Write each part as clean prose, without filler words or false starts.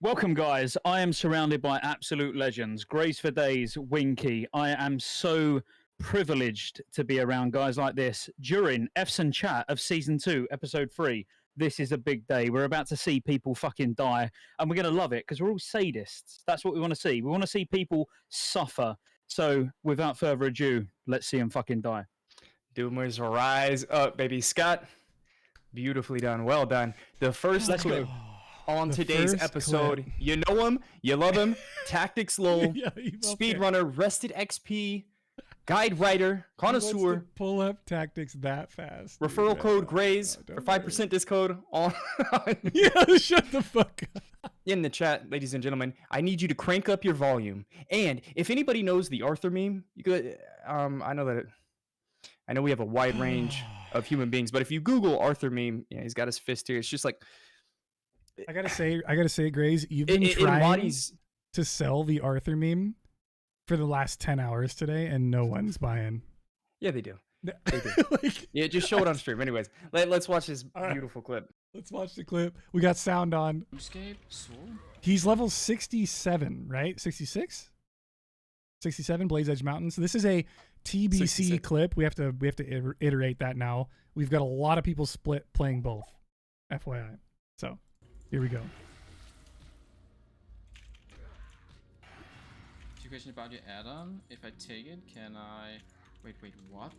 Welcome, guys. I am surrounded by absolute legends. Graysfordays, Winky. I am so privileged to be around guys like this during F's and Chat of Season 2, Episode 3. This is a big day. We're about to see people fucking die, and we're going to love it because we're all sadists. That's what we want to see. We want to see people suffer. So, without further ado, let's see them fucking die. Doomers rise up, baby. Scott, beautifully done. Well done. The first clip on today's episode. You know him, you love him. Tactics low, speedrunner, rested XP, guide writer, connoisseur. Pull up tactics that fast. Referral code Grays for 5% discount on. Yeah, shut the fuck up. In the chat, ladies and gentlemen, I need you to crank up your volume. And if anybody knows the Arthur meme, you could. I know we have a wide range of human beings, but if you Google Arthur meme, yeah, he's got his fist here. It's just like. I gotta say, Grays, you've been trying to sell the Arthur meme for the last 10 hours today, and no one's buying. Yeah, they do. They do. Yeah, just show it on stream. Anyways, let's watch this beautiful clip. Let's watch the clip. We got sound on. He's level 67, right? 66? 67, Blaze Edge Mountains. So this is a TBC 66 clip. We have to iterate that now. We've got a lot of people playing both. FYI. So here we go. Two questions about your add-on. If I take it, can I... Wait, what?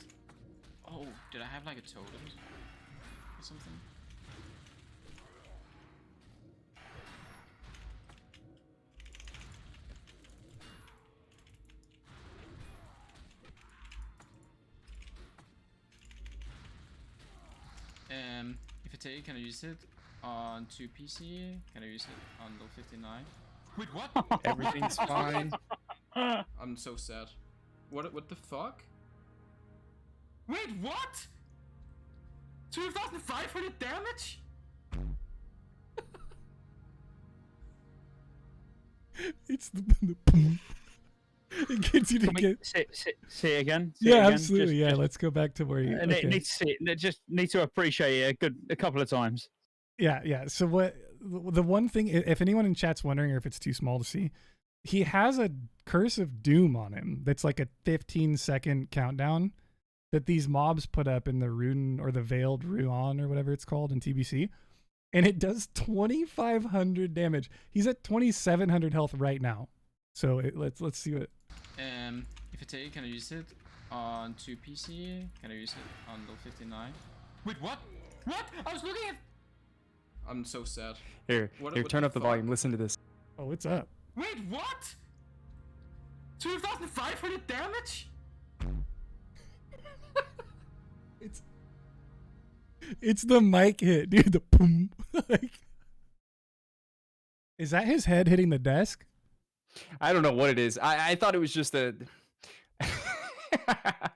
Oh, did I have like a totem or something? If I take it, can I use it on 2 PC? Can I use it on level 59? Wait, what? Everything's fine. I'm so sad. What the fuck? Wait, what? 2,500 damage? It's the boom. It gets you to get. See it again. Yeah, absolutely. Yeah, let's go back to where you. Okay. Need to see it. Just need to appreciate it a couple of times. Yeah. So the one thing, if anyone in chat's wondering, or if it's too small to see, he has a Curse of Doom on him. That's like a 15-second countdown that these mobs put up in the Rune or the Veiled Ruon or whatever it's called in TBC, and it does 2,500 damage. He's at 2,700 health right now. So let's see what. If I take it, can I use it on 2 PC? Can I use it on level 59? Wait, what? What? I was looking at. I'm so sad. Here, turn up the volume. Listen to this. Oh, what's up? Wait, what? 2,500 damage? It's the mic hit, dude. The boom. Like, is that his head hitting the desk? I don't know what it is. I thought it was just a.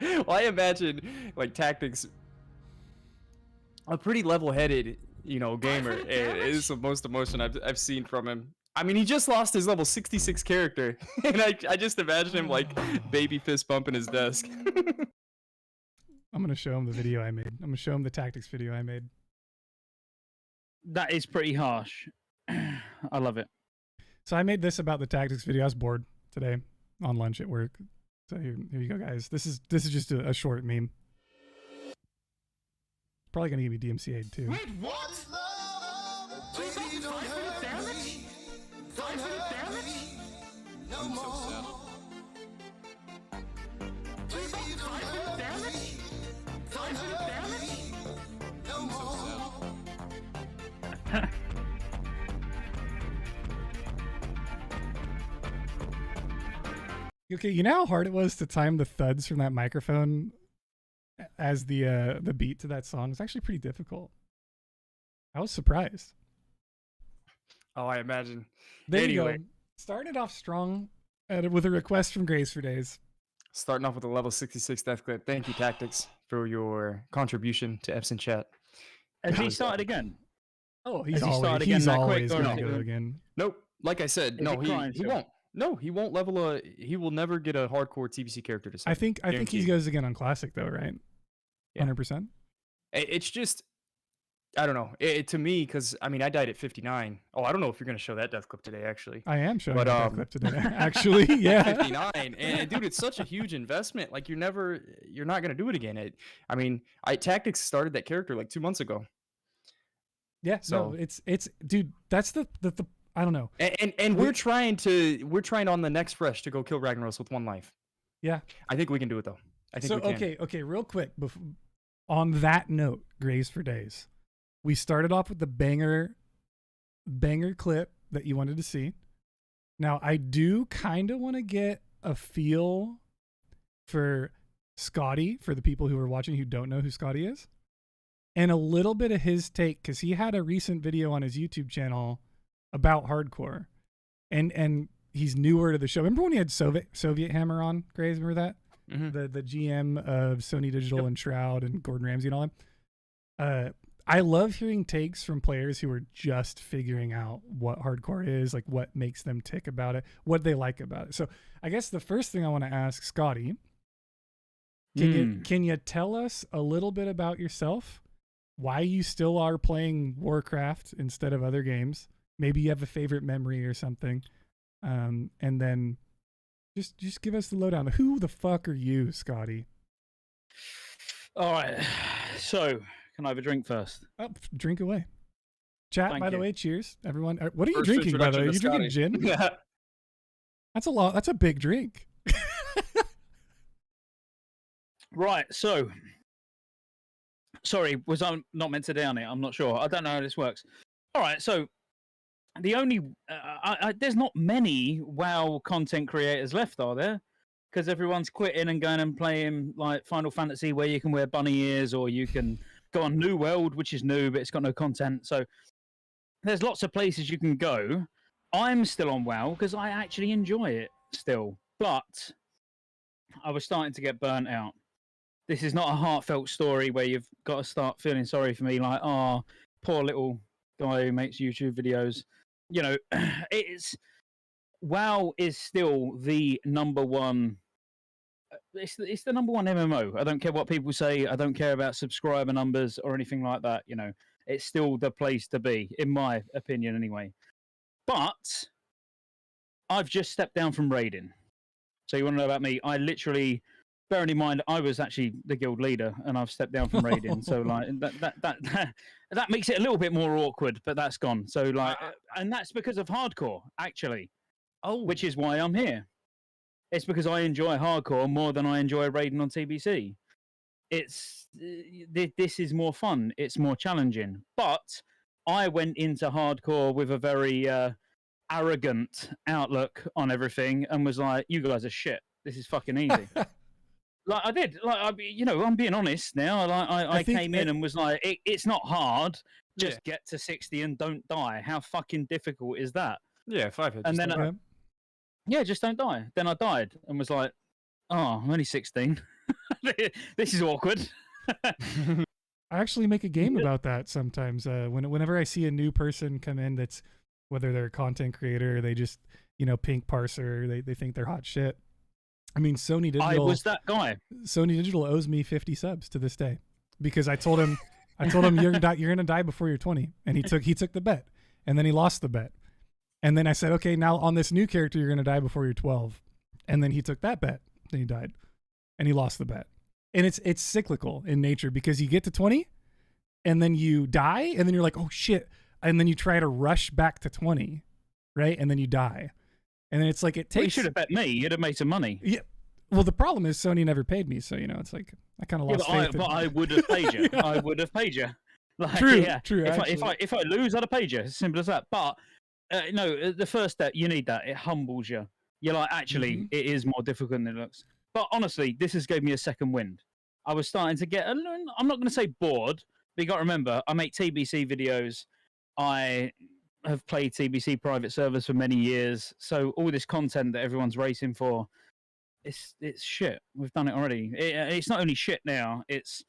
Well, I imagine like Tactics, a pretty level-headed, gamer. It is the most emotion I've seen from him. I mean, he just lost his level 66 character, and I just imagine him like baby fist bumping his desk. I'm gonna show him the video I made. I'm gonna show him the Tactics video I made. That is pretty harsh. I love it. So I made this about the Tactics video. I was bored today on lunch at work. So here you go, guys. This is just a short meme. Probably gonna give me DMCA'd too. Wait, what? 2,500 damage? 500 damage? I'm so sad. 2,500 damage? 500 damage? I'm so sad. Okay, you know how hard it was to time the thuds from that microphone as the beat to that song? It's actually pretty difficult. I was surprised. Oh, I imagine. There anyway, you go. Starting it off strong with a request from Graysfordays. Starting off with a level 66 death clip. Thank you, Tactics, for your contribution to Epson chat. Has he started again? Oh, he's always going to go again. Nope. Like I said, no, he won't. No, he won't level he will never get a hardcore TBC character to say. I think he goes again on Classic though, right? 100%. It's just I don't know. To me, because I mean, I died at 59. Oh, I don't know if you're gonna show that death clip today, actually. I am showing that clip today, actually. Yeah. 59, and dude, it's such a huge investment. Like you're not gonna do it again. I mean, Tactics started that character like 2 months ago. Yeah. So no, it's dude. That's the I don't know. And we're trying on the next fresh to go kill Ragnaros with 1 life. Yeah. I think we can do it though. I think we can. Okay, real quick. On that note, Graysfordays, we started off with the banger clip that you wanted to see. Now, I do kind of want to get a feel for Scotty, for the people who are watching who don't know who Scotty is, and a little bit of his take, because he had a recent video on his YouTube channel about hardcore, and he's newer to the show. Remember when he had Soviet Hammer on, Grays? Remember that? Mm-hmm. The GM of Sony Digital and Shroud and Gordon Ramsay and all them. I love hearing takes from players who are just figuring out what hardcore is, like what makes them tick about it, what they like about it. So I guess the first thing I want to ask Scotty, can you tell us a little bit about yourself? Why you still are playing Warcraft instead of other games? Maybe you have a favorite memory or something. And then just give us the lowdown. Who the fuck are you, Scotty? All right. So, can I have a drink first? Oh, drink away. Chat, Thank by the you. way, cheers, everyone. What are you First drinking, by the way? Are you introduction drinking to gin? Yeah. That's a lot. That's a big drink. Right. So, sorry, was I not meant to down it? I'm not sure. I don't know how this works. All right. So, the only there's not many WoW content creators left, are there? Because everyone's quitting and going and playing like Final Fantasy, where you can wear bunny ears, or you can go on New World, which is new, but it's got no content. So there's lots of places you can go. I'm still on WoW because I actually enjoy it still, but I was starting to get burnt out. This is not a heartfelt story where you've got to start feeling sorry for me, like, oh, poor little guy who makes YouTube videos. You know, WoW is still the number one. It's the number one MMO. I don't care what people say. I don't care about subscriber numbers or anything like that. You know, it's still the place to be, in my opinion, anyway. But I've just stepped down from raiding. So you want to know about me? I literally, bearing in mind, I was actually the guild leader, and I've stepped down from raiding. So like that makes it a little bit more awkward. But that's gone. So like, and that's because of hardcore, actually. Oh, which is why I'm here. It's because I enjoy hardcore more than I enjoy raiding on TBC. This is more fun. It's more challenging. But I went into hardcore with a very arrogant outlook on everything and was like, "You guys are shit. This is fucking easy." Like I did. Like I'm being honest now. Like I came in and was like, "It's not hard. Just get to 60 and don't die. How fucking difficult is that?" Yeah, 5 hits. And then. Yeah, just don't die. Then I died and was like, oh, I'm only 16. This is awkward. I actually make a game about that sometimes. Whenever I see a new person come in that's, whether they're a content creator or they just, pink parser, they think they're hot shit. I mean, Sony Digital. I was that guy. Sony Digital owes me 50 subs to this day because I told him you're gonna die before you're 20, and he took the bet, and then he lost the bet. And then I said, okay, now on this new character, you're going to die before you're 12. And then he took that bet. Then he died. And he lost the bet. And it's cyclical in nature because you get to 20 and then you die and then you're like, oh shit. And then you try to rush back to 20, right? And then you die. And then it's like it takes... Well, you should have bet me. You'd have made some money. Yeah. Well, the problem is Sony never paid me. So, it's like I kind of lost faith. But I would have paid you. I would have paid you. Like, true. If I lose, I'd have paid you. As simple as that. But... no, the first step, you need that. It humbles you. You're like, actually, it is more difficult than it looks. But honestly, this has gave me a second wind. I was starting to get, I'm not going to say bored, but you got to remember, I make TBC videos. I have played TBC private servers for many years. So all this content that everyone's racing for, it's shit. We've done it already. It's not only shit now, it's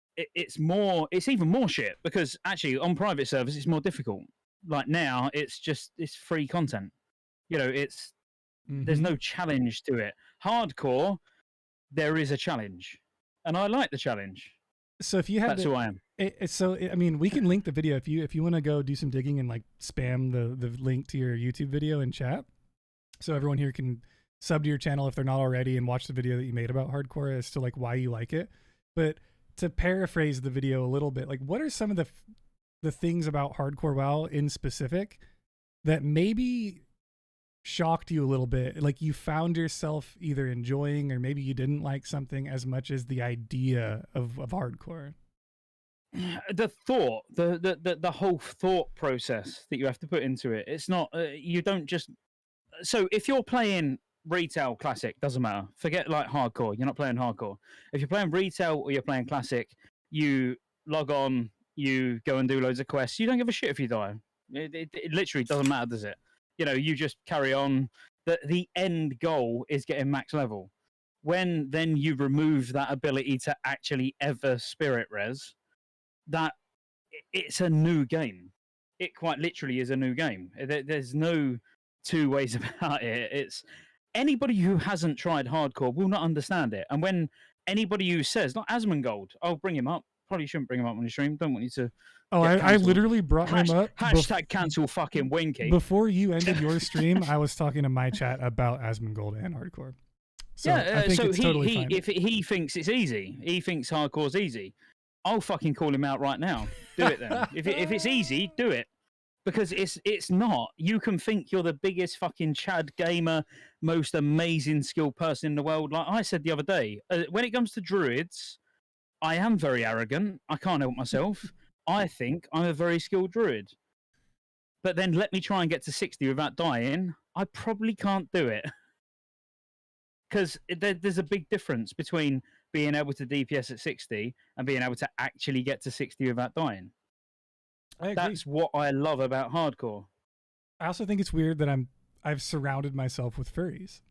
even more shit because actually on private servers, it's more difficult. Like now, it's free content. There's no challenge to it. Hardcore, there is a challenge, and I like the challenge. So if you had That's who I am. I mean, we can link the video if you want to go do some digging and like spam the link to your YouTube video in chat, so everyone here can sub to your channel if they're not already and watch the video that you made about hardcore as to like why you like it. But to paraphrase the video a little bit, like what are some of the things about hardcore WoW in specific that maybe shocked you a little bit? Like you found yourself either enjoying or maybe you didn't like something as much as the idea of hardcore. The thought, the whole thought process that you have to put into it. It's not, you don't just, so if you're playing retail classic, doesn't matter. Forget like hardcore. You're not playing hardcore. If you're playing retail or you're playing classic, you log on, you go and do loads of quests. You don't give a shit if you die. It literally doesn't matter, does it? You know, you just carry on. The end goal is getting max level. When then you remove that ability to actually ever spirit res, that it's a new game. It quite literally is a new game. There's no two ways about it. It's anybody who hasn't tried hardcore will not understand it. And when anybody who says, not Asmongold, I'll bring him up. Probably shouldn't bring him up on the stream. Don't want you to. Oh, I literally brought him up. Hashtag cancel fucking Winky. Before you ended your stream, I was talking to my chat about Asmongold and hardcore. So yeah, I think so it's totally fine. If he thinks it's easy, he thinks hardcore's easy. I'll fucking call him out right now. Do it then. if it's easy, do it. Because it's not. You can think you're the biggest fucking Chad gamer, most amazing skilled person in the world. Like I said the other day, when it comes to druids, I am very arrogant. I can't help myself. I think I'm a very skilled druid. But then let me try and get to 60 without dying. I probably can't do it. Because there's a big difference between being able to DPS at 60 and being able to actually get to 60 without dying. That's what I love about hardcore. I also think it's weird that I've surrounded myself with furries.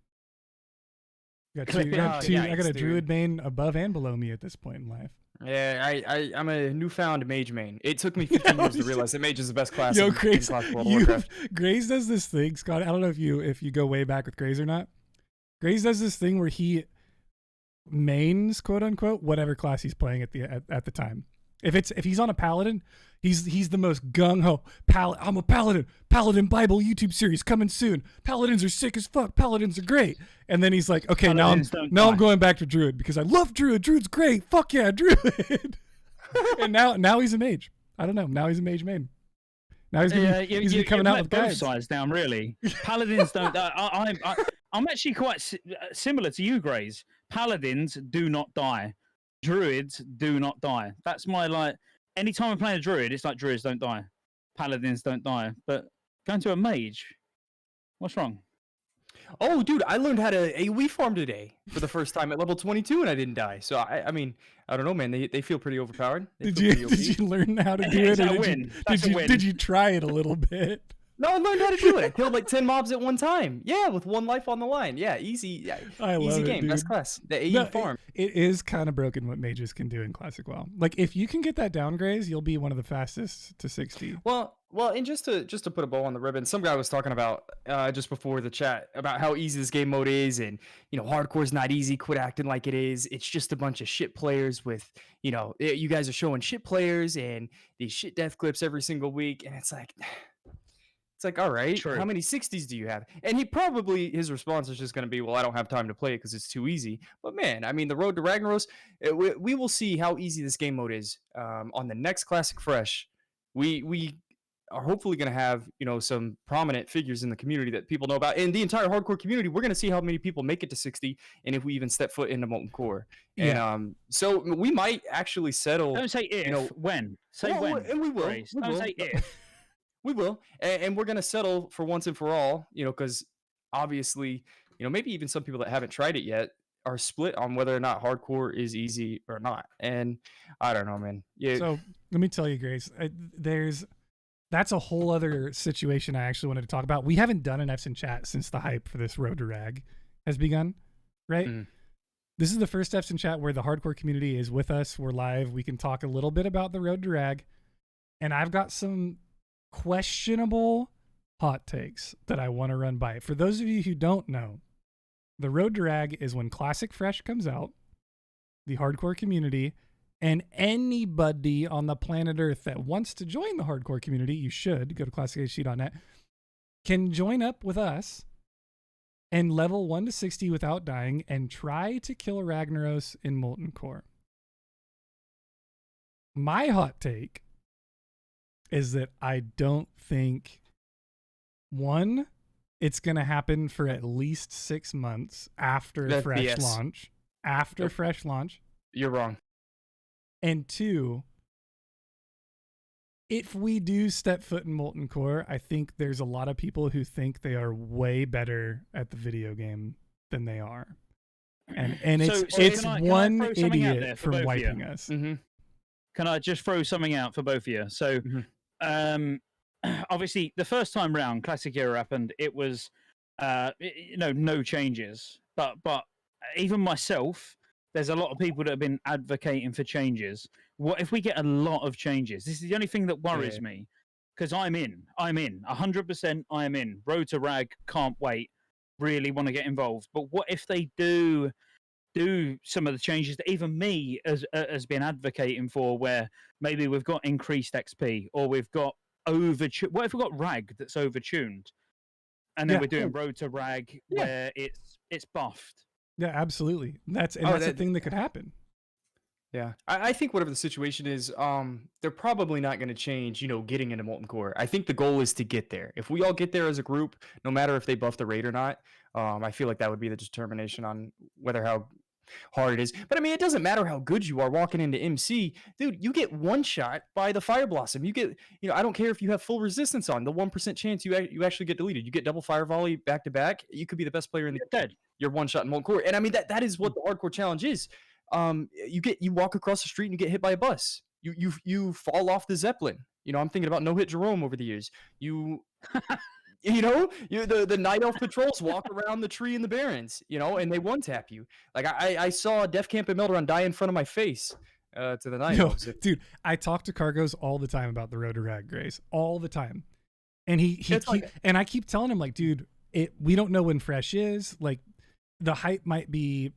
I got a druid main above and below me at this point in life. Yeah, I'm a newfound mage main. It took me 15 years to realize that mage is the best class in class World of Warcraft. Grays does this thing, Scott. I don't know if you go way back with Grays or not. Grays does this thing where he mains, quote unquote, whatever class he's playing at the time. If he's on a paladin, he's the most gung ho. I'm a paladin. Paladin Bible YouTube series coming soon. Paladins are sick as fuck. Paladins are great. And then he's like, okay, now I'm going back to druid because I love druid. Druid's great. Fuck yeah, druid. And now he's a mage. I don't know. Now he's a mage main. Now he's gonna be coming out with both guides. sides down, really. Paladins don't. I'm actually quite similar to you, Grays. Paladins do not die. Druids do not die. That's my like. Anytime I'm playing a druid, it's like druids don't die, paladins don't die. But going to a mage, what's wrong? Oh, dude, I learned how to AoE farm today for the first time at level 22, and I didn't die. So I mean, I don't know, man. They feel pretty overpowered. Did you learn how to do it? Or did you try it a little bit? No, I learned how to do it. I killed like 10 mobs at one time. Yeah, with one life on the line. Yeah, easy. Yeah, I love easy it, game, dude. best class. The AE farm. It is kind of broken what mages can do in Classic WoW. Like if you can get that down, Grays, you'll be one of the fastest to 60. Well, and just to put a bow on the ribbon, some guy was talking about just before the chat about how easy this game mode is, and hardcore's not easy. Quit acting like it is. It's just a bunch of shit players with you guys are showing shit players and these shit death clips every single week, and it's like. It's like, all right, How many 60s do you have? And his response is just going to be, well, I don't have time to play it because it's too easy. But man, I mean, the road to Ragnaros, we will see how easy this game mode is on the next Classic Fresh. We are hopefully going to have, some prominent figures in the community that people know about. In the entire hardcore community, we're going to see how many people make it to 60 and if we even step foot into Molten Core. Yeah. And so we might actually settle. Don't say if, when. Say when. And we will. Don't say if. We will, and we're going to settle for once and for all, because obviously, maybe even some people that haven't tried it yet are split on whether or not hardcore is easy or not. And I don't know, man. Yeah. So let me tell you, Grace, that's a whole other situation I actually wanted to talk about. We haven't done an F's in chat since the hype for this Road to Rag has begun, right? Mm. This is the first F's in chat where the hardcore community is with us. We're live. We can talk a little bit about the Road to Rag, and I've got some questionable hot takes that I want to run by. For those of you who don't know, the Road to Rag is when Classic Fresh comes out. The hardcore community And anybody on the planet Earth that wants to join the hardcore community, you should go to classichac.net, can join up with us and level 1 to 60 without dying and try to kill Ragnaros in Molten Core. My hot take is that I don't think, one, it's going to happen for at least 6 months after fresh launch. After fresh launch. You're wrong. And two, if we do step foot in Molten Core, I think there's a lot of people who think they are way better at the video game than they are. And it's one idiot for wiping us. Mm-hmm. Can I just throw something out for both of you? So, obviously, the first time round, Classic Era happened. It was, no changes. But even myself, there's a lot of people that have been advocating for changes. What if we get a lot of changes? This is the only thing that worries me, because I'm in 100%. I am in. Road to Rag, can't wait. Really want to get involved. But what if they do some of the changes that even me has been advocating for, where maybe we've got increased XP or we've got overtuned. What if we've got Rag that's overtuned, and then we're doing Road to Rag where it's buffed? Yeah, absolutely. That's a thing that could happen. Yeah, I think whatever the situation is, they're probably not going to change, getting into Molten Core. I think the goal is to get there. If we all get there as a group, no matter if they buff the raid or not, I feel like that would be the determination on how hard it is. But I mean, it doesn't matter how good you are walking into MC. Dude, you get one shot by the Fire Blossom. You get, I don't care if you have full resistance on, the 1% chance you actually get deleted. You get double Fire Volley back to back. You could be the best player in the dead. You're one shot in Molten Core. And I mean, that is what the hardcore challenge is. You walk across the street and you get hit by a bus. You fall off the Zeppelin. I'm thinking about No Hit Jerome over the years. The Night Elf patrols walk around the tree in the Barrens, and they one tap you. Like I saw Def Camp and Melderon die in front of my face to the Night Elves. Dude, I talk to Kargoz all the time about the Road to Rag, Grace, all the time, and and I keep telling him, like, dude, we don't know when Fresh is. Like, the hype might be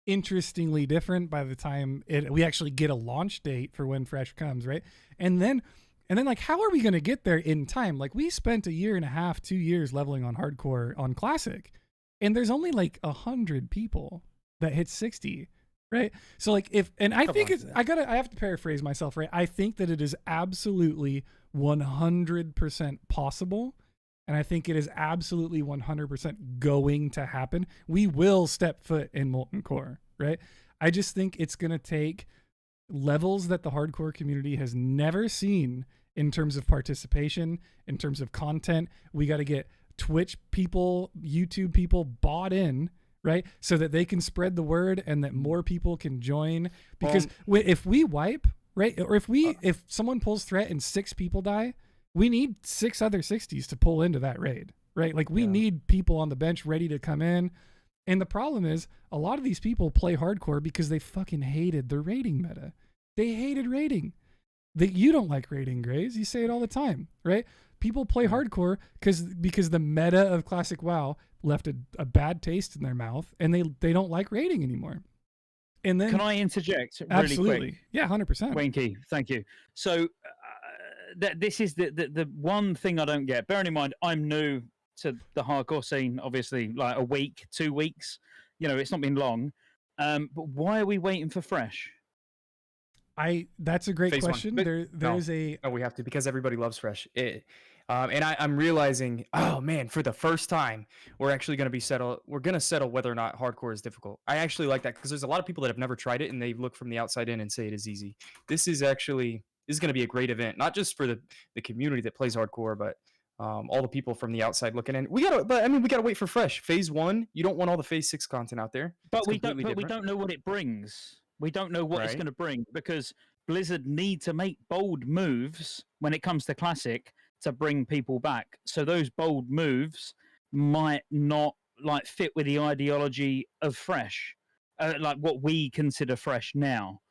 interestingly different by the time we actually get a launch date for when Fresh comes, right? And then like, how are we going to get there in time? Like, we spent 1.5 years, 2 years leveling on hardcore on Classic, and there's only like 100 people that hit 60, right? So like, I have to paraphrase myself, right? I think that it is absolutely 100% possible, and I think it is absolutely 100% going to happen. We will step foot in Molten Core, right? I just think it's going to take levels that the hardcore community has never seen in terms of participation, in terms of content. We got to get Twitch people, YouTube people bought in, right? So that they can spread the word and that more people can join. Because if we wipe, right? Or if someone pulls threat and 6 people die, we need 6 other 60s to pull into that raid, right? Like, we need people on the bench ready to come in. And the problem is, a lot of these people play hardcore because they fucking hated the raiding meta. They hated raiding. You don't like raiding, Grays. You say it all the time, right? People play hardcore because the meta of Classic WoW left a bad taste in their mouth, and they don't like raiding anymore. And then, can I interject really absolutely quick? Yeah, 100%. Winky, thank you. So this is the one thing I don't get. Bearing in mind, I'm new to the hardcore scene, obviously, like a week, 2 weeks. It's not been long. But why are we waiting for Fresh? That's a great question. We have to, because everybody loves Fresh. And I'm realizing, oh man, for the first time, we're actually going to settle whether or not hardcore is difficult. I actually like that, because there's a lot of people that have never tried it and they look from the outside in and say it is easy. This is going to be a great event, not just for the community that plays hardcore, but all the people from the outside looking in. We gotta wait for Fresh. Phase 1, you don't want all the Phase 6 content out there. But we don't know what it brings. We don't know what it's going to bring, because Blizzard need to make bold moves when it comes to Classic to bring people back. So those bold moves might not fit with the ideology of Fresh, like what we consider Fresh now.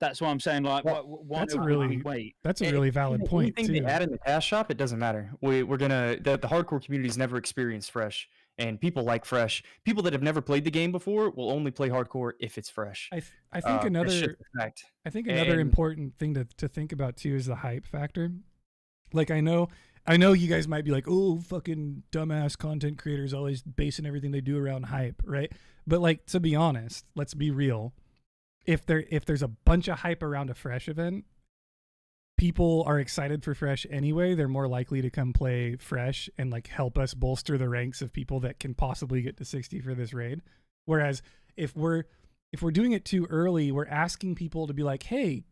That's why I'm saying, why don't we wait? That's a really valid point. Anything they add in the cash shop, it doesn't matter. We're gonna the hardcore community's never experienced Fresh, and people like fresh. People that have never played the game before will only play hardcore if it's fresh. I think That's another just a fact. important thing to think about too is the hype factor. Like I know you guys might be like, oh, fucking dumbass content creators always basing everything they do around hype, right? But like, to be honest, let's be real. If there's a bunch of hype around a fresh event, people are excited for fresh anyway. They're more likely to come play fresh and like help us bolster the ranks of people that can possibly get to 60 for this raid. Whereas if we're doing it too early, we're asking people to be like, hey,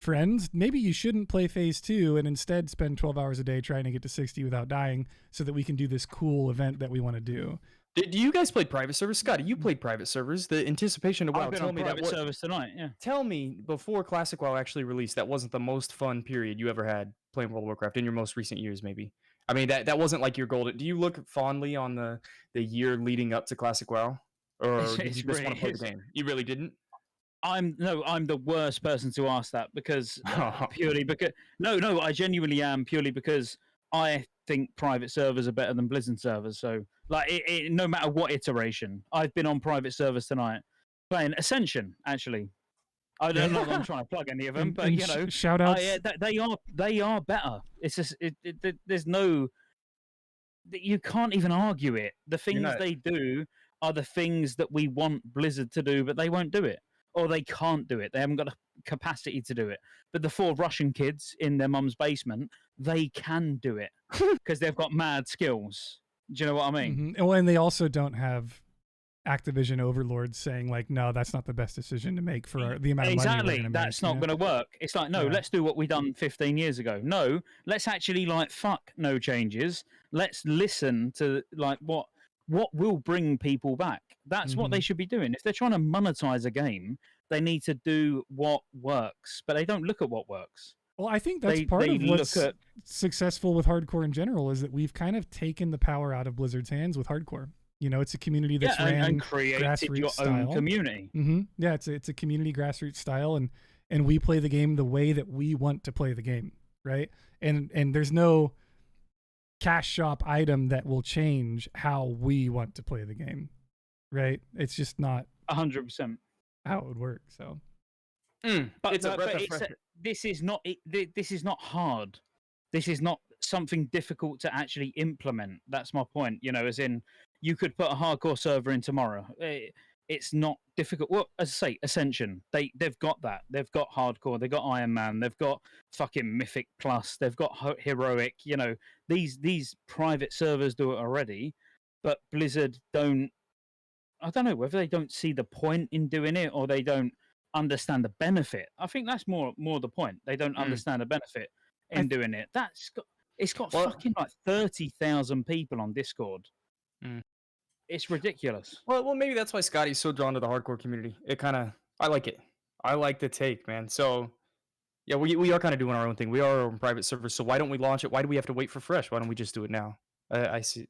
friends, maybe you shouldn't play phase 2 and instead spend 12 hours a day trying to get to 60 without dying so that we can do this cool event that we want to do. Do you guys play private servers? Scotty, you played private servers. The anticipation of WoW. I've been on private servers tonight, yeah. Tell me, before Classic WoW actually released, that wasn't the most fun period you ever had playing World of Warcraft in your most recent years, maybe? I mean, that wasn't like your golden... Do you look fondly on the year leading up to Classic WoW? Or did you just want to play the game? You really didn't? I'm the worst person to ask that because purely because... No, I genuinely am, purely because I think private servers are better than Blizzard servers. So, like, no matter what iteration, I've been on private servers tonight playing Ascension. Actually, I don't know if I'm trying to plug any of them, but you know, shoutouts. They are better. It's just there's no, you can't even argue it. The things they do are the things that we want Blizzard to do, but they won't do it, or they can't do it. They haven't got the capacity to do it. But the 4 Russian kids in their mum's basement, they can do it because they've got mad skills. Do you know what I mean? Mm-hmm. Well, and they also don't have Activision overlords saying like, no, that's not the best decision to make for the amount of money we're gonna make. That's not going to work. It's like, no, let's do what we done 15 years ago. No, let's actually like fuck no changes. Let's listen to like what will bring people back. That's what they should be doing. If they're trying to monetize a game, they need to do what works, but they don't look at what works. Well, I think that's part of what's successful with hardcore in general is that we've kind of taken the power out of Blizzard's hands with hardcore. You know, it's a community that's ran and created your own community. Mm-hmm. Yeah, it's a community grassroots style, and we play the game the way that we want to play the game, right? And there's no cash shop item that will change how we want to play the game, right? It's just not 100% how it would work. So, this is not hard. This is not something difficult to actually implement. That's my point. You know, as in, you could put a hardcore server in tomorrow. It's not difficult. Well, as I say, Ascension, they've got that. They've got hardcore. They've got Iron Man. They've got fucking Mythic Plus. They've got Heroic. You know, these private servers do it already, but Blizzard don't. I don't know whether they don't see the point in doing it or they don't understand the benefit. I think that's more the point. They don't understand the benefit in doing it. It's got fucking like 30,000 people on Discord. It's ridiculous. Well, maybe that's why Scotty's so drawn to the hardcore community. I like it. I like the take, man. So, yeah, we are kind of doing our own thing. We are our own private servers. So why don't we launch it? Why do we have to wait for fresh? Why don't we just do it now? I see.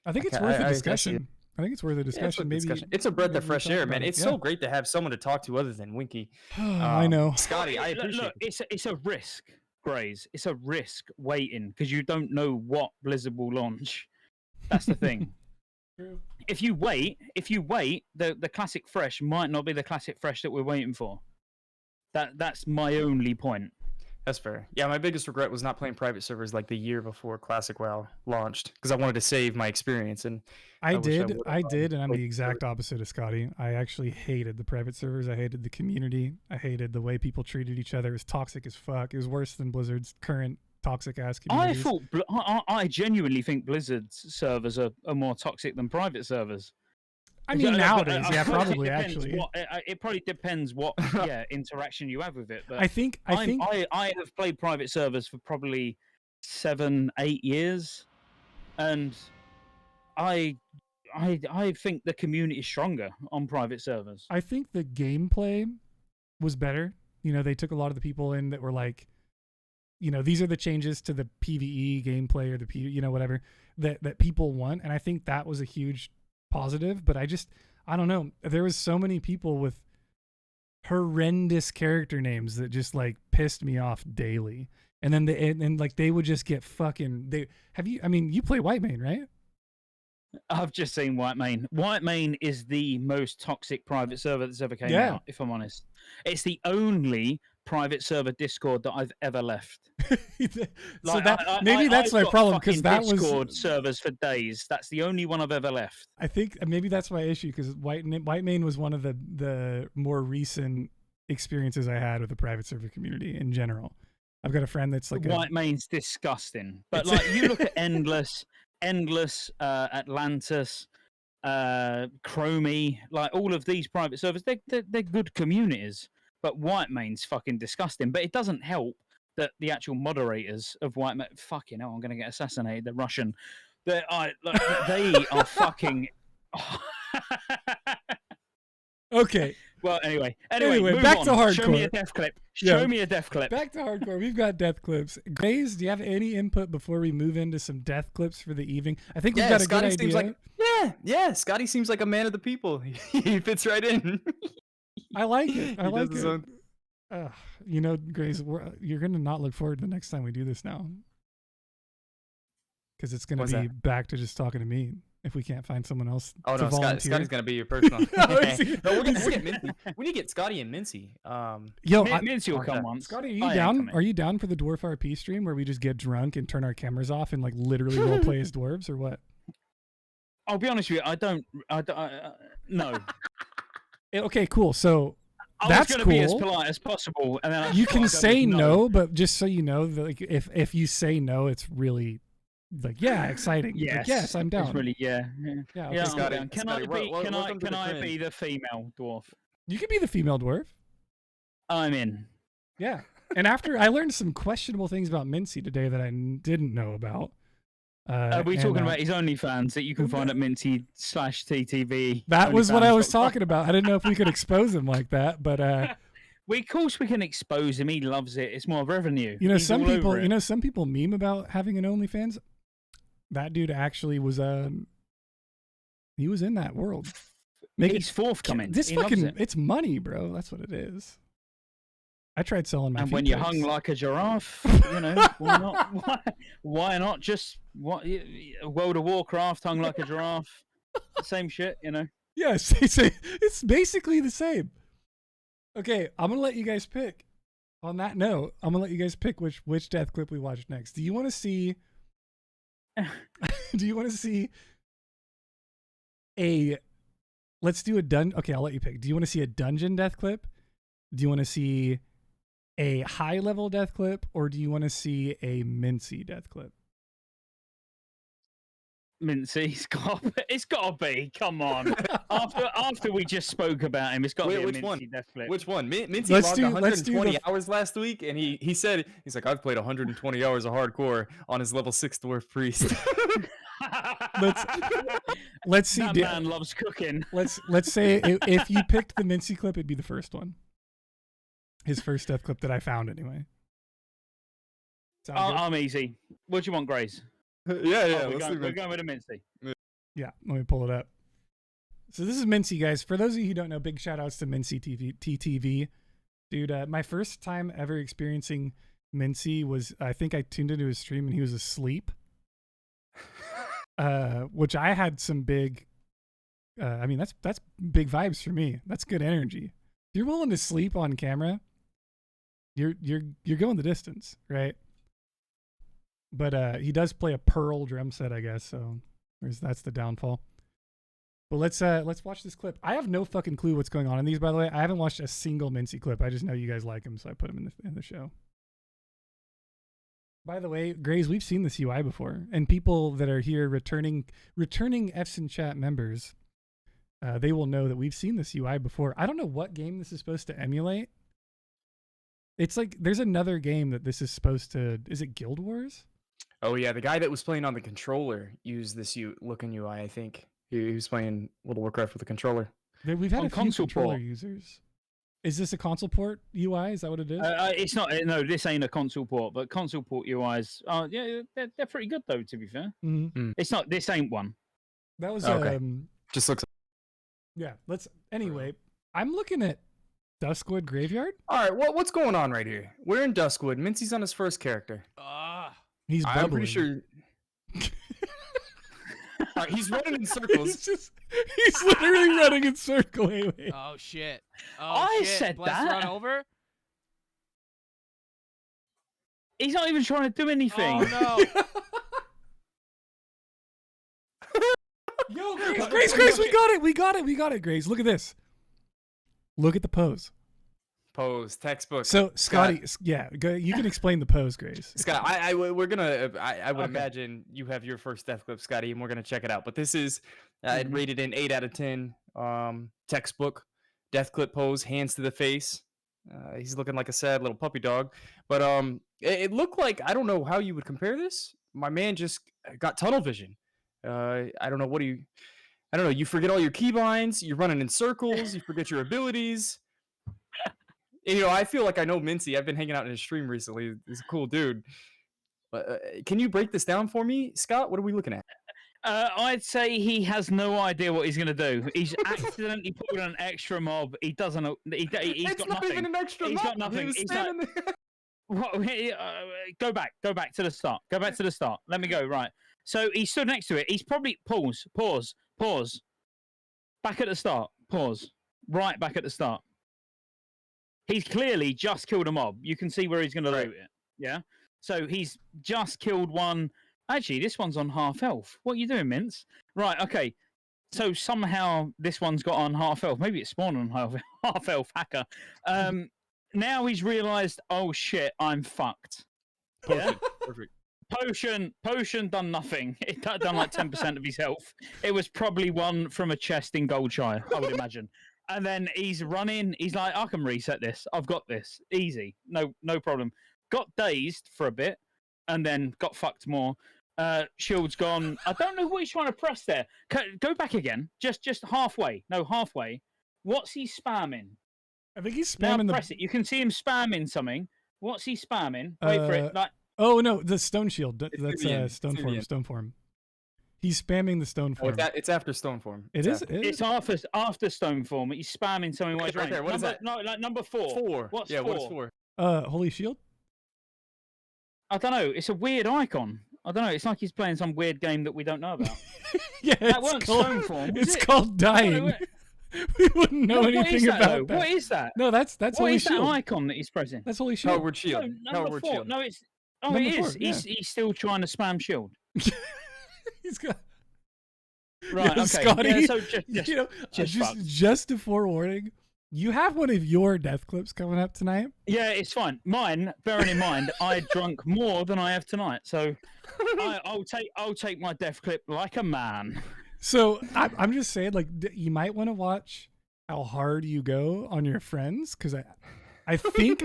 I think it's worth a discussion. I think it's worth a discussion. It's a breath of fresh air, man. It's so great to have someone to talk to other than Winky. I know, Scotty. I appreciate look, it's a risk, Grays. It's a risk waiting because you don't know what Blizzard will launch. That's the thing. True. If you wait, the classic fresh might not be the classic fresh that we're waiting for. That's my only point. That's fair. Yeah, my biggest regret was not playing private servers like the year before Classic WoW launched because I wanted to save my experience. And I did, and I'm the exact opposite of Scotty. I actually hated the private servers. I hated the community. I hated the way people treated each other. It was toxic as fuck. It was worse than Blizzard's current toxic ass communities. I genuinely think Blizzard's servers are more toxic than private servers. I mean, nowadays, yeah, probably actually. It probably depends what interaction you have with it. But I think I have played private servers for probably 7-8 years, and I think the community is stronger on private servers. I think the gameplay was better. You know, they took a lot of the people in that were like, you know, these are the changes to the PvE gameplay or the whatever that people want, and I think that was a huge positive. But I don't know, there was so many people with horrendous character names that just like pissed me off daily, and then they would just get fucking you play Whitemane, right? I've just seen Whitemane. Whitemane is the most toxic private server that's ever came out, if I'm honest. It's the only private server Discord that I've ever left. So maybe that's my problem, because that Discord was servers for days. That's the only one I've ever left. I think maybe that's my issue, because Whitemane was one of the more recent experiences I had with the private server community in general. I've got a friend that's like Whitemane's disgusting, but like you look at Endless, Atlantis, Chromie, like all of these private servers, they're good communities. But Whitemane's fucking disgusting. But it doesn't help that the actual moderators of Whitemane, fucking hell, I'm going to get assassinated. They're Russian. They are fucking. Okay. Well, anyway, back on. to hardcore. Show me a death clip. Show me a death clip. Back to hardcore. We've got death clips. Grays, do you have any input before we move into some death clips for the evening? I think we've got a good idea. Yeah. Scotty seems like a man of the people. He fits right in. I like it. I like it. You know, Grays, you're going to not look forward to the next time we do this now. Because it's going to be back to just talking to me if we can't find someone else to volunteer. Scotty's going to be your personal. We'll get Mincy. We need to get Scotty and Mincy. Mincy will come once. Scotty, are you down? Are you down for the Dwarf RP stream where we just get drunk and turn our cameras off and like literally roleplay as dwarves, or what? I'll be honest with you. I don't no. Okay, cool. So that's going to be as polite as possible, and then you can say no, but just so you know, like if you say no, it's really like exciting. Yes, like, yes, I'm down. It's really Okay. Scotty, can I be the female dwarf? You can be the female dwarf. I'm in. Yeah, and after I learned some questionable things about Mincy today that I didn't know about. Are we talking about his OnlyFans that you can find at Mincy/TTV? That was what I was talking about. I didn't know if we could expose him like that, but of course we can expose him. He loves it. It's more revenue. He's some people meme about having an OnlyFans. That dude actually was he was in that world. He's forthcoming. It's money, bro. That's what it is. I tried selling my. And when you're hung like a giraffe, why not? Why not just World of Warcraft hung like a giraffe? Same shit, Yes, it's basically the same. Okay, I'm gonna let you guys pick. On that note, I'm gonna let you guys pick which death clip we watch next. Do you want to see? Do you want to see a? Let's do a Okay, I'll let you pick. Do you want to see a dungeon death clip? Do you want to see a high level death clip, or do you want to see a Mincy death clip? Mincy, it's got to be. Come on. after we just spoke about him, it's got to be a Mincy death clip. Which one? Mincy logged 120 hours last week, and he said he's like, I've played 120 hours of hardcore on his level 6 dwarf priest. Let's see. That man loves cooking. Let's say if you picked the Mincy clip, it'd be the first one. His first death clip that I found, anyway. I'm easy. What do you want, Grace? Yeah. We're going with a Mincy. Yeah, let me pull it up. So this is Mincy, guys. For those of you who don't know, big shout outs to Mincy TTV. Dude, my first time ever experiencing Mincy was, I think I tuned into his stream and he was asleep. Which I had some big, that's big vibes for me. That's good energy. If you're willing to sleep on camera, you're going the distance, right? But he does play a Pearl drum set, I guess. So that's the downfall. But let's watch this clip. I have no fucking clue what's going on in these, by the way. I haven't watched a single Mincy clip. I just know you guys like him, so I put him in the show. By the way, Grays, we've seen this UI before, and people that are here returning F's in chat members, they will know that we've seen this UI before. I don't know what game this is supposed to emulate. It's like there's another game that this is supposed to. Is it Guild Wars? Oh yeah, the guy that was playing on the controller used this looking UI. I think he was playing World of Warcraft with a controller. We've had a few controller users. Is this a console port UI? Is that what it is? It's not. No, this ain't a console port. But console port UIs, they're pretty good though. To be fair, It's not. This ain't one. That was okay. Just looks. Yeah. Anyway, I'm looking at Duskwood Graveyard. All right. What's going on right here? We're in Duskwood. Mincy's on his first character. He's bubbly. I'm pretty sure. All right, he's running in circles. He's literally running in circles. Wait. Oh shit! I said Let's that. run over. He's not even trying to do anything. Oh no! Yo, Grace, we got it, Grace. Look at this. Look at the pose. Pose, textbook. So, Scott. Scotty, yeah, you can explain the pose, Grace. Scott, I would imagine you have your first death clip, Scotty, and we're gonna check it out. But this is rated an 8 out of 10. Textbook, death clip pose, hands to the face. He's looking like a sad little puppy dog. But it looked like, I don't know how you would compare this. My man just got tunnel vision. I don't know. I don't know. You forget all your keybinds. You're running in circles. You forget your abilities. And, I feel like I know Mincy. I've been hanging out in his stream recently. He's a cool dude. Can you break this down for me, Scott? What are we looking at? I'd say he has no idea what he's going to do. He's accidentally pulled an extra mob. He doesn't know. He's it's got not nothing. even an extra He's mob. got nothing. He's like, go back to the start. Go back to the start. Let me go. Right. So he stood next to it. He's probably pause. Back at the start. Pause. Right back at the start. He's clearly just killed a mob. You can see where he's going to loot it. Yeah. So he's just killed one. Actually, this one's on half health. What are you doing, Mince? Right. Okay. So somehow this one's got on half health. Maybe it spawned on half health. Hacker. Now he's realised. Oh shit! I'm fucked. Perfect. Perfect. Potion done nothing. It done like 10% of his health. It was probably one from a chest in Goldshire, I would imagine. And then he's running. He's like, I can reset this. I've got this. Easy. No problem. Got dazed for a bit and then got fucked more. Shield's gone. I don't know what he's trying to press there. Go back again. Just halfway. No, halfway. What's he spamming? I think he's spamming press it. You can see him spamming something. What's he spamming? Wait for it. Oh no, the stone shield. That's stone form. He's spamming the stone form. It's after stone form. It's after stone form. He's spamming something. Right there. What is that? No, like number 4. 4. What's 4? What is 4? Holy shield. I don't know. It's a weird icon. I don't know. It's like he's playing some weird game that we don't know about. Yeah, that wasn't stone form. It's called dying. We wouldn't know anything about that. What is that? No, that's holy shield. What is that icon that he's pressing? That's holy shield. Powered shield. No, number 4. No, it's. Oh, number it is. 4, yeah. He's still trying to spam shield. He's got. Right. Yeah, okay. Scotty, Yeah, so just a forewarning. You have one of your death clips coming up tonight. Yeah, it's fine. Mine, bearing in mind, I drunk more than I have tonight, so I'll take my death clip like a man. So I'm just saying, like, you might want to watch how hard you go on your friends, because I think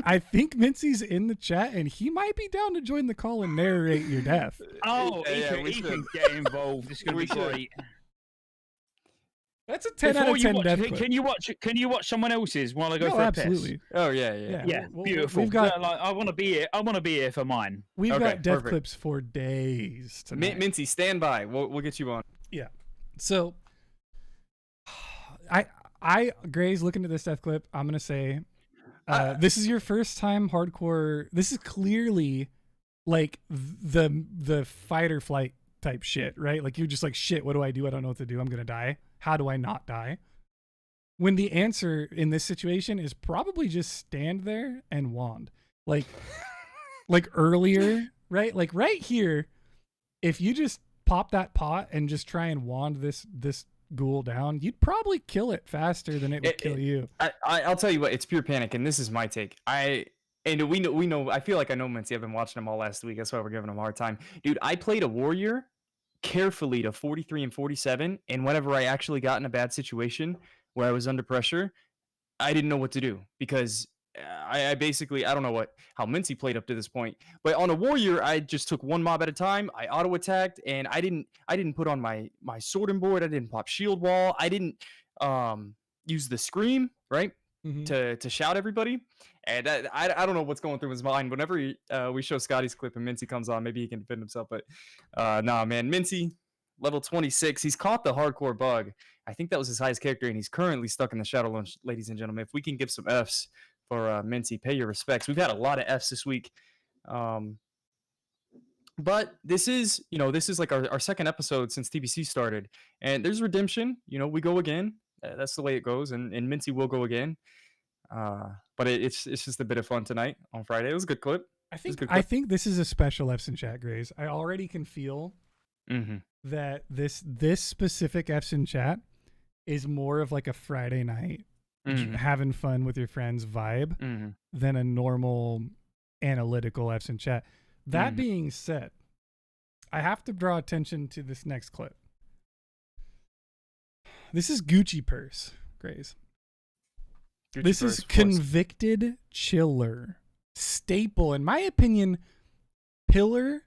Mincy's in the chat and he might be down to join the call and narrate your death. Oh, he can get involved. It's gonna be great. That's a 10 out of 10 death clip. Can you watch someone else's while I go for a absolutely. piss? Oh yeah. Beautiful. We've got, I want to be here. I want to be here for mine. We've got death clips for days tonight. Mincy, stand by. We'll get you on. Yeah. So Gray's looking at this death clip. I'm gonna say this is your first time hardcore. This is clearly like the fight or flight type shit, right? Like you're just like, shit, what do? I don't know what to do. I'm gonna die. How do I not die? When the answer in this situation is probably just stand there and wand. Like earlier, right? Like right here, if you just pop that pot and just try and wand this ghoul down, you'd probably kill it faster than it would kill you. I'll tell you what, it's pure panic, and this is my take. We know. I feel like I know Mincy. I've been watching him all last week. That's why we're giving him a hard time, dude. I played a warrior carefully to 43 and 47, and whenever I actually got in a bad situation where I was under pressure, I didn't know what to do because I basically, I don't know how Mincy played up to this point, but on a warrior, I just took one mob at a time. I auto attacked, and I didn't put on my sword and board. I didn't pop shield wall. I didn't use the scream, right? To shout everybody. And I don't know what's going through his mind. Whenever we show Scotty's clip and Mincy comes on, maybe he can defend himself. But nah, man, Mincy, level 26. He's caught the hardcore bug. I think that was his highest character, and he's currently stuck in the Shadow Lunch, ladies and gentlemen. If we can give some Fs for Mincy, pay your respects. We've had a lot of Fs this week. But this is like our second episode since TBC started, and there's redemption. We go again. That's the way it goes, and Mincy will go again. But it's just a bit of fun tonight on Friday. It was a good clip. I think this is a special F's in chat, Grays. I already can feel that this specific F's in chat is more of like a Friday night having fun with your friends vibe than a normal analytical F's in chat. That being said, I have to draw attention to this next clip. This is Gucci Purse, Grays. This is convicted chiller. Staple, in my opinion, pillar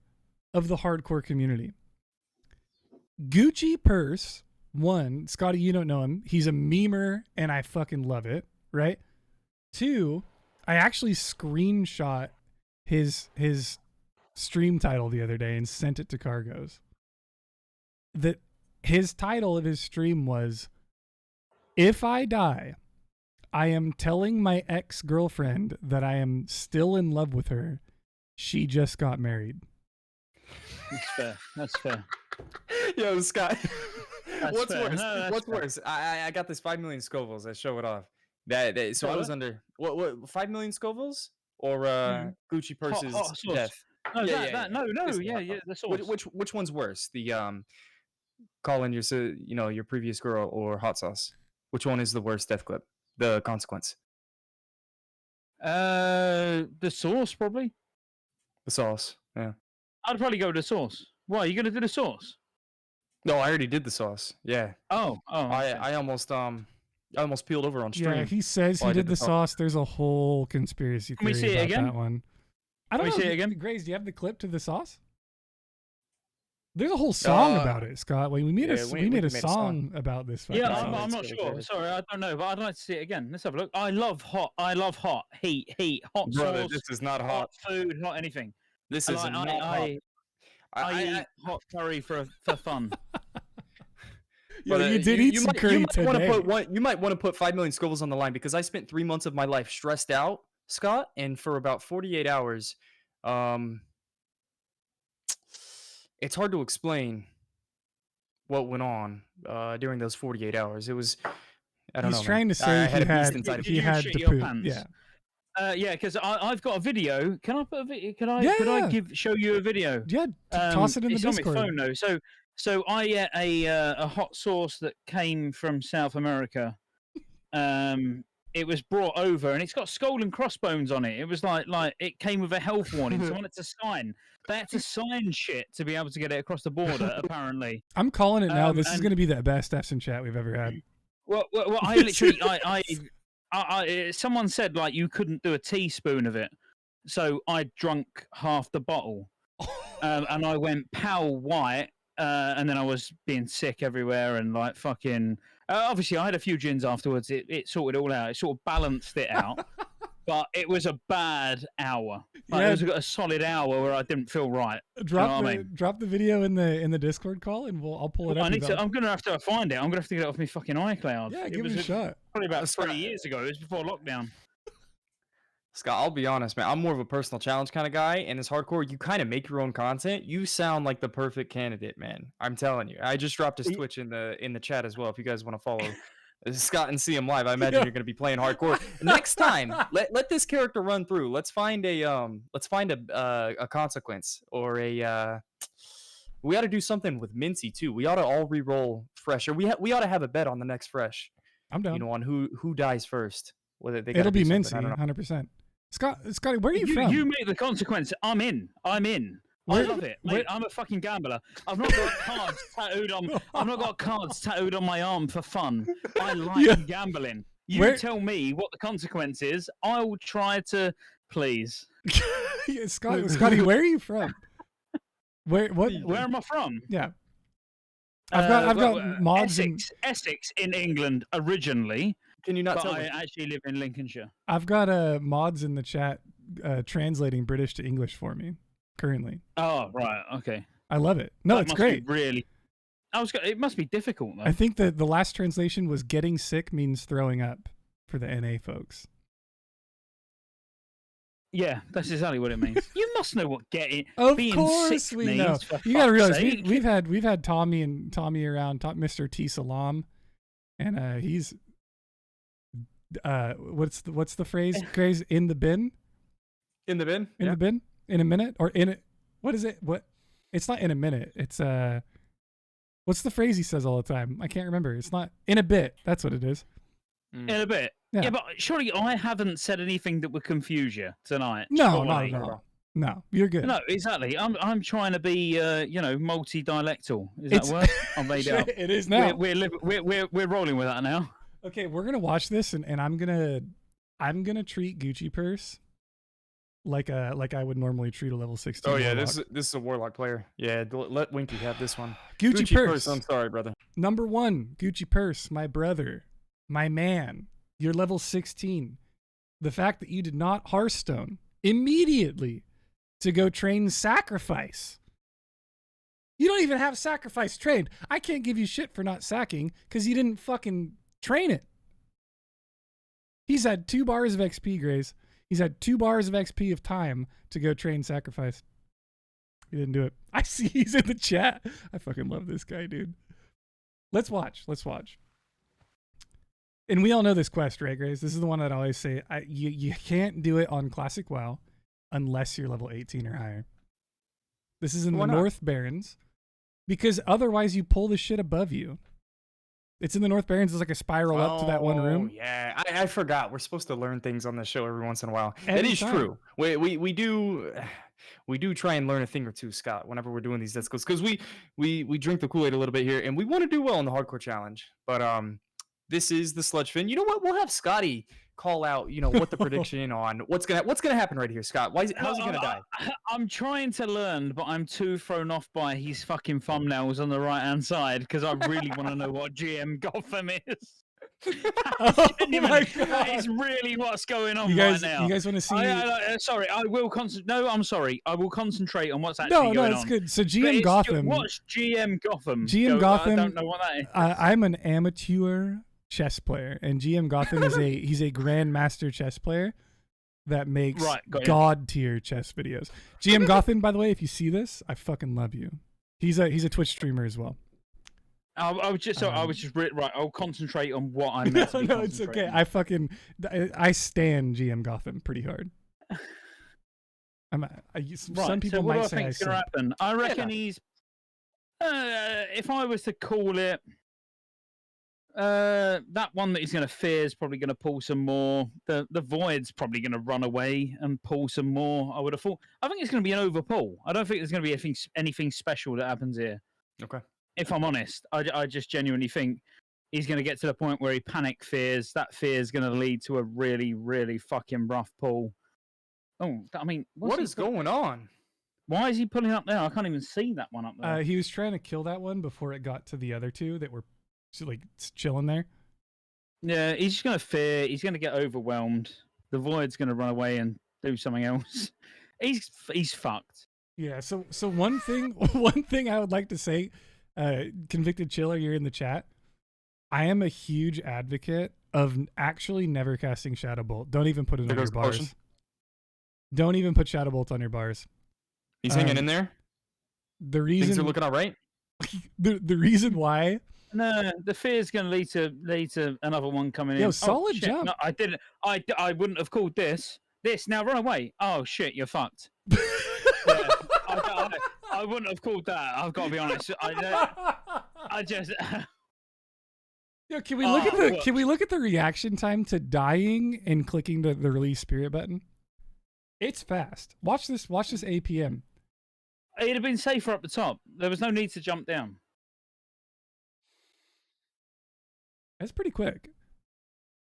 of the hardcore community. Gucci Purse, one, Scotty, you don't know him. He's a memer, and I fucking love it, right? Two, I actually screenshot his stream title the other day and sent it to Kargoz. His title of his stream was, "If I die, I am telling my ex-girlfriend that I am still in love with her. She just got married." That's fair. Yo, Scott. What's fair. worse? No, What's worse? I got this 5 million Scovilles. I show it off. So I was under what 5 million Scovilles or Gucci Purse's death. No, the sauce. Which one's worse? The calling your previous girl or hot sauce? Which one is the worst death clip? The consequence. The sauce, probably. The sauce. Yeah. I'd probably go with the sauce. Why, are you gonna do the sauce? No, I already did the sauce. Yeah. Oh. I almost peeled over on stream. Yeah, he says he did the sauce. There's a whole conspiracy theory Can we see it again? That one. I don't know. See it again? Grays, do you have the clip to the sauce? There's a whole song about it, Scott. We made a song about this. Yeah, I'm not sure. Sorry, I don't know, but I'd like to see it again. Let's have a look. I love hot. Heat, hot Brother, sauce. this is not hot. Food, not anything. This is not hot. I eat hot curry for fun. Yeah, you did eat some curry today. You might want to put 5 million Scovilles on the line because I spent 3 months of my life stressed out, Scott, and for about 48 hours, it's hard to explain what went on during those 48 hours. It was, I don't know. He's trying to say he had to poop. Yeah. Yeah, because I've got a video. Can I put a video? Could I show you a video? Yeah, toss it in the Discord. It's on my phone though. So I ate a hot sauce that came from South America. It was brought over and it's got skull and crossbones on it. It was like it came with a health warning. So I wanted to sign. They had to sign shit to be able to get it across the border. Apparently, I'm calling it now. This is going to be the best F's in chat we've ever had. Well, I literally, someone said like you couldn't do a teaspoon of it, so I drunk half the bottle, and I went pale white, and then I was being sick everywhere and like fucking. Obviously, I had a few gins afterwards. It sorted it all out. It sort of balanced it out, but it was a bad hour. Like, it was a solid hour where I didn't feel right. Drop the video in the Discord call, and I'll pull it up. I'm gonna have to find it. I'm gonna have to get it off my fucking iCloud. Yeah, give it a shot. Probably about 3 years ago. It was before lockdown. Scott, I'll be honest, man. I'm more of a personal challenge kind of guy, and as hardcore, you kind of make your own content. You sound like the perfect candidate, man. I'm telling you. I just dropped his Twitch in the chat as well. If you guys want to follow Scott and see him live, I imagine you're going to be playing hardcore. Next time, let this character run through. Let's find a consequence or a. We ought to do something with Mincy too. We ought to all re-roll fresh, or we ought to have a bet on the next fresh. I'm down. You know, on who dies first. Whether they it'll be Mincy, 100%. Scotty, where are you from? You make the consequence. I'm in. I love it. Mate, I'm a fucking gambler. I've not got cards tattooed on. I've not got cards tattooed on my arm for fun. I like gambling. You tell me what the consequence is. I will try to please. Scotty, where are you from? Where am I from? Yeah. I've got mods Essex in England originally. Can you not tell me? I actually live in Lincolnshire. I've got mods in the chat translating British to English for me currently. Oh, right. Okay. I love it. No, it's great. Really. It must be difficult, though. I think that the last translation was getting sick means throwing up for the NA folks. Yeah, that's exactly what it means. You must know what Of being course sick we means. know. For You gotta fuck's realize sake. we've had Tommy around, Mr. T Salam, and he's what's the phrase? Grays in the bin. In the bin. In the bin. In a minute or in it. What is it? What? It's not in a minute. It's what's the phrase he says all the time? I can't remember. It's not in a bit. That's what it is. In a bit. Yeah, but surely I haven't said anything that would confuse you tonight. No, surely. not at all. No, you're good. No, exactly. I'm trying to be multi-dialectal. Is that a word? I made it up. It is now. We're rolling with that now. Okay, we're gonna watch this, and I'm gonna treat Gucci Purse like I would normally treat a level 16. Oh yeah, warlock. this is a warlock player. Yeah, let Winky have this one. Gucci Purse. I'm sorry, brother. Number 1, Gucci Purse, my brother, my man. You're level 16. The fact that you did not Hearthstone immediately to go train Sacrifice. You don't even have Sacrifice trained. I can't give you shit for not sacking because you didn't fucking train it. He's had 2 bars of XP, Grays. He's had 2 bars of XP of time to go train Sacrifice. He didn't do it. I see he's in the chat. I fucking love this guy, dude. Let's watch. And we all know this quest, right, Grays? This is the one that I always say. You can't do it on Classic WoW unless you're level 18 or higher. This is in the North Barrens. Because otherwise you pull the shit above you. It's in the North Barrens. There's like a spiral up to that one room. Yeah, I forgot. We're supposed to learn things on this show every once in a while. Every It is time. true. We do try and learn a thing or two, Scott, whenever we're doing these discos, because we drink the Kool-Aid a little bit here, and we want to do well in the hardcore challenge. But this is the sludge fin. You know what? We'll have Scotty call out, what the prediction on what's gonna happen right here, Scott. How's he gonna die? I'm trying to learn, but I'm too thrown off by his fucking thumbnails on the right hand side because I really want to know what GM Gotham is. That is really what's going on right now. You guys want to see? Sorry, I will concentrate. No, I'm sorry. I will concentrate on what's actually going on. No, it's good. So GM Gotham. What's GM Gotham? Gotham. I don't know what that is. I'm an amateur chess player, and GM Gotham is he's a grandmaster chess player that makes god tier chess videos. GM Gotham, by the way, if you see this, I fucking love you. He's a Twitch streamer as well. I was just right. I'll concentrate on what I'm meant to be No, it's okay. I stan GM Gotham pretty hard. Some people might say I gonna happen. I reckon he's. If I was to call it, that one that he's going to fear is probably going to pull some more. The Void's probably going to run away and pull some more. I would have thought. I think it's going to be an overpull. I don't think there's going to be anything special that happens here. Okay. If I'm honest, I just genuinely think he's going to get to the point where he panic fears. That fear is going to lead to a really, really fucking rough pull. Oh, I mean, what is going on? Why is he pulling up there? I can't even see that one up there. He was trying to kill that one before it got to the other 2 that were like chilling there. Yeah, he's just going to fear. He's going to get overwhelmed. The Void's going to run away and do something else. He's fucked. Yeah. So one thing I would like to say, Convicted Chiller, you're in the chat. I am a huge advocate of actually never casting Shadow Bolt. Don't even put it on your bars. Potion. Don't even put Shadow Bolt on your bars. He's hanging in there. The reason things are looking all right. the reason why. No, the fear is going to lead to another one coming in. Yo, solid jump. No, I didn't. I wouldn't have called this. Now run away. Oh shit, you're fucked. I wouldn't have called that. I've got to be honest. I just. Yo, can we look at the reaction time to dying and clicking the release spirit button? It's fast. Watch this APM. It'd have been safer up the top. There was no need to jump down. That's pretty quick.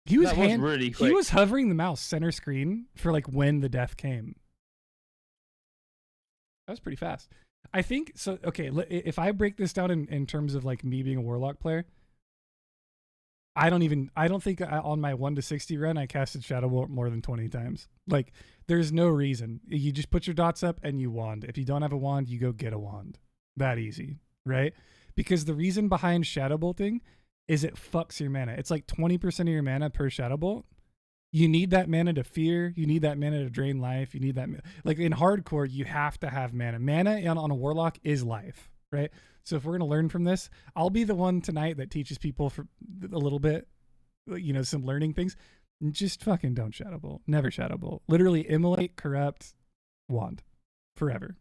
He was really quick. He was hovering the mouse center screen for like when the death came. That was pretty fast. I think so. Okay, if I break this down in terms of like me being a warlock player, I don't think on my 1 to 60 run I casted Shadow Bolt more than 20 times. Like, there's no reason. You just put your dots up and you wand. If you don't have a wand, you go get a wand. That easy, right? Because the reason behind Shadow Bolting is it fucks your mana. It's like 20% of your mana per Shadow Bolt. You need that mana to fear. You need that mana to drain life. You need that, like in hardcore, you have to have mana. Mana on a warlock is life, right? So if we're gonna learn from this, I'll be the one tonight that teaches people for a little bit, some learning things. Just fucking don't Shadow Bolt. Never Shadow Bolt. Literally immolate, corrupt, wand, forever.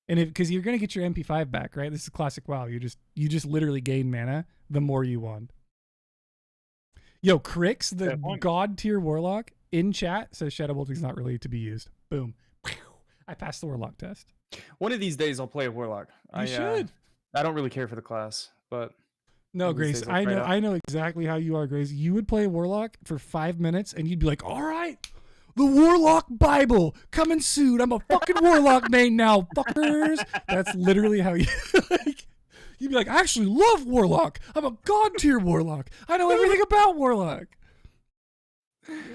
And because you're gonna get your MP5 back, right? This is classic WoW. You just literally gain mana the more you wand. Yo, Crix, the god tier warlock in chat says Shadow Bolting is not really to be used. Boom. I passed the warlock test. One of these days I'll play a warlock. You should. I don't really care for the class, but no, Grace, I know exactly how you are, Grace. You would play a warlock for 5 minutes and you'd be like, all right, the Warlock Bible coming soon. I'm a fucking warlock main now, fuckers. That's literally how you like. You'd be like, I actually love Warlock. I'm a god tier Warlock. I know everything about Warlock.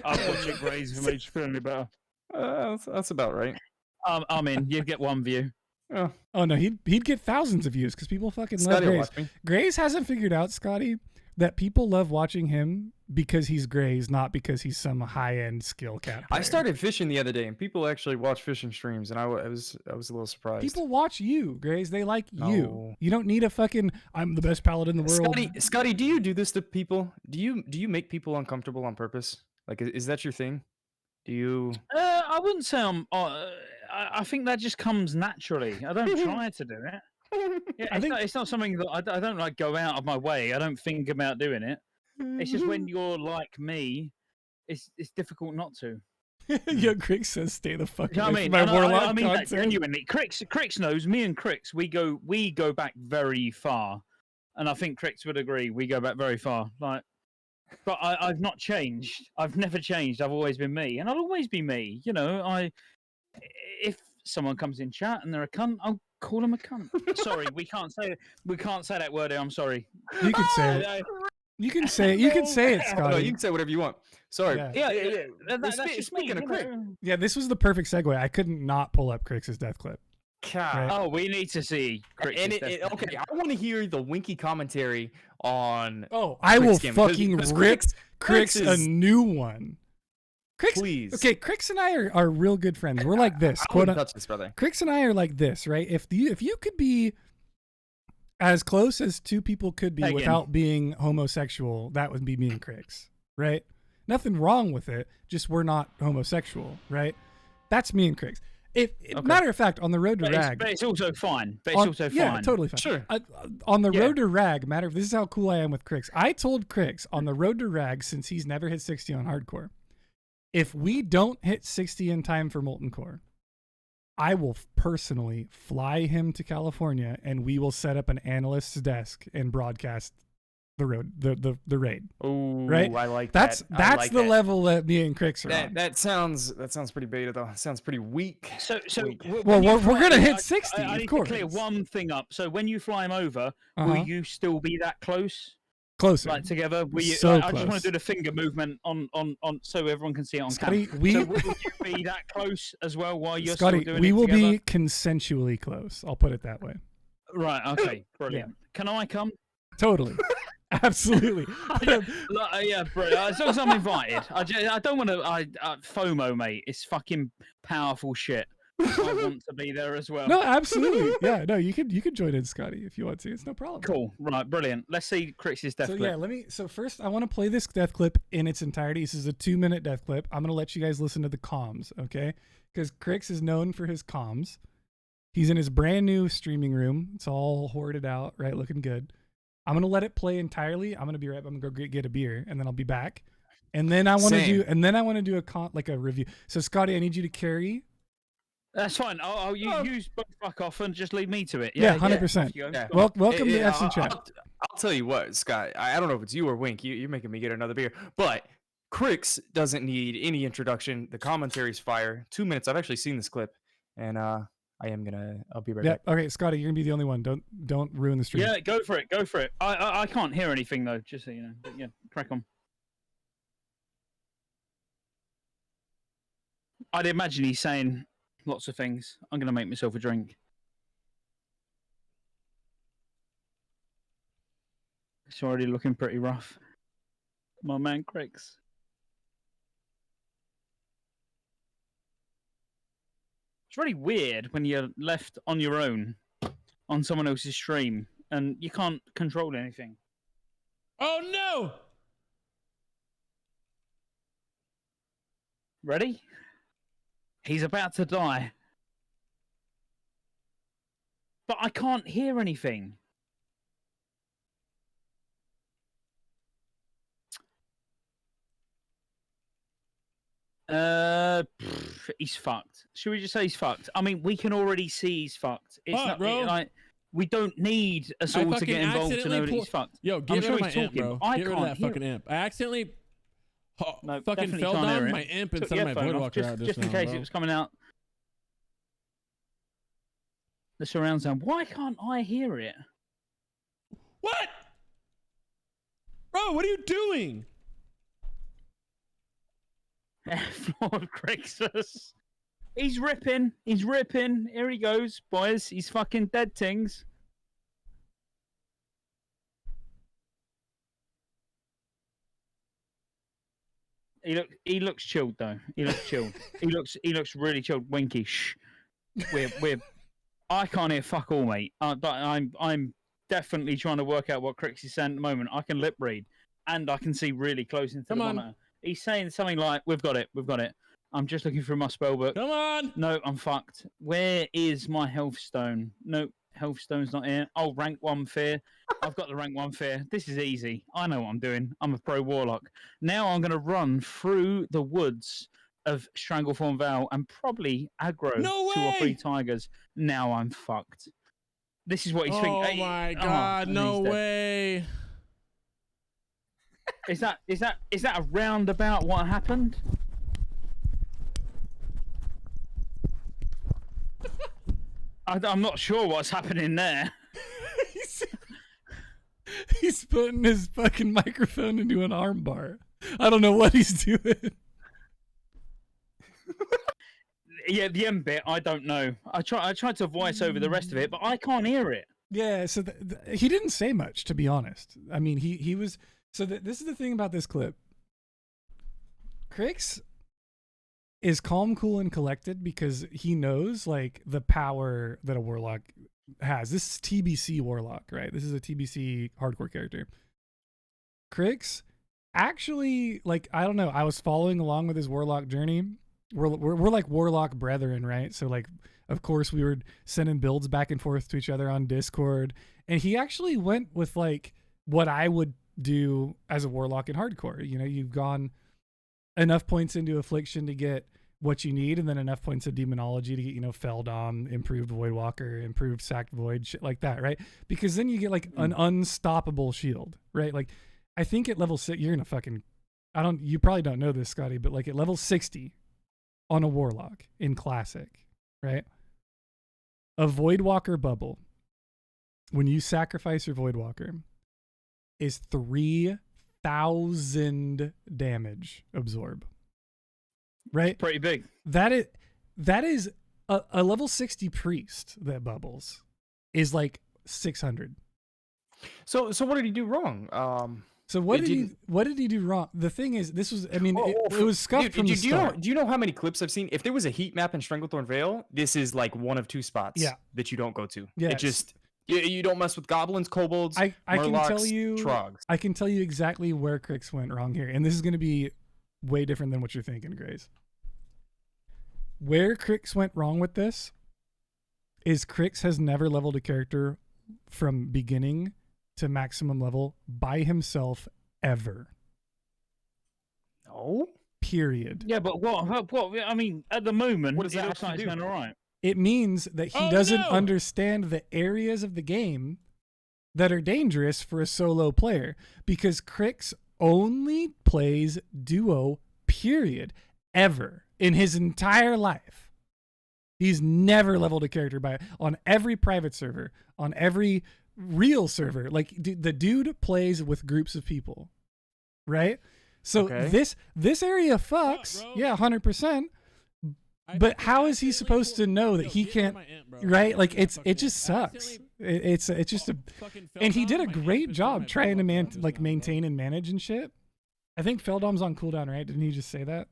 I'll watch it, Grays, and makes you feel any better. That's about right. I'm in. You get one view. Oh no, he'd get thousands of views because people fucking love Grays. Grays hasn't figured out, Scotty, that people love watching him because he's Grays, not because he's some high-end skill cat player. I started fishing the other day, and people actually watch fishing streams, and I was a little surprised. People watch you, Grays. They like you. You don't need a fucking I'm the best paladin in the world. Scotty, do you do this to people? Do you make people uncomfortable on purpose? Like, is that your thing? Do you? I wouldn't say I'm. I think that just comes naturally. I don't try to do it. Yeah, it's not something that I don't like go out of my way. I don't think about doing it. It's just when you're like me, it's difficult not to. Yo, Crix says stay the fuck away from my warlock I mean content. That genuinely. Crix knows me and Crix. We go back very far, and I think Crix would agree. We go back very far. Like, but I've not changed. I've never changed. I've always been me, and I'll always be me. If someone comes in chat and they're a cunt, I'll call them a cunt. Sorry, we can't say that word. I'm sorry. You can say it. You can say it. You can say it, Scotty. No, you can say whatever you want. Sorry. Yeah. Speaking of Crix. Yeah, this was the perfect segue. I couldn't not pull up Crix's death clip. Right? Oh, we need to see Crix's death clip. Okay, I want to hear the Winky commentary on. Oh, I will fucking rip Crix a new one. Crix, please. Okay, Crix and I are real good friends. We're like this. I wouldn't touch this, brother. Crix and I are like this, right? If you could be as close as two people could be without being homosexual, that would be me and Crix, right? Nothing wrong with it. Just we're not homosexual, right? That's me and Crix. Matter of fact, on the road to Rag, but it's also fine. Yeah, totally fine. Sure. On the road to Rag, this is how cool I am with Crix. I told Crix on the road to Rag, since he's never hit 60 on hardcore, if we don't hit 60 in time for Molten Core, I will personally fly him to California and we will set up an analyst's desk and broadcast the raid. Oh, right? I like that. That's the level that me and Crix are on. That sounds pretty beta though. It sounds pretty weak. So we're gonna hit 60. I need to clear one thing up. So when you fly him over, will you still be that close? Closer, like together. I close. just want to do the finger movement on so everyone can see it on Scotty, camera. So will you be that close as well while you're Scotty, still doing we it will together? be consensually close. I'll put it that way. Right. Okay. Brilliant. Yeah. Can I come? Totally. Absolutely. Yeah, bro. As long as I'm invited. I don't want to. FOMO, mate. It's fucking powerful shit. I want to be there as well. No, absolutely. Yeah, no, you could join in, Scotty, if you want to. It's no problem. Cool. Right, brilliant. Let's see Crix's death clip. Yeah, so first I want to play this death clip in its entirety. This is a 2-minute death clip. I'm gonna let you guys listen to the comms, okay? Because Crix is known for his comms. He's in his brand new streaming room. It's all hoarded out, right? Looking good. I'm gonna let it play entirely. I'm gonna be right. I'm gonna go get a beer, and then I'll be back. And then I want to do a review. So Scotty, I need you to carry. That's fine. I'll use both fuck off and just leave me to it. Yeah, 100%. Yeah. Welcome to FC Chat. I'll tell you what, Scott. I don't know if it's you or Wink. You're making me get another beer. But Crix doesn't need any introduction. The commentary's fire. 2 minutes. I've actually seen this clip, and I'll be right back. Okay, Scotty, you're gonna be the only one. Don't ruin the stream. Yeah, go for it. I can't hear anything though. Just so you know. But yeah, crack on. I'd imagine he's saying lots of things. I'm going to make myself a drink. It's already looking pretty rough. My man Crix. It's really weird when you're left on your own on someone else's stream and you can't control anything. Oh no! Ready? He's about to die. But I can't hear anything. He's fucked. Should we just say he's fucked? I mean, we can already see he's fucked. It's Fuck, not bro. Like we don't need us all to get involved to know that he's fucked. Yo, get rid of my imp, bro. I Get rid of can't that hear fucking imp. I accidentally No, fucking definitely fell can't hear down it. my imp and Took sent the my earphone off, Voidwalker out just in now, case bro. it was coming out. The surround sound. Why can't I hear it? What? Bro, what are you doing? Lord Grixis. He's ripping. He's ripping. Here he goes, boys. He's fucking dead tings. He looks chilled though. He looks chilled. he looks really chilled. Winky, shh. We're I can't hear fuck all, mate. But I'm definitely trying to work out what Crix is saying at the moment. I can lip read and I can see really close into the monitor. He's saying something like, "We've got it. We've got it." I'm just looking through my spellbook. Come on. No, I'm fucked. Where is my health stone? Nope, health stone's not here. Oh, rank 1 fear. I've got the rank 1 fear. This is easy. I know what I'm doing. I'm a pro warlock. Now I'm going to run through the woods of Stranglethorn Vale and probably aggro 2 or 3 tigers. Now I'm fucked. This is what he's thinking. Oh my god, no way. Is that a roundabout what happened? I'm not sure what's happening there. He's putting his fucking microphone into an armbar. I don't know what he's doing. Yeah, the end bit, I don't know. I tried to voice over the rest of it, but I can't hear it. Yeah, so he didn't say much, to be honest. I mean, he was... So this is the thing about this clip. Crix is calm, cool, and collected because he knows, like, the power that a warlock has. This is TBC warlock, right? This is a TBC hardcore character. Crix actually, like, I don't know. I was following along with his warlock journey. We're like warlock brethren, right? So, like, of course, we were sending builds back and forth to each other on Discord. And he actually went with, like, what I would do as a warlock in hardcore. You know, you've gone enough points into affliction to get what you need, and then enough points of demonology to get, you know, Feldom, improved Voidwalker, improved sacked void, shit like that, right? Because then you get like an unstoppable shield, right? Like, I think at level 6, you're gonna fucking, you probably don't know this, Scotty, but like at level 60 on a warlock in classic, right? A Voidwalker bubble, when you sacrifice your Voidwalker, is 3,000 damage absorb. Right? Pretty big. That is a level 60 priest that bubbles is like 600. So what did he do wrong? So what did he do wrong? The thing is, this was, I mean, it was scuffed from the start. Do you know how many clips I've seen? If there was a heat map in Stranglethorn Vale, this is like one of 2 spots that you don't go to. Yeah. It just, you don't mess with goblins, kobolds, I can murlocs, tell you, trogs. I can tell you exactly where Crix went wrong here. And this is going to be way different than what you're thinking, Grays. Where Crix went wrong with this is Crix has never leveled a character from beginning to maximum level by himself ever. No? Period. Yeah, but what? I mean, at the moment, What does it that looks have like to it's do? going all right. It means that he doesn't understand the areas of the game that are dangerous for a solo player, because Crix only plays duo, period, ever in his entire life. He's never leveled a character on every private server, on every real server. Like, the dude plays with groups of people, right? So this area fucks, 100%. But how is he supposed to know that he can't, right? Like, it just sucks. It's just a, and he did a great job trying to maintain and manage and shit. I think Feldom's on cooldown, right? Didn't he just say that?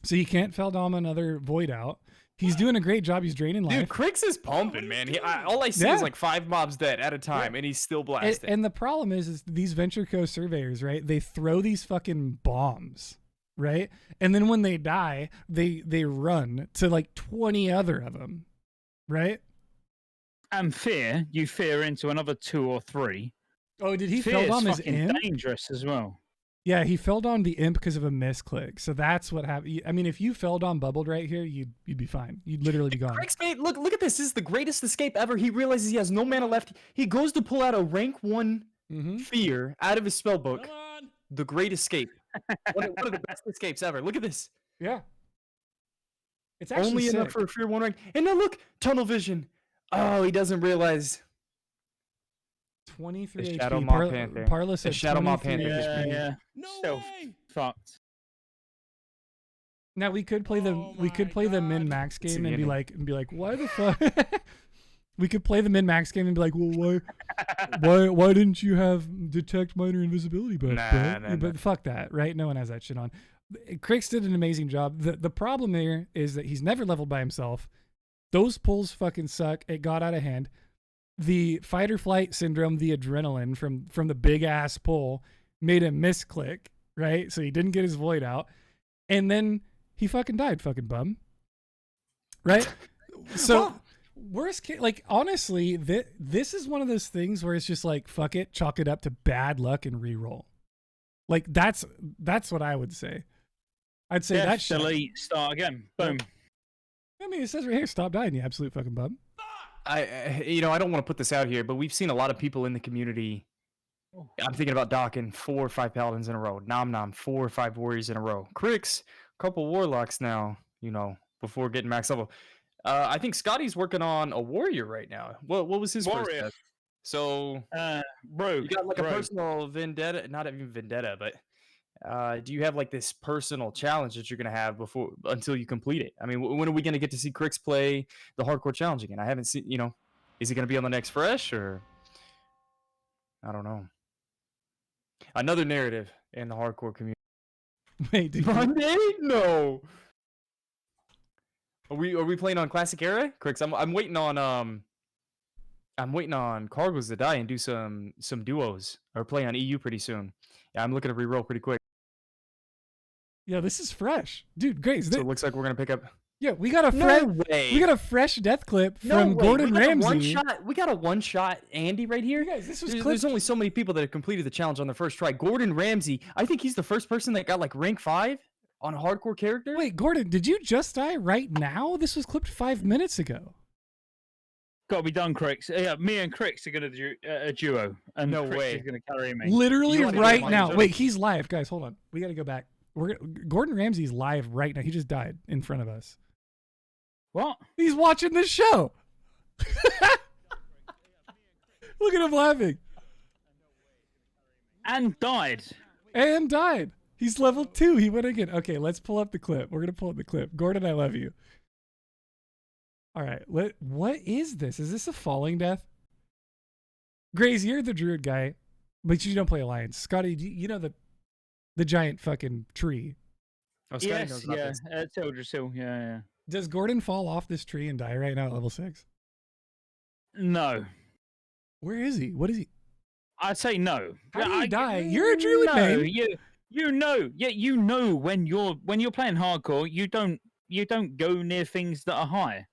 So he can't Feldom another void out. He's doing a great job. He's draining life. Dude, Crix is pumping, man. All I see is like 5 mobs dead at a time, and he's still blasting. And the problem is these Venture Co surveyors, right? They throw these fucking bombs, right? And then when they die, they run to like 20 other of them, right? And you fear into another 2 or 3. Oh, did he Fear's fell on his fucking imp? dangerous as well. Yeah, he fell on the imp because of a misclick. So that's what happened. I mean, if you fell on bubbled right here, you'd be fine. You'd literally be gone. Crix, mate, look at this. This is the greatest escape ever. He realizes he has no mana left. He goes to pull out a rank 1 fear out of his spellbook. Come on. The great escape. one of the best escapes ever. Look at this. Yeah. It's actually only enough for a fear 1 rank. And now look, tunnel vision. Oh, he doesn't realize. 23 The HP. Shadow Mob Panther. Parla The said Shadow Mob 23 Panther. HP. Yeah. No Still way. fucked. Now we could play the min max It's game the and be ending. like, why the fuck? We could play the min max game and be like, well, why didn't you have detect minor invisibility buff? Nah. But fuck that, right? No one has that shit on. Crix did an amazing job. The problem there is that he's never leveled by himself. Those pulls fucking suck. It got out of hand. The fight or flight syndrome, the adrenaline from the big ass pull made him misclick, right? So he didn't get his void out. And then he fucking died, fucking bum. Right? So worst case, like honestly, this is one of those things where it's just like, fuck it, chalk it up to bad luck and reroll. Like that's what I would say. I'd say that shit. Delete, start again. Boom. I mean, it says right here, stop dying, you absolute fucking bum. I don't want to put this out here, but we've seen a lot of people in the community. I'm thinking about docking 4 or 5 paladins in a row. Nomnom, 4 or 5 warriors in a row. Crix, a couple warlocks now, before getting max level. I think Scotty's working on a warrior right now. What was his first Warrior. death? So Rogue. you got like a Rogue. personal vendetta, not even vendetta, but do you have like this personal challenge that you're gonna have until you complete it? I mean, when are we gonna get to see Crix play the hardcore challenge again? I haven't seen. Is he gonna be on the next fresh or? I don't know. Another narrative in the hardcore community. Wait, dude. Monday? No. Are we playing on classic era? Crix, I'm waiting on Kargoz to die and do some duos or play on EU pretty soon. Yeah, I'm looking to reroll pretty quick. Yeah, this is fresh, dude. Grace. So it looks like we're gonna pick up. Yeah, we got a fresh death clip from Gordon Ramsay. We got a one shot Andy right here. Guys, this was There's only so many people that have completed the challenge on their first try. Gordon Ramsay, I think he's the first person that got like rank 5 on a hardcore character. Wait, Gordon, did you just die right now? This was clipped 5 minutes ago. Got to be done, Crix. Yeah, me and Crix are going to do a duo. And No Crix way. is going to carry me. Literally You wanna do right mine, now. too? Wait, he's live, guys. Hold on. We got to go back. Gordon Ramsay's live right now. He just died in front of us. What? He's watching this show. Look at him laughing. And died. And died. He's level 2. He went again. Okay, let's pull up the clip. We're going to pull up the clip. Gordon, I love you. All right. What is this? Is this a falling death? Graze, you're the druid guy, but you don't play Alliance. Scotty, you know the giant fucking tree. Oh, Scotty Yes, knows about yeah. this. Tildrasil, yeah. Does Gordon fall off this tree and die right now at level 6? No. Where is he? What is he? I'd say no. How do you die? You're a druid, no, man. You know. Yeah, you know when you're playing hardcore, you don't go near things that are high.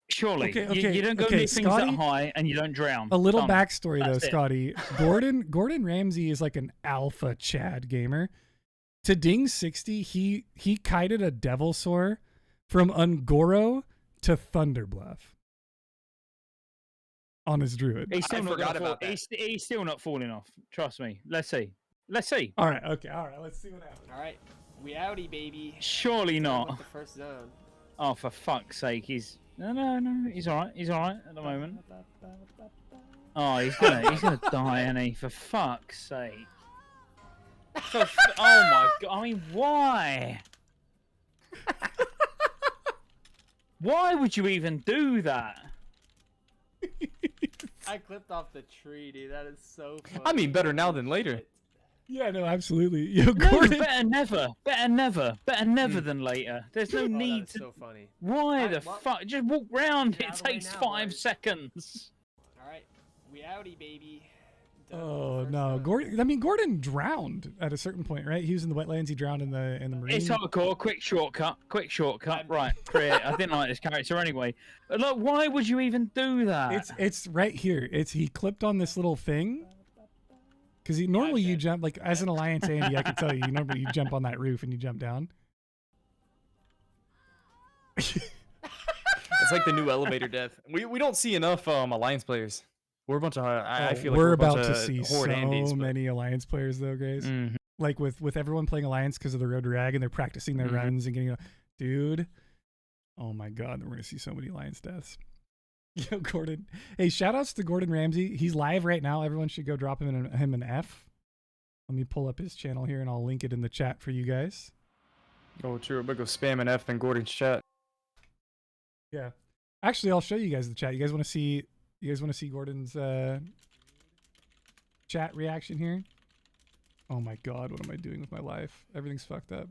Surely. Okay, you don't go near things that Scotty, are high and you don't drown. A little Done. backstory though, That's it. Scotty. Gordon Ramsay is like an alpha Chad gamer. To Ding 60, he kited a devil soar from Ungoro to Thunderbluff on his druid. He's still I not forgot gonna about fall- that. He's still not falling off. Trust me. Let's see. All right, let's see what happens. All right, we outie, baby. Surely not. With the first zone. Oh, for fuck's sake, he's no. He's all right. He's all right at the moment. Oh, he's gonna die, isn't he? For fuck's sake. Oh my god! I mean, why? Why would you even do that? I clipped off the tree, dude. That is so funny. I mean, better now than later. Yeah, no, absolutely. Yo, No, Gordon. better never than later. There's no need to. So funny. Why the fuck? Just walk round. Get It out of the way takes now, 5 boys. seconds. All right, we outie, baby. Done Oh first no, round. Gordon. I mean, Gordon drowned at a certain point, right? He was in the wetlands. He drowned in the marine. It's hardcore. Quick shortcut. Right, create. I didn't like this character anyway. Look, why would you even do that? It's right here. He clipped on this little thing. Because normally you jump, like, as an Alliance Andy, I can tell you, normally you jump on that roof and you jump down. It's like the new elevator death. We don't see enough Alliance players. We're a bunch of. I feel like we're a bunch about to of see horde so Andes, but- many Alliance players, though, guys. Mhm. Like, with everyone playing Alliance because of the Road to Rag and they're practicing their runs and getting, dude. Oh my God, we're going to see so many Alliance deaths. Yo, Gordon. Hey, shout outs to Gordon Ramsay. He's live right now. Everyone should go drop him an F. Let me pull up his channel here and I'll link it in the chat for you guys. Oh, true. I'm gonna go spam an F in Gordon's chat. Yeah. Actually, I'll show you guys the chat. You guys want to see Gordon's chat reaction here? Oh my God, what am I doing with my life? Everything's fucked up.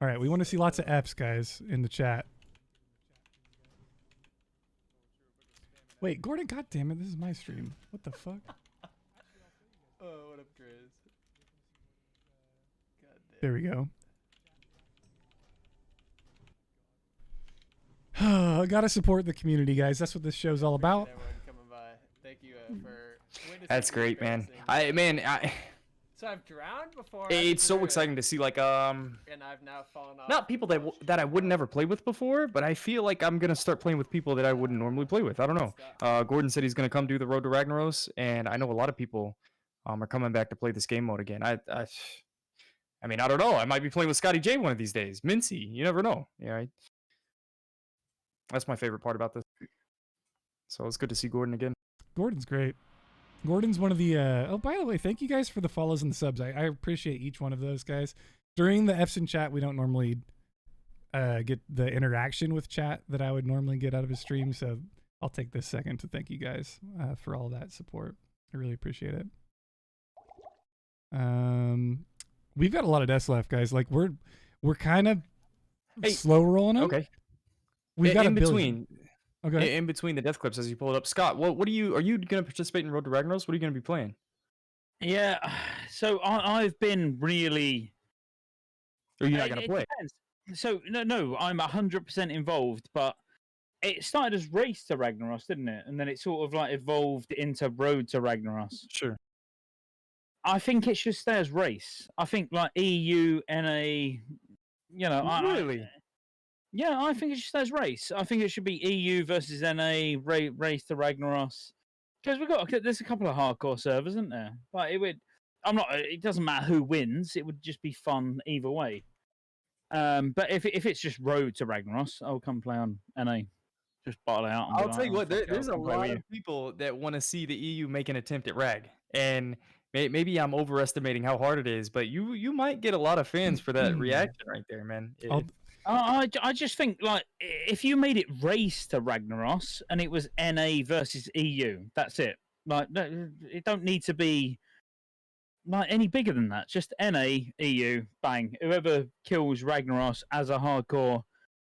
All right, we want to see lots of Fs, guys, in the chat. Wait, Gordon, God damn it, this is my stream. What the fuck? Oh, what up, Grizz? God damn. There we go. I gotta support the community, guys. That's what this show's all about. Everyone coming by. Thank you for witnessing That's the great, man. embarrassing- So I've drowned before. It's so exciting to see like And I've now fallen off. not people that I would never play with before, but I feel like I'm gonna start playing with people that I wouldn't normally play with. I don't know. Gordon said he's gonna come do the Road to Ragnaros, and I know a lot of people are coming back to play this game mode again. I mean, I don't know. I might be playing with Scottejaye one of these days. Mincy, you never know. Yeah, that's my favorite part about this. So it's good to see Gordon again. Gordon's great. Gordon's one of the oh, by the way, thank you guys for the follows and the subs. I appreciate each one of those guys. During the F's in chat, we don't normally get the interaction with chat that I would normally get out of a stream, so I'll take this second to thank you guys for all that support. I really appreciate it. We've got a lot of deaths left, guys. Like we're kind of slow rolling them. Okay. We've got in a billion. between. Okay. In between the death clips as you pull it up, Scott, what are you going to participate in Road to Ragnaros? What are you going to be playing? Yeah, so I've been really. Or are you not going to play? Depends. So no, I'm 100% involved, but it started as Race to Ragnaros, didn't it? And then it sort of like evolved into Road to Ragnaros. Sure. I think it should stay as Race. I think like EU, NA, you know. Really? Yeah, I think it should stay as Race. I think it should be EU versus NA, Race to Ragnaros. Because there's a couple of hardcore servers, isn't there? But it doesn't matter who wins. It would just be fun either way. But if it's just Road to Ragnaros, I'll come play on NA. Just bottle out. And I'll be tell you like, what, "Oh, fuck it, there's I'll a come play with lot you." of people that want to see the EU make an attempt at Rag. And maybe I'm overestimating how hard it is, but you might get a lot of fans for that reaction right there, man. I just think, like, if you made it Race to Ragnaros and it was NA versus EU, that's it. Like, it don't need to be like any bigger than that. Just NA, EU, bang. Whoever kills Ragnaros as a hardcore,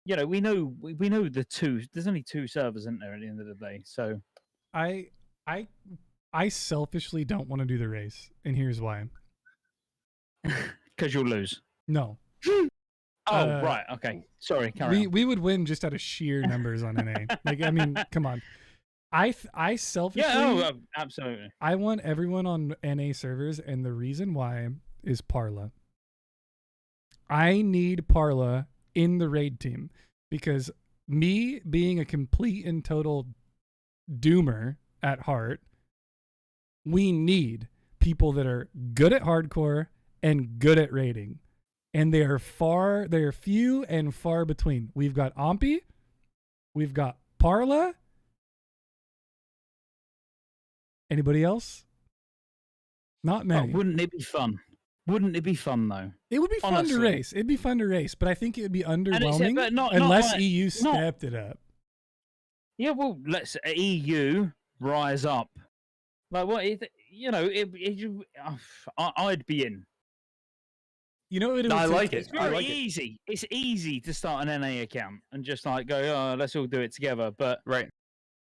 you know, we know the two. There's only 2 servers, isn't there, at the end of the day? So, I selfishly don't want to do the race, and here's why. because you'll lose. No. Oh, right. Okay. Sorry. Carry on. We would win just out of sheer numbers on NA. Like, I mean, come on. I selfishly, Absolutely. I want everyone on NA servers, and the reason why is Parla. I need Parla in the raid team because me being a complete and total doomer at heart, we need people that are good at hardcore and good at raiding. And they are few and far between. We've got Ompy, we've got Parla. Anybody else? Not many. Wouldn't it be fun? Wouldn't it be fun though? It would be fun Honestly. to race. It'd be fun to race, but I think it would be underwhelming but not unless like- EU not- stepped it up. Yeah, well, let's EU rise up. Like what? I'd be in. You know what? No, I like It's it. I very like it. easy. It's easy to start an NA account and just like go, oh, let's all do it together. But Right.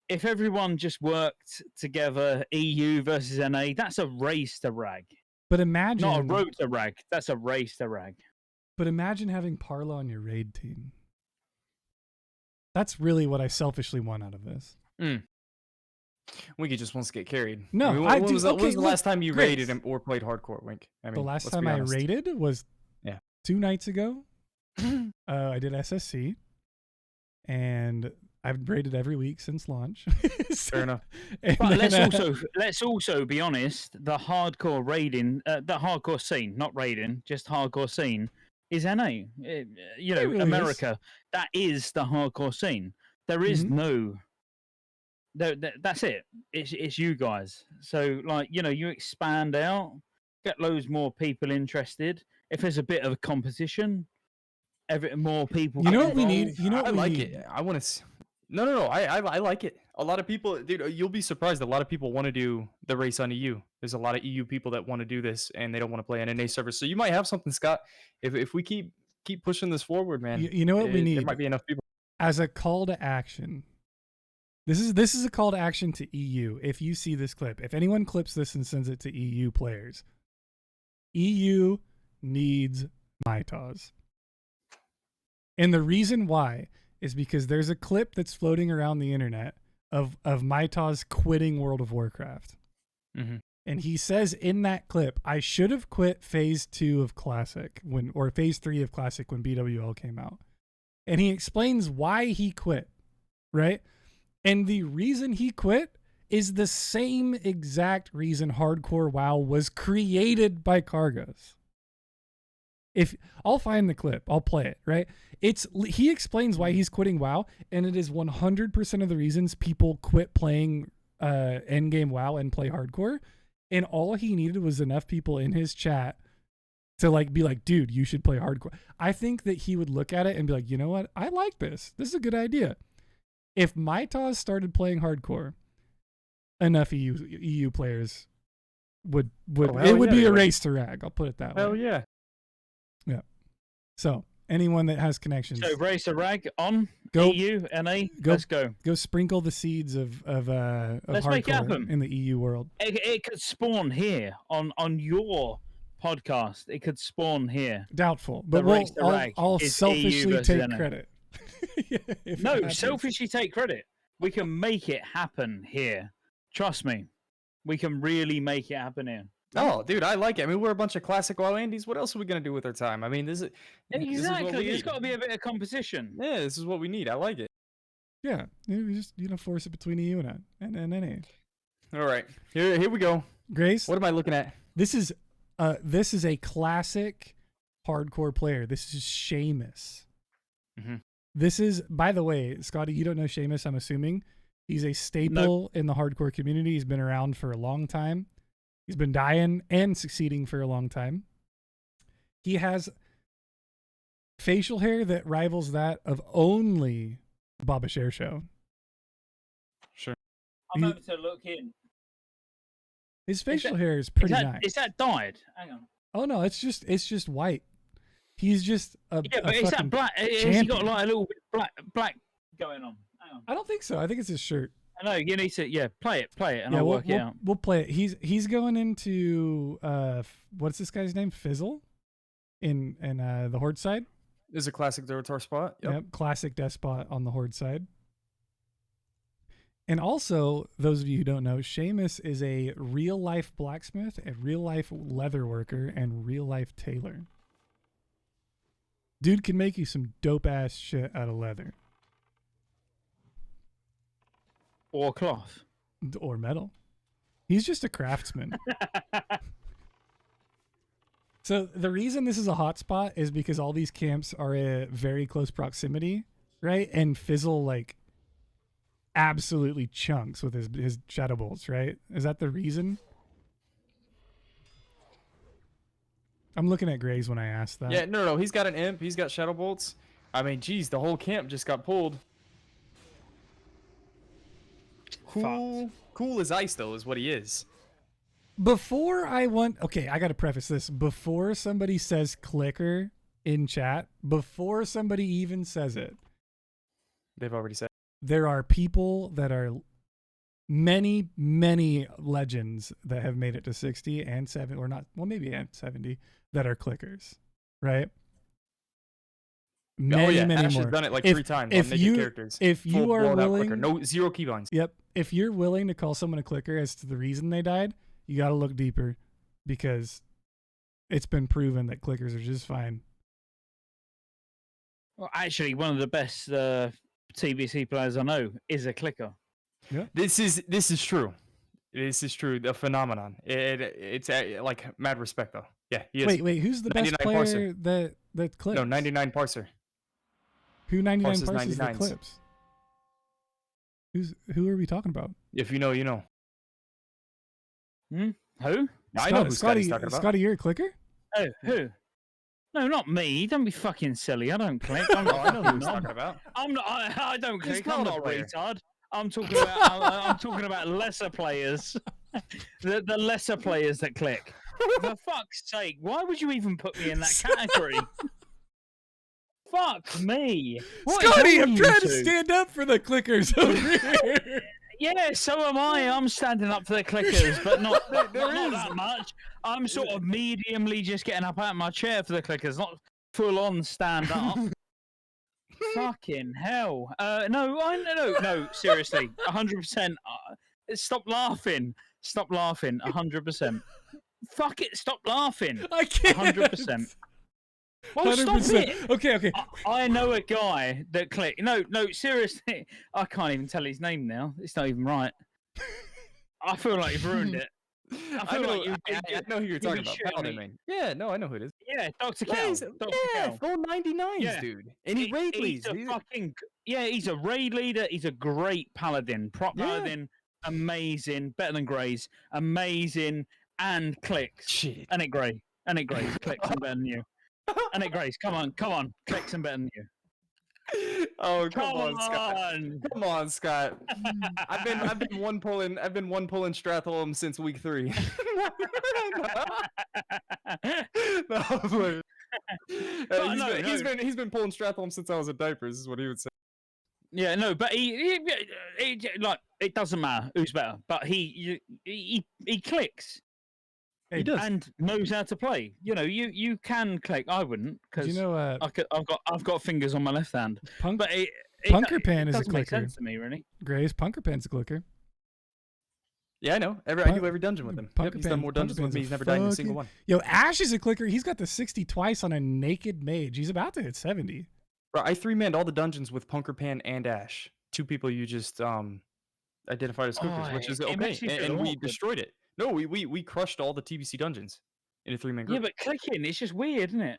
if everyone just worked together, EU versus NA, that's a race to rag. But imagine Not a road to rag. That's a race to rag. But imagine having Parla on your raid team. That's really what I selfishly want out of this. Winky just wants to get carried. No, I mean, I when do. was the Okay, last time you Grace. raided or played hardcore, Wink? I mean, The last let's time be I honest. raided was Yeah. 2 nights ago. I did SSC, and I've raided every week since launch. Fair enough. And But then, let's also be honest. The hardcore raiding, the hardcore scene, not raiding, just hardcore scene, is NA. really America. That is the hardcore scene. There is Mhm. no. That's it. It's you guys. So like you expand out, get loads more people interested. If there's a bit of a competition, more people. You know get what we need? involved. You know what I we like need? it. I want to. No. I like it. A lot of people, dude. You'll be surprised. A lot of people want to do the race on EU. There's a lot of EU people that want to do this, and they don't want to play an NA server. So you might have something, Scott. If we keep pushing this forward, man. You know what we There need? might be enough people. As a call to action. This is a call to action to EU. If you see this clip, if anyone clips this and sends it to EU players, EU needs Mytos. And the reason why is because there's a clip that's floating around the internet of Mytos quitting World of Warcraft. Mm-hmm. And he says in that clip, I should have quit phase 2 of Classic or phase 3 of Classic when BWL came out. And he explains why he quit, right? And the reason he quit is the same exact reason Hardcore WoW was created by Kargoz. If I'll find the clip, I'll play it, right? He explains why he's quitting WoW, and it is 100% of the reasons people quit playing endgame WoW and play Hardcore. And all he needed was enough people in his chat to like be like, dude, you should play Hardcore. I think that he would look at it and be like, you know what? I like this. This is a good idea. If Mytos started playing Hardcore, enough EU players would it would be a race to rag. I'll put it that way. Hell yeah. Yeah. So anyone that has connections, So race to rag on Go- EU, NA. go- Let's go. go sprinkle the seeds of Let's make it hardcore happen. in the EU world. It could spawn here on your podcast. It could spawn here. Doubtful, The but race to rag I'll is EU selfishly versus take NA. credit. If it No, happens. selfishly take credit. We can make it happen here. Trust me. We can really make it happen here. Oh, dude, I like it. I mean, we're a bunch of classic WoW Andes. What else are we gonna do with our time? I mean, this is what Exactly. we There's need. got to be a bit of competition. Yeah, this is what we need. I like it. Yeah, you just force it between EU and NA. All right, here we go. Grace, What am I looking at? this is a classic hardcore player. This is Seamus. Mhm. This is, by the way, Scotty, you don't know Seamus, I'm assuming. He's a staple in the hardcore community. He's been around for a long time. He's been dying and succeeding for a long time. He has facial hair that rivals that of only Baba Share Show. Sure. I'm You- about to look in. His facial that- hair is pretty is that, nice. Is that dyed? Hang on. Oh no, it's just white. He's just a Yeah, but a is that fucking black? Has he got champion. like a little bit black going on? Hang on. I don't think so. I think it's his shirt. I know you need to play it, and Yeah, I'll we'll, work it out. we'll play it. He's going into what's this guy's name? Fizzle in the Horde side. This is a classic Dorotar spot. Yep. Yep, classic Despot on the Horde side. And also, those of you who don't know, Seamus is a real life blacksmith, a real life leather worker, and real life tailor. Dude can make you some dope ass shit out of leather Or cloth. or metal. He's just a craftsman. So the reason this is a hotspot is because all these camps are at very close proximity, right? And Fizzle like absolutely chunks with his shadow bolts, right? Is that the reason? I'm looking at Grays when I asked that. Yeah, no. He's got an imp. He's got shadow bolts. I mean, geez, the whole camp just got pulled. cool as ice though is what he is. Before I want, okay, I got to preface this. Before somebody says clicker in chat, before somebody even says it, they've already said there are people that are many legends that have made it to 60 and 7 or not, well maybe at 70 that are clickers, right? Many Ash more. has done it like 3 times on naked characters. If you are willing, no 0 keybinds. Yep. If you're willing to call someone a clicker as to the reason they died, you got to look deeper, because it's been proven that clickers are just fine. Well, actually, one of the best TBC players I know is a clicker. Yeah. This is true. This is true. The phenomenon. It's like mad respect though. Yeah, he is. Wait, who's the best player that clips? No, 99 parser. Who 99 Parses parses that 99s. clips? Who are we talking about? If you know, you know. Who? I know who Scotty's Scotty, talking about. Scotty, you're a clicker? Oh, who? No, not me. Don't be fucking silly. I don't click. I'm Oh, not I know who fucking he's knob. talking about. I'm not. I don't He's click. I'm not a not a player. retard. I'm talking about. I'm talking about lesser players. The lesser players that click. For fuck's sake, why would you even put me in that category? Fuck me. What is Scotty, wrong I'm with you trying to two? stand up for the clickers over here. Yeah, so am I. I'm standing up for the clickers, but not not is. that much. I'm sort of mediumly just getting up out of my chair for the clickers, not full on stand up. Fucking hell. No, seriously. 100%. Stop laughing. Stop laughing. 100%. Fuck it, stop laughing. I can't. 100%. Well, stop 100%. it. Okay. I know a guy that clicked. No, seriously. I can't even tell his name now. It's not even right. I feel like you've ruined it. I know who you're talking about. Paladin main. Yeah, no, I know who it is. Yeah, Dr. Yeah, Cal. he's, Dr. yeah, Cal. full 99s, Yeah. dude. And he raid leads. He's a raid leader. He's a great paladin. Prop Yeah. paladin. Amazing. Better than Grays. Amazing. And clicks. Shit. And it Grays. Clicks and better than you. And it Grays. Come on. Clicks and better than you. Oh, come on, Scott. on. Come on, Scott. I've been one pulling Stratholm since week 3. No, he's been pulling Stratholm since I was in diapers, is what he would say. Yeah, no, but he like it doesn't matter who's better, but he clicks. Hey, He does. And knows how to play. You know, you can click. I wouldn't, because you know, I've got fingers on my left hand. But Punkerpan is a doesn't make clicker. sense to me, really. Grays, Punkerpan's a clicker. Yeah, I know. I do every dungeon with him. Yep, he's done more dungeons with me. He's never died in a single one. Yo, Ash is a clicker. He's got the 60 twice on a naked mage. He's about to hit 70. Bro, I 3-manned all the dungeons with Punkerpan and Ash. 2 people you just identified as clickers, which is it makes okay. me feel And we awkward. destroyed it. No, we crushed all the TBC dungeons in a 3-man group. Yeah, but clicking, it's just weird, isn't it?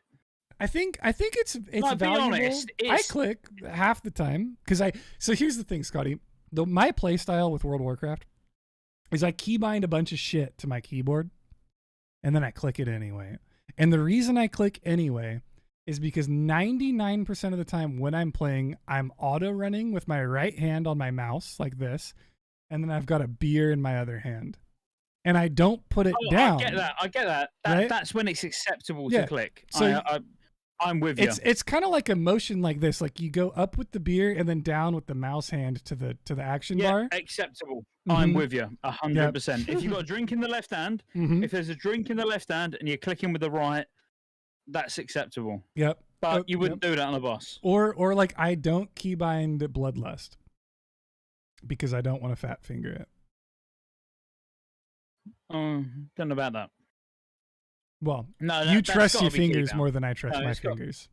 I think it's Like, be valuable. honest, I click half the time because so here's the thing, Scotty. My play style with World of Warcraft is I keybind a bunch of shit to my keyboard and then I click it anyway. And the reason I click anyway is because 99% of the time when I'm playing, I'm auto running with my right hand on my mouse like this, and then I've got a beer in my other hand. And I don't put it down. I get that. Right? That's when it's acceptable Yeah. to click. So I'm with you. it's kind of like a motion like this. Like you go up with the beer and then down with the mouse hand to the action bar. Acceptable. I'm Mhm. with you 100%. If you've got a drink in the left hand, Mhm. if there's a drink in the left hand and you're clicking with the right, that's acceptable. Yep. But you wouldn't do that on a boss. Or like I don't keybind Bloodlust because I don't want to fat finger it. Don't know about that. Well, No, you that's trust gotta your be fingers keybound. more than I trust No, my it's got- fingers.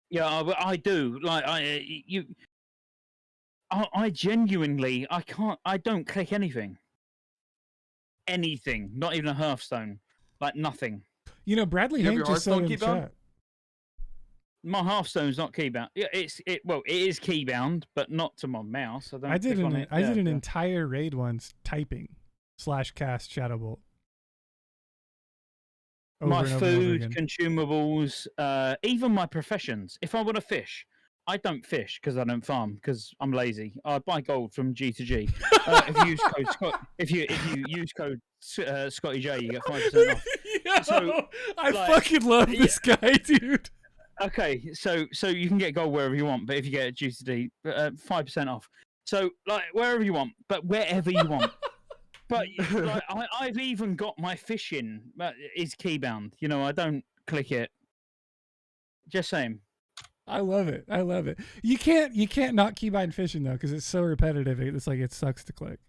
Yeah, I do. Like I genuinely I don't click anything. Anything, not even a Hearthstone, like nothing. You know, Bradley You have Hank your just said in Hearthstone keybound? chat. My Hearthstone's not keybound. Yeah, it is keybound, but not to my mouse. I don't. I did click on an it. I did Yeah, an yeah. entire raid once typing /cast Shadowbolt. My Over and over and over food, again. consumables, even my professions. If I want to fish, I don't fish because I don't farm because I'm lazy. I buy gold from G2G. If you use code Scotty J, you get 5% off. Yo, So, I like, fucking love this guy, dude. Okay, so you can get gold wherever you want, but if you get G2D, 5% off. So like wherever you want, but wherever you want. But like, I've even got my fishing is keybound. You know, I don't click it. Just saying. I love it. I love it. You can't not keybind fishing though, because it's so repetitive. It's like it sucks to click.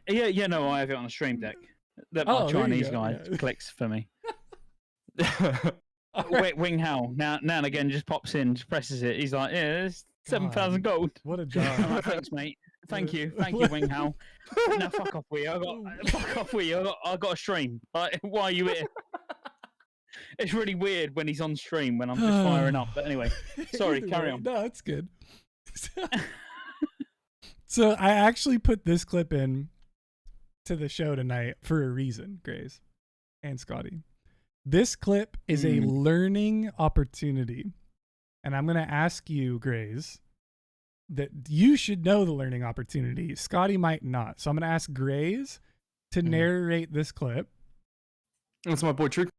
Yeah, no, I have it on a stream deck that my Chinese guy clicks for me. Wing Hao now and again just pops in, just presses it. He's like, yeah, there's 7,000 gold. What a job! I'm like, thanks, mate. Thank you, Wing Hao. Now fuck off with you. I got a stream. Like, why are you here? It's really weird when he's on stream when I'm just firing up. But anyway, sorry, carry on. No, it's good. So I actually put this clip in to the show tonight for a reason, Grays and Scotty. This clip is a learning opportunity. And I'm going to ask you, Grays, that you should know the learning opportunity. Scotty might not. So I'm going to ask Grays to narrate this clip. That's my boy Treecorn.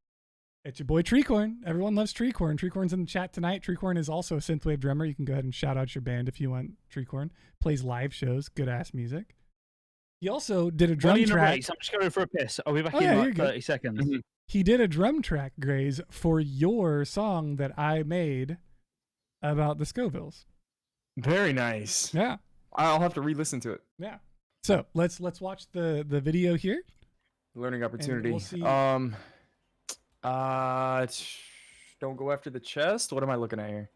It's your boy Treecorn. Everyone loves Treecorn. Treecorn's in the chat tonight. Treecorn is also a synthwave drummer. You can go ahead and shout out your band if you want. Treecorn plays live shows, good ass music. He also did a drum track. I'm just going for a piss. I'll be back in like 30 seconds. Mm-hmm. He did a drum track, Grays, for your song that I made about the Scovilles. Very nice. Yeah. I'll have to re-listen to it. Yeah. So let's watch the video here. Learning opportunity. We'll see. Don't go after the chest. What am I looking at here?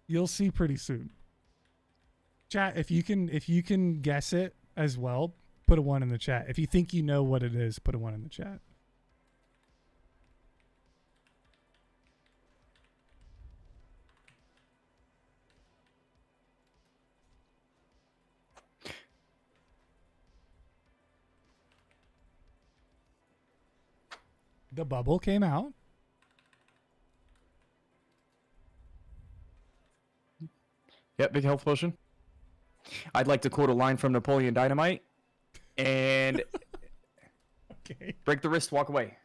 You'll see pretty soon. Chat, if you can guess it as well, put a 1 in the chat. If you think you know what it is, put a 1 in the chat. The bubble came out. Yep, big health potion. I'd like to quote a line from Napoleon Dynamite. And okay. Break the wrist, walk away.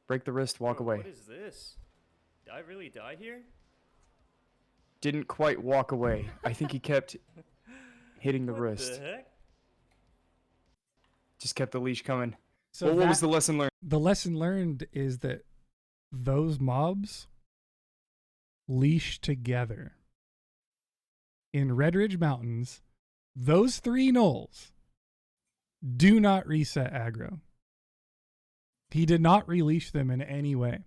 Break the wrist, walk away. What is this? Did I really die here? Didn't quite walk away. I think he kept hitting the wrist. What the heck? Just kept the leash coming. So what was the lesson learned? The lesson learned is that those mobs leash together. In Red Ridge Mountains, those 3 gnolls do not reset aggro. He did not release them in any way.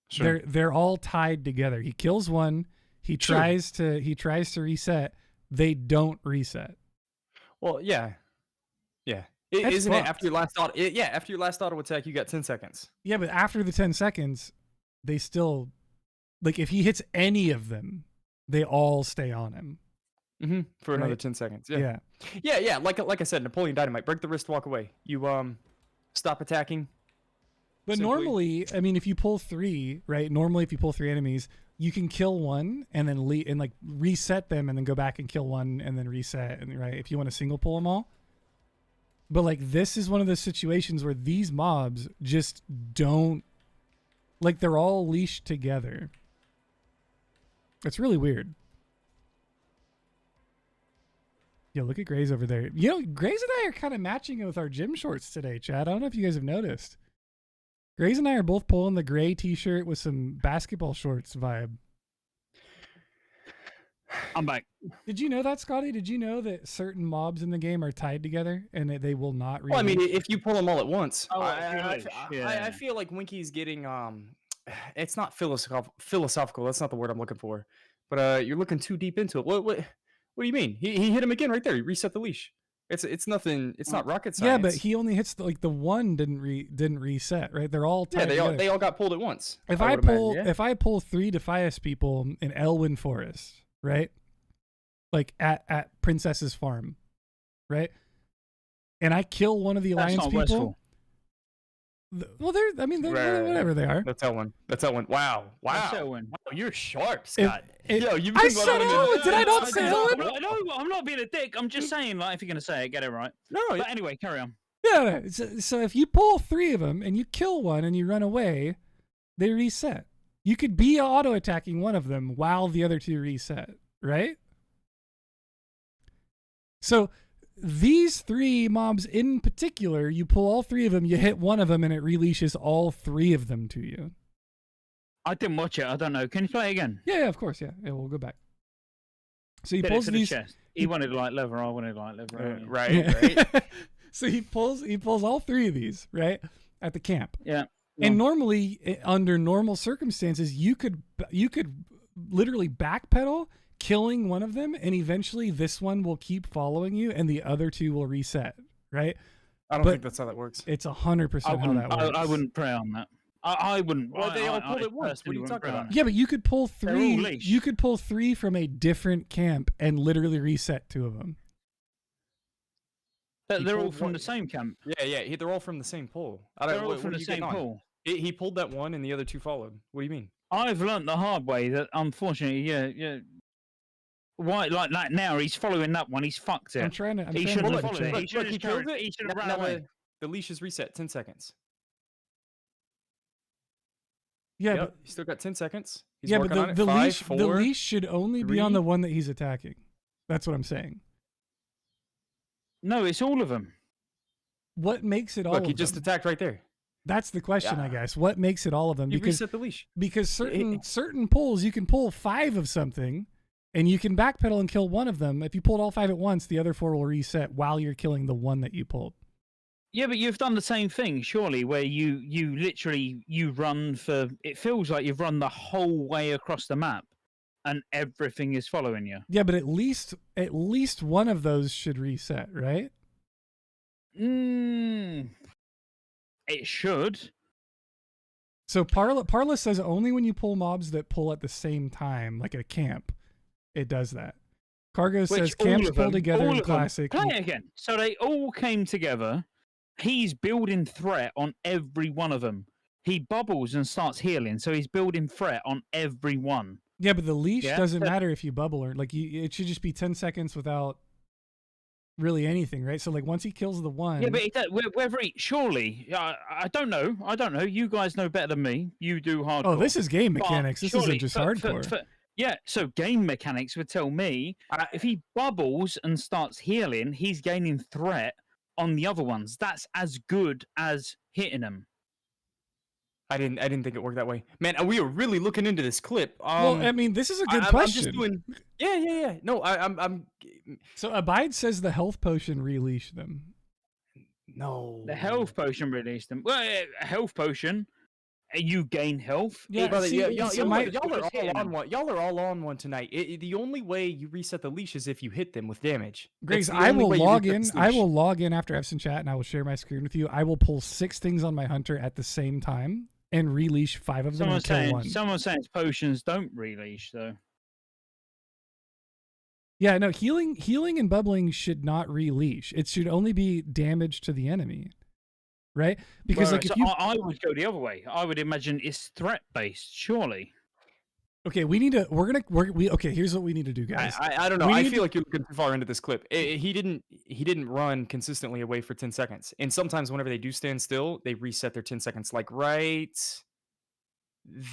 Sure. They're all tied together. He kills one, he tries to reset, they don't reset. Well, yeah. Yeah. Isn't it after your last auto? After your last auto attack, you got 10 seconds. Yeah, but after the 10 seconds, they still, like, if he hits any of them, they all stay on him. Mm-hmm. For another 10 seconds. Yeah. Yeah. Like I said, Napoleon Dynamite. Break the wrist, walk away. You stop attacking. But simply. Normally, I mean, if you pull 3, right? Normally, if you pull 3 enemies, you can kill one and then like reset them and then go back and kill one and then reset. And right, if you want to single pull them all. But like this is one of those situations where these mobs just don't, like, they're all leashed together. It's really weird. Yo, look at Grays over there. You know, Grays and I are kind of matching with our gym shorts today, Chad. I don't know if you guys have noticed. Grays and I are both pulling the gray t-shirt with some basketball shorts vibe. I'm back. Did you know that, Scotty? Did you know that certain mobs in the game are tied together and that they will not Well, I mean, if you pull them all at once. I feel like Winky's getting, it's not philosophical. That's not the word I'm looking for. But you're looking too deep into it. What do you mean? He hit him again right there. He reset the leash. It's nothing. It's not rocket science. Yeah, but he only hits the one didn't reset, right? They're all tied together. They all got pulled at once. If I pull 3 Defias people in Elwyn Forest, right? Like at Princess's Farm, right? And I kill one of the Alliance people. Well, they're whatever they are. That's L1. That's L1. Wow. That's Wow. L1. Wow, you're sharp, Scott. Yo, you've I been said running L1. Did I not say L1? No, I'm not being a dick. I'm just saying, like, if you're gonna say it, get it right. No. But anyway, carry on. Yeah. So if you pull 3 of them and you kill one and you run away, they reset. You could be auto attacking one of them while the other 2 reset, right? So these 3 mobs in particular, you pull all 3 of them, you hit one of them, and it releases all 3 of them to you. I didn't watch it. I don't know. Can you play it again? Yeah, of course. Yeah, we'll go back. So he Did it pulls for the these. chest. He wanted light leather. I wanted light leather. Right. Yeah. Right. So he pulls all 3 of these, right, at the camp. Yeah. And normally, under normal circumstances, you could literally backpedal, killing one of them, and eventually this one will keep following you, and the other 2 will reset, right? I don't But think that's how that works. It's 100% how that works. I wouldn't pray on that. I wouldn't. Well, they all pulled at once. What are you personally talking wouldn't about? Yeah, but you could pull They're all 3. leash. You could pull 3 from a different camp and literally reset 2 of them. They're all pulled from one- the same camp. Yeah. They're all from the same pool. They're all what from are the you same getting on? pool. He pulled that one, and the other 2 followed. What do you mean? I've learnt the hard way that unfortunately, yeah. Why, like now he's following that one. He's fucked it. I'm trying to. He shouldn't to have look followed at it. chat. He should have kills carried- he should have ran Now away. the leash is reset. 10 seconds. Yeah, Yep, he's still got 10 seconds. He's but working on it. the 5, leash 4, the leash should only be on 3. the one that he's attacking. That's what I'm saying. No, it's all of them. What makes it all? Look, of he just them? attacked right there. That's the question, I Yeah. guess. What makes it all of them? He Because reset the leash. certain pulls you can pull 5 of something, and you can backpedal and kill one of them. If you pulled all 5 at once, the other 4 will reset while you're killing the one that you pulled. Yeah, but you've done the same thing, surely, where you literally run for. It feels like you've run the whole way across the map, and everything is following you. Yeah, but at least one of those should reset, right? It should. So Parla says only when you pull mobs that pull at the same time, like a camp, it does that. Kargoz says Which all camps of pull them- together all in of them- classic. Play it again. So they all came together. He's building threat on every one of them. He bubbles and starts healing, so he's building threat on every one. Yeah, but the leash Yeah? doesn't matter if you bubble or like it should just be 10 seconds without really anything, right? So like once he kills the one. Yeah, but whether he surely, I don't know. I don't know. You guys know better than me. You do hardcore. Oh, this is game But mechanics. This surely isn't just for- hardcore. Yeah, so game mechanics would tell me if he bubbles and starts healing, he's gaining threat on the other ones. That's as good as hitting them. I didn't think it worked that way. Man, we were really looking into this clip. Well, I mean, this is a good I'm question. just doing. Yeah. No, I'm. So Abide says the health potion releash them. No. The health potion released them. Well, a health potion, you gain health. Yeah, Brother, see, y'all so are my- all on one. Y'all are all on one tonight. The only way you reset the leash is if you hit them with damage. Grace, That's the I only will way you log reset in. this I leash. will log in after Epson chat, and I will share my screen with you. I will pull 6 things on my hunter at the same time and releash 5 of them and kill one. Someone's saying potions don't release though. Yeah, no, healing and bubbling should not releash. It should only be damage to the enemy, right? Because Well, like if so you I would go the other way. I would imagine it's threat based, surely. okay, we need to. Okay, here's what we need to do, guys. I don't know. We I need feel like you're looking too far into this clip. He didn't run consistently away for 10 seconds. And sometimes whenever they do stand still, they reset their 10 seconds. Like right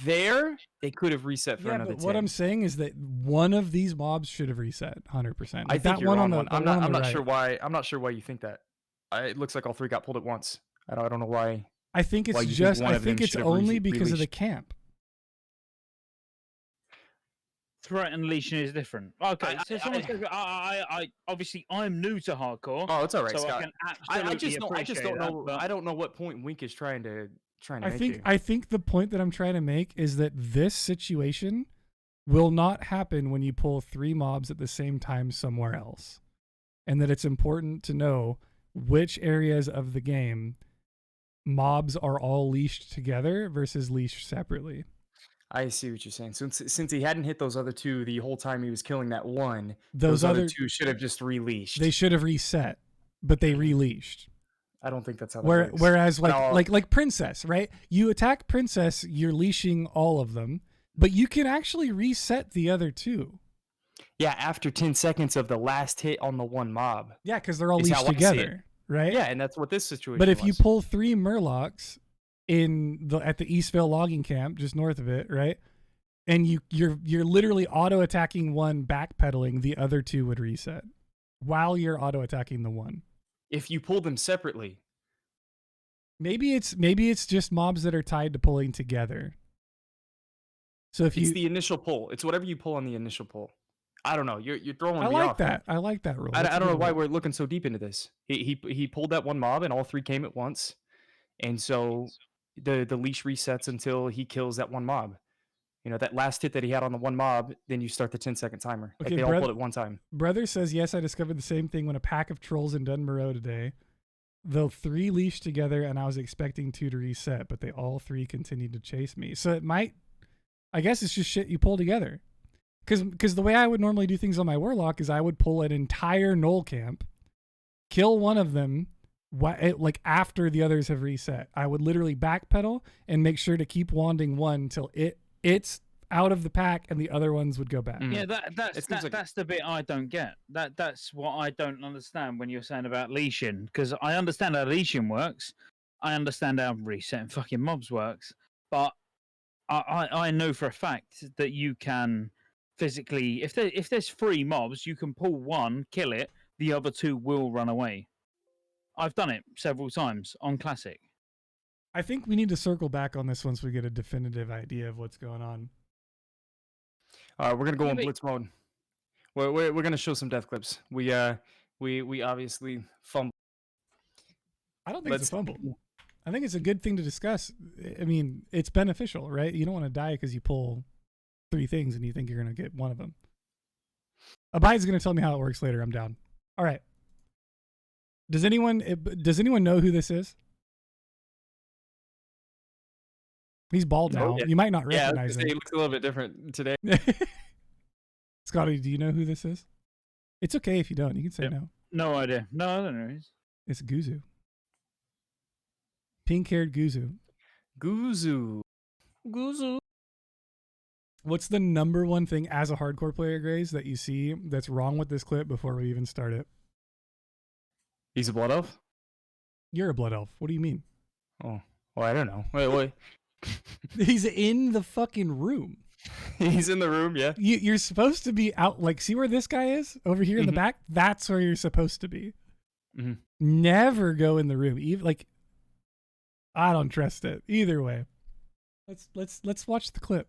there, they could have reset for Yeah, another but 10. what I'm saying is that one of these mobs should have reset 100%. I Like think that you're one on on the, one. the I'm one on not the sure right. why. I'm not sure why you think that. It looks like all 3 got pulled at once. I don't know why. I think why it's you think just. one I of them think it's should have only because of the released. camp. Threat and leashing is different. Okay, so someone says, I obviously I'm new to hardcore. Oh, it's all right, so Scott. I can I absolutely just appreciate don't that, know. but- I don't know what point Wink is trying to make here. I think the point that I'm trying to make is that this situation will not happen when you pull 3 mobs at the same time somewhere else, and that it's important to know which areas of the game mobs are all leashed together versus leashed separately. I see what you're saying. Since he hadn't hit those other 2 the whole time he was killing that one, Those other other 2 should have just releashed. They should have reset, but they releashed. I don't think that's how that works. Whereas like Princess, right? You attack Princess, you're leashing all of them, but you can actually reset the other 2. Yeah, after 10 seconds of the last hit on the one mob. Yeah, because they're all leashed together, right? Yeah, and that's what this situation But if was. you pull 3 Murlocs at the Eastvale logging camp, just north of it, right? And you're literally auto attacking one, backpedaling, the other 2 would reset while you're auto attacking the one. If you pull them separately. Maybe it's just mobs that are tied to pulling together. So if it's the initial pull. It's whatever you pull on the initial pull. I don't know. You're throwing me off. I like that rule. I don't know why we're looking so deep into this. He pulled that one mob and all 3 came at once. And so the leash resets until he kills that one mob. You know, that last hit that he had on the one mob, then you start the 10-second timer. Okay, like they all pulled at one time. Brother says, yes, I discovered the same thing when a pack of trolls in Dunmoreau today. Though 3 leashed together and I was expecting 2 to reset, but they all 3 continued to chase me. So it might, I guess it's just shit you pull together. Because the way I would normally do things on my Warlock is I would pull an entire Knoll camp, kill one of them, like after the others have reset. I would literally backpedal and make sure to keep wanding one till it's out of the pack and the other ones would go back. Yeah, that's the bit I don't get. That's what I don't understand when you're saying about leashing, because I understand how leashing works. I understand how resetting fucking mobs works, but I know for a fact that you can physically, if there's 3 mobs, you can pull one, kill it, the other 2 will run away. I've done it several times on Classic. I think we need to circle back on this once we get a definitive idea of what's going on. We're gonna go in blitz mode. We're gonna show some death clips. We obviously fumbled. I don't think it's a fumble. I think it's a good thing to discuss. I mean, it's beneficial, right? You don't want to die because you pull 3 things and you think you're gonna get one of them. Abide's gonna tell me how it works later. I'm down. All right. Does anyone know who this is? He's bald now. You might not recognize him. He looks a little bit different today. Scotty, do you know who this is? It's okay if you don't. You can say no. No idea. No, I don't know. It's Guzu. Pink-haired Guzu. Guzu. What's the number one thing as a hardcore player, Grays, that you see that's wrong with this clip before we even start it? He's a blood elf? You're a blood elf. What do you mean? Oh, well, I don't know. Wait. He's in the fucking room. He's in the room, yeah. You're supposed to be out, like, see where this guy is? Over here in the back? That's where you're supposed to be. Mm-hmm. Never go in the room. Even, like, I don't trust it. Either way. Let's watch the clip.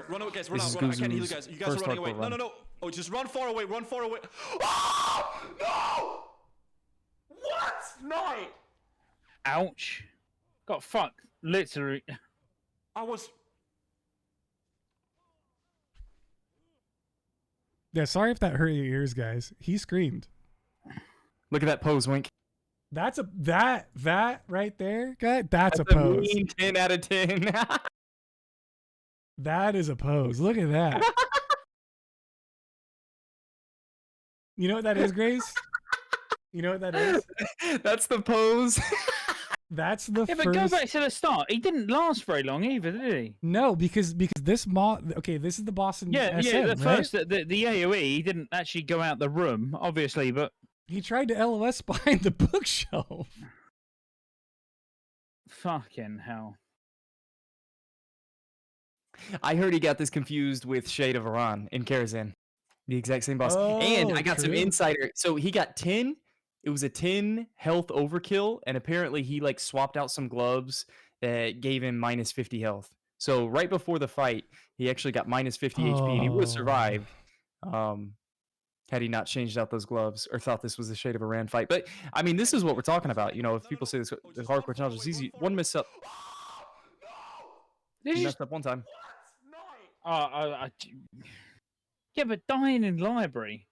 Run away, guys. Run out. I can't heal you guys. You guys are running away. No. Oh, just run far away. Oh! No! What? No! Ouch. Got fucked. Literally. I was... Yeah, sorry if that hurt your ears, guys. He screamed. Look at that pose, Wink. That's that right there, guy. That's a pose. 10 out of 10. That is a pose. Look at that. You know what that is, Grace? You know what that is? That's the pose. That's the first... but go back to the start. He didn't last very long either, did he? No, because this okay, this is the boss in SM, the right? first, the AoE, he didn't actually go out the room, obviously, but... He tried to LOS behind the bookshelf. Fucking hell. I heard he got this confused with Shade of Iran in Karazhan. The exact same boss. And I got some insider. So he got 10. It was a 10 health overkill. And apparently he like swapped out some gloves that gave him minus 50 health. So right before the fight, he actually got minus 50 HP and he would have survived. Had he not changed out those gloves or thought this was a Shade of Iran fight. But I mean, this is what we're talking about. You know, if people say this, the hardcore challenge is easy. One miss up. He messed up one time. Yeah, but dying in library.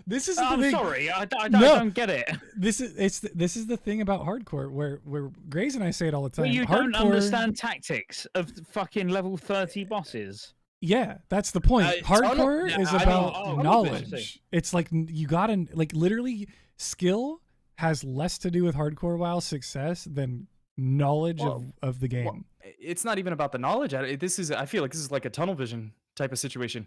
This is the I'm thing. sorry, I don't get it. This is the thing about hardcore where Grays and I say it all the time. Well, you hardcore, don't understand tactics of fucking level 30 bosses. Yeah, that's the point. Hardcore is about knowledge. obviously. It's like you gotta like literally skill has less to do with hardcore WoW success than knowledge of the game. Well, it's not even about the knowledge. I feel like this is like a tunnel vision type of situation.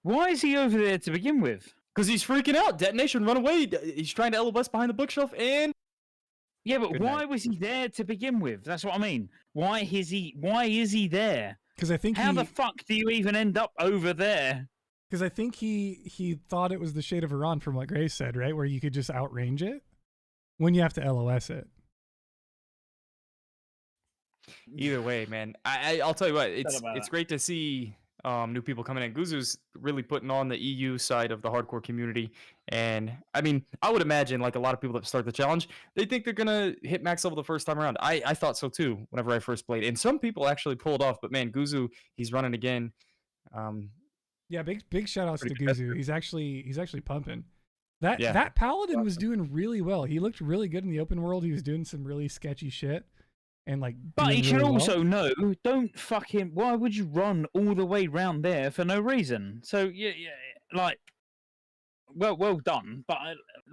Why is he over there to begin with? Because he's freaking out. Detonation, run away. He's trying to LOS behind the bookshelf and... Yeah, but Good why night. was he there to begin with? That's what I mean. Why is he there? Because I think How the fuck do you even end up over there? because I think he thought it was the Shade of Iran from what Grace said, right? Where you could just outrange it when you have to LOS it. Either way, man. I'll tell you what. It's great to see new people coming in. Guzu's really putting on the EU side of the hardcore community. And I mean, I would imagine like a lot of people that start the challenge, they think they're going to hit max level the first time around. I thought so too whenever I first played. And some people actually pulled off. But man, Guzu, he's running again. Yeah, big shout outs to Guzu. He's actually pumping. That paladin was doing really well. He looked really good in the open world. He was doing some really sketchy shit. And like, but he should really also well. know, don't fucking, why would you run all the way round there for no reason? So, yeah, like, well done, but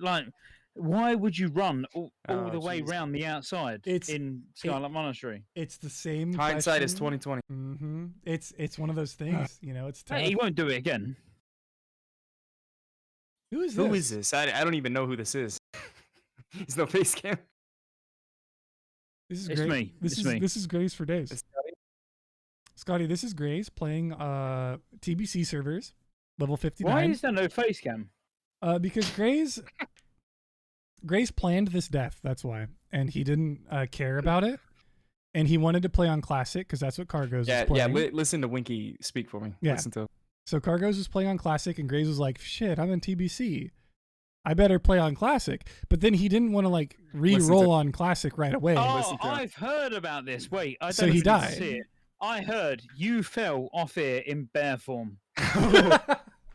like, why would you run all the way round the outside in Scarlet Monastery? It's the same. Hindsight question. is 2020. Mm-hmm. It's one of those things, you know. It's tough. Hey, he won't do it again. Who is this? Who is this? I don't even know who this is. He's no face cam. This is It's Grace. me. This It's is me. This is Grace for days. Scotty, this is Grace playing TBC servers, level 59. Why is there no face cam? Because Grace planned this death. That's why, and he didn't care about it, and he wanted to play on classic because that's what Kargoz was playing. Listen to Winky speak for me. Yeah. Listen to. So Kargoz was playing on classic, and Grace was like, "Shit, I'm in TBC. I better play on classic." But then he didn't want to like re-roll on classic right away. Oh, I've heard about this. Wait, I don't So he even died. see it. I heard you fell off here in bear form.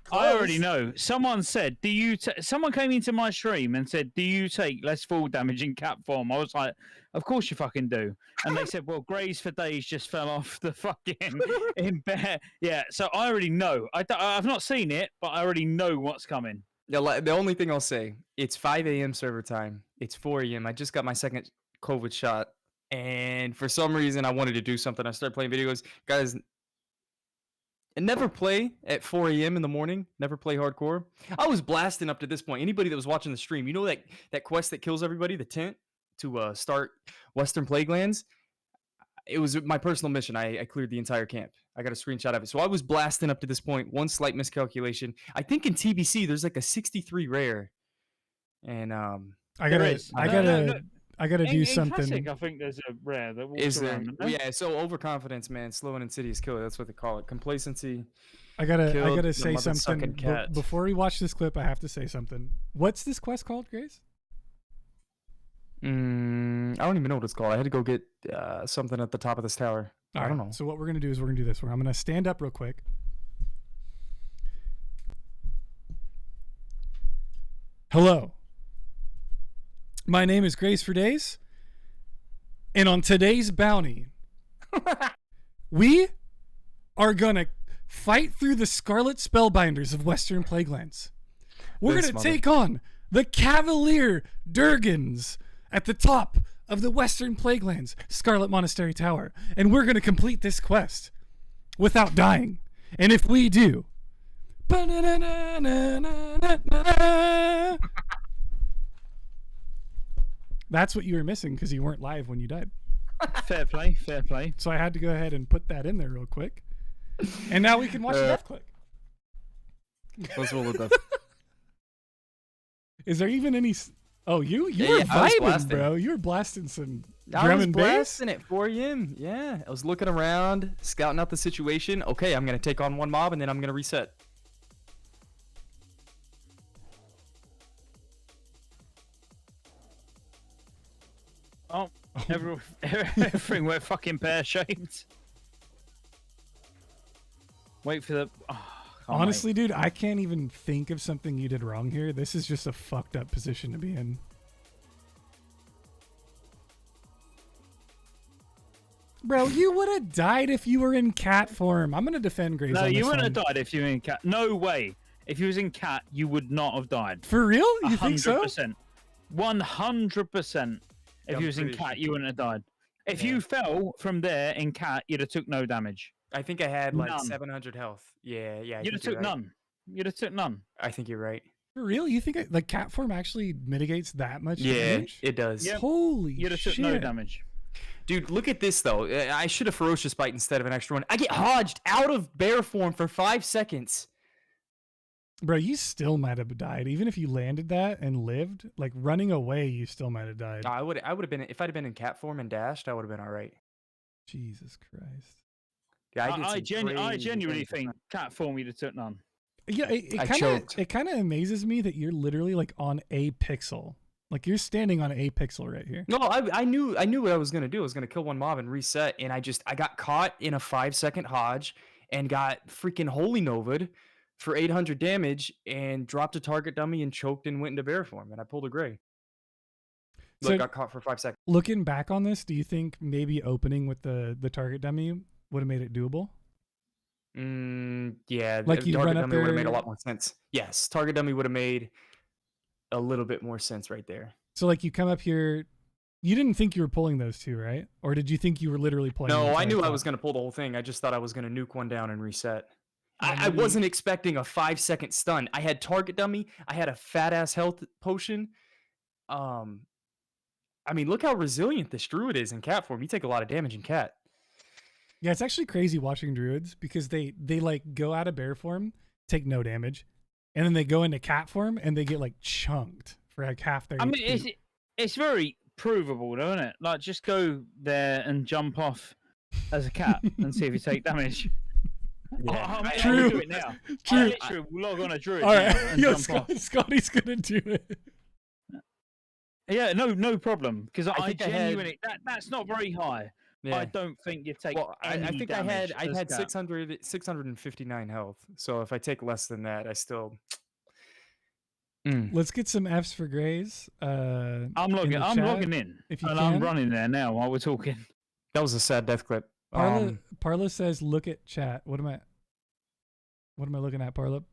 I already know. Someone said, "Do you?" Someone came into my stream and said, "Do you take less fall damage in cap form?" I was like, "Of course you fucking do." And they said, "Well, Graysfordays just fell off the fucking in bear." Yeah, so I already know. I've not seen it, but I already know what's coming. The only thing I'll say, it's 5 a.m. server time. It's 4 a.m. I just got my second COVID shot, and for some reason I wanted to do something. I started playing video games. Guys, and never play at 4 a.m. in the morning. Never play hardcore. I was blasting up to this point. Anybody that was watching the stream, you know that quest that kills everybody, the tent to start Western Plaguelands? It was my personal mission. I cleared the entire camp. I got a screenshot of it. So I was blasting up to this point. One slight miscalculation. I think in TBC there's like a 63 rare, and I gotta do in something. Classic, I think there's a rare that walks is there? around. isn't there? Yeah. So overconfidence, man. Slow and insidious killer. That's what they call it. Complacency. I gotta Killed the say mother-sucking something cat. before we watch this clip. I have to say something. What's this quest called, Grace? I don't even know what it's called. I had to go get something at the top of this tower. I don't know. So what we're gonna do is we're gonna do this. I'm gonna stand up real quick. Hello. My name is Graysfordays, and on today's bounty, we are gonna fight through the Scarlet Spellbinders of Western Plaguelands. We're gonna take on the Cavalier Durgans at the top of the Western Plaguelands Scarlet Monastery Tower, and we're gonna complete this quest without dying. And if we do, that's what you were missing because you weren't live when you died. Fair play, fair play. So I had to go ahead and put that in there real quick. And now we can watch the death click. Let's roll the death. Is there even any? Oh, you were I was vibing, blasting. bro. You were blasting some I drum was and bass. blasting at 4 a.m. Yeah, I was looking around, scouting out the situation. Okay, I'm gonna take on one mob and then I'm gonna reset. Oh, everything went fucking pear-shaped. Wait for the... Oh, Honestly, dude, I can't even think of something you did wrong here. This is just a fucked up position to be in. Bro, you would have died if you were in cat form. I'm gonna defend Grays. No, on you this wouldn't one. have died if you were in cat. No way. If you was in cat, you would not have died. For real? You think so? 100%. 100%. If I'm you was in pretty cat, sure. you wouldn't have died. If Yeah. you fell from there in cat, you'd have took no damage. I think I had like None. 700 health. Yeah. I You'd have think you're took right. none. You'd have took none. I think you're right. For real? You think the cat form actually mitigates that much damage? It does. Yeah. Holy You'd have shit. took no damage. Dude, look at this though. I should have ferocious bite instead of an extra one. I get hodged out of bear form for 5 seconds. Bro, you still might have died. Even if you landed that and lived, like running away, you still might have died. I would have been if I'd have been in cat form and dashed, I would have been all right. Jesus Christ. Yeah, I genuinely things. think cat form you'd have took none. Yeah, I choked. it kind of amazes me that you're literally like on a pixel. Like you're standing on a pixel right here. No, I knew what I was gonna do. I was gonna kill one mob and reset, and I got caught in a 5-second hodge and got freaking holy novaed for 800 damage and dropped a target dummy and choked and went into bear form, and I pulled a gray. So- Got caught for 5 seconds. Looking back on this, do you think maybe opening with the target dummy would have made it doable? Yeah, Like you target run up dummy would have made a there- lot more sense. Yes, target dummy would have made a little bit more sense right there. So like you come up here, you didn't think you were pulling those two, right? Or did you think you were literally pulling? No, the I entire knew I top? was gonna pull the whole thing. I just thought I was gonna nuke one down and reset. Yeah, I maybe- wasn't expecting a 5-second stun. I had target dummy. I had a fat ass health potion. I mean, look how resilient this druid is in cat form. You take a lot of damage in cat. Yeah, it's actually crazy watching druids because they like go out of bear form, take no damage, and then they go into cat form and they get like chunked for like half their. I mean, HP. it's very provable, though, isn't it? Like, just go there and jump off as a cat and see if you take damage. Yeah. I True. will do it now. True. I literally will log on a druid All now right, and yo, jump off. Scotty's gonna do it. Yeah, no problem. Because I think I had- genuinely that's not very high. Yeah. I don't think you take. Well, I any think I damage had as cat. 659 health. So if I take less than that, I still. Let's get some Fs for Grays. I'm in logging. the I'm chat, logging in, if you and can. I'm running there now while we're talking. That was a sad death clip. Parla says, "Look at chat." What am I looking at, Parla?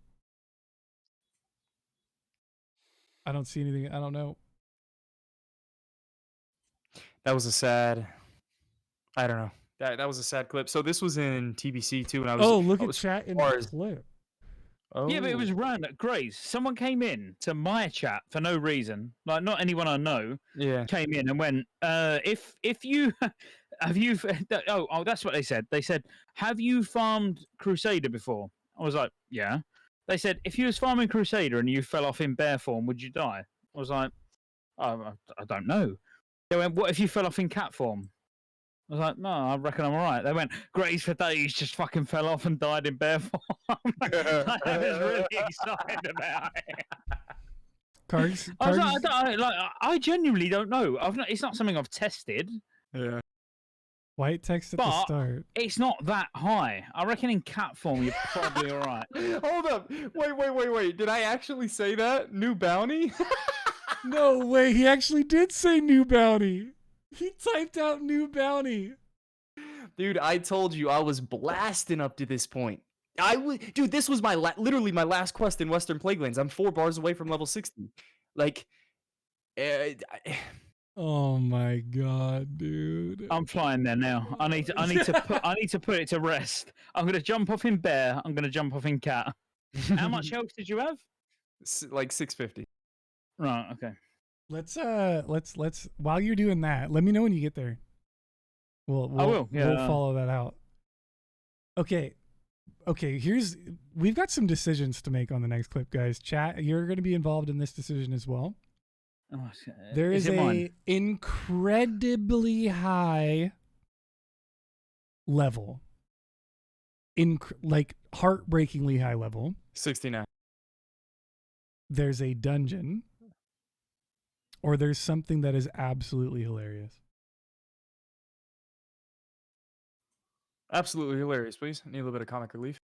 I don't see anything. I don't know. That was a sad. I don't know. That was a sad clip. So this was in TBC too, and I was. Oh, look I at was chat in far the as- clip. Oh. Yeah, but it was random. Grace, someone came in to my chat for no reason. Like, not anyone I know Yeah. came in and went, if you have you oh that's what they said. They said, have you farmed Crusader before? I was like, yeah. They said, if you was farming Crusader and you fell off in bear form, would you die? I was like, oh, I don't know. They went, what if you fell off in cat form? I was like, no, I reckon I'm alright. They went, Graysfordays just fucking fell off and died in bear form. I was really excited about it. Cards. I was like, I genuinely don't know. It's not something I've tested. Yeah. White text at the But- start. It's not that high. I reckon in cat form you're probably alright. Hold up. Wait. Did I actually say that? New bounty? No way. He actually did say new bounty. He typed out new bounty. Dude, I told you I was blasting up to this point. Dude, this was my literally my last quest in Western Plaguelands. I'm 4 bars away from level 60. Like, Oh my god, dude. I'm flying there now. I need to put it to rest. I'm gonna jump off in bear. I'm gonna jump off in cat. How much health did you have? like 650. Right. Okay. Let's while you're doing that, let me know when you get there. We'll will, yeah. We'll follow that out. Okay, we've got some decisions to make on the next clip, guys. Chat, you're going to be involved in this decision as well. Oh, There is it a mine? incredibly high level, like heartbreakingly high level. 69. There's a dungeon, or there's something that is absolutely hilarious. Absolutely hilarious, please. I need a little bit of comic relief.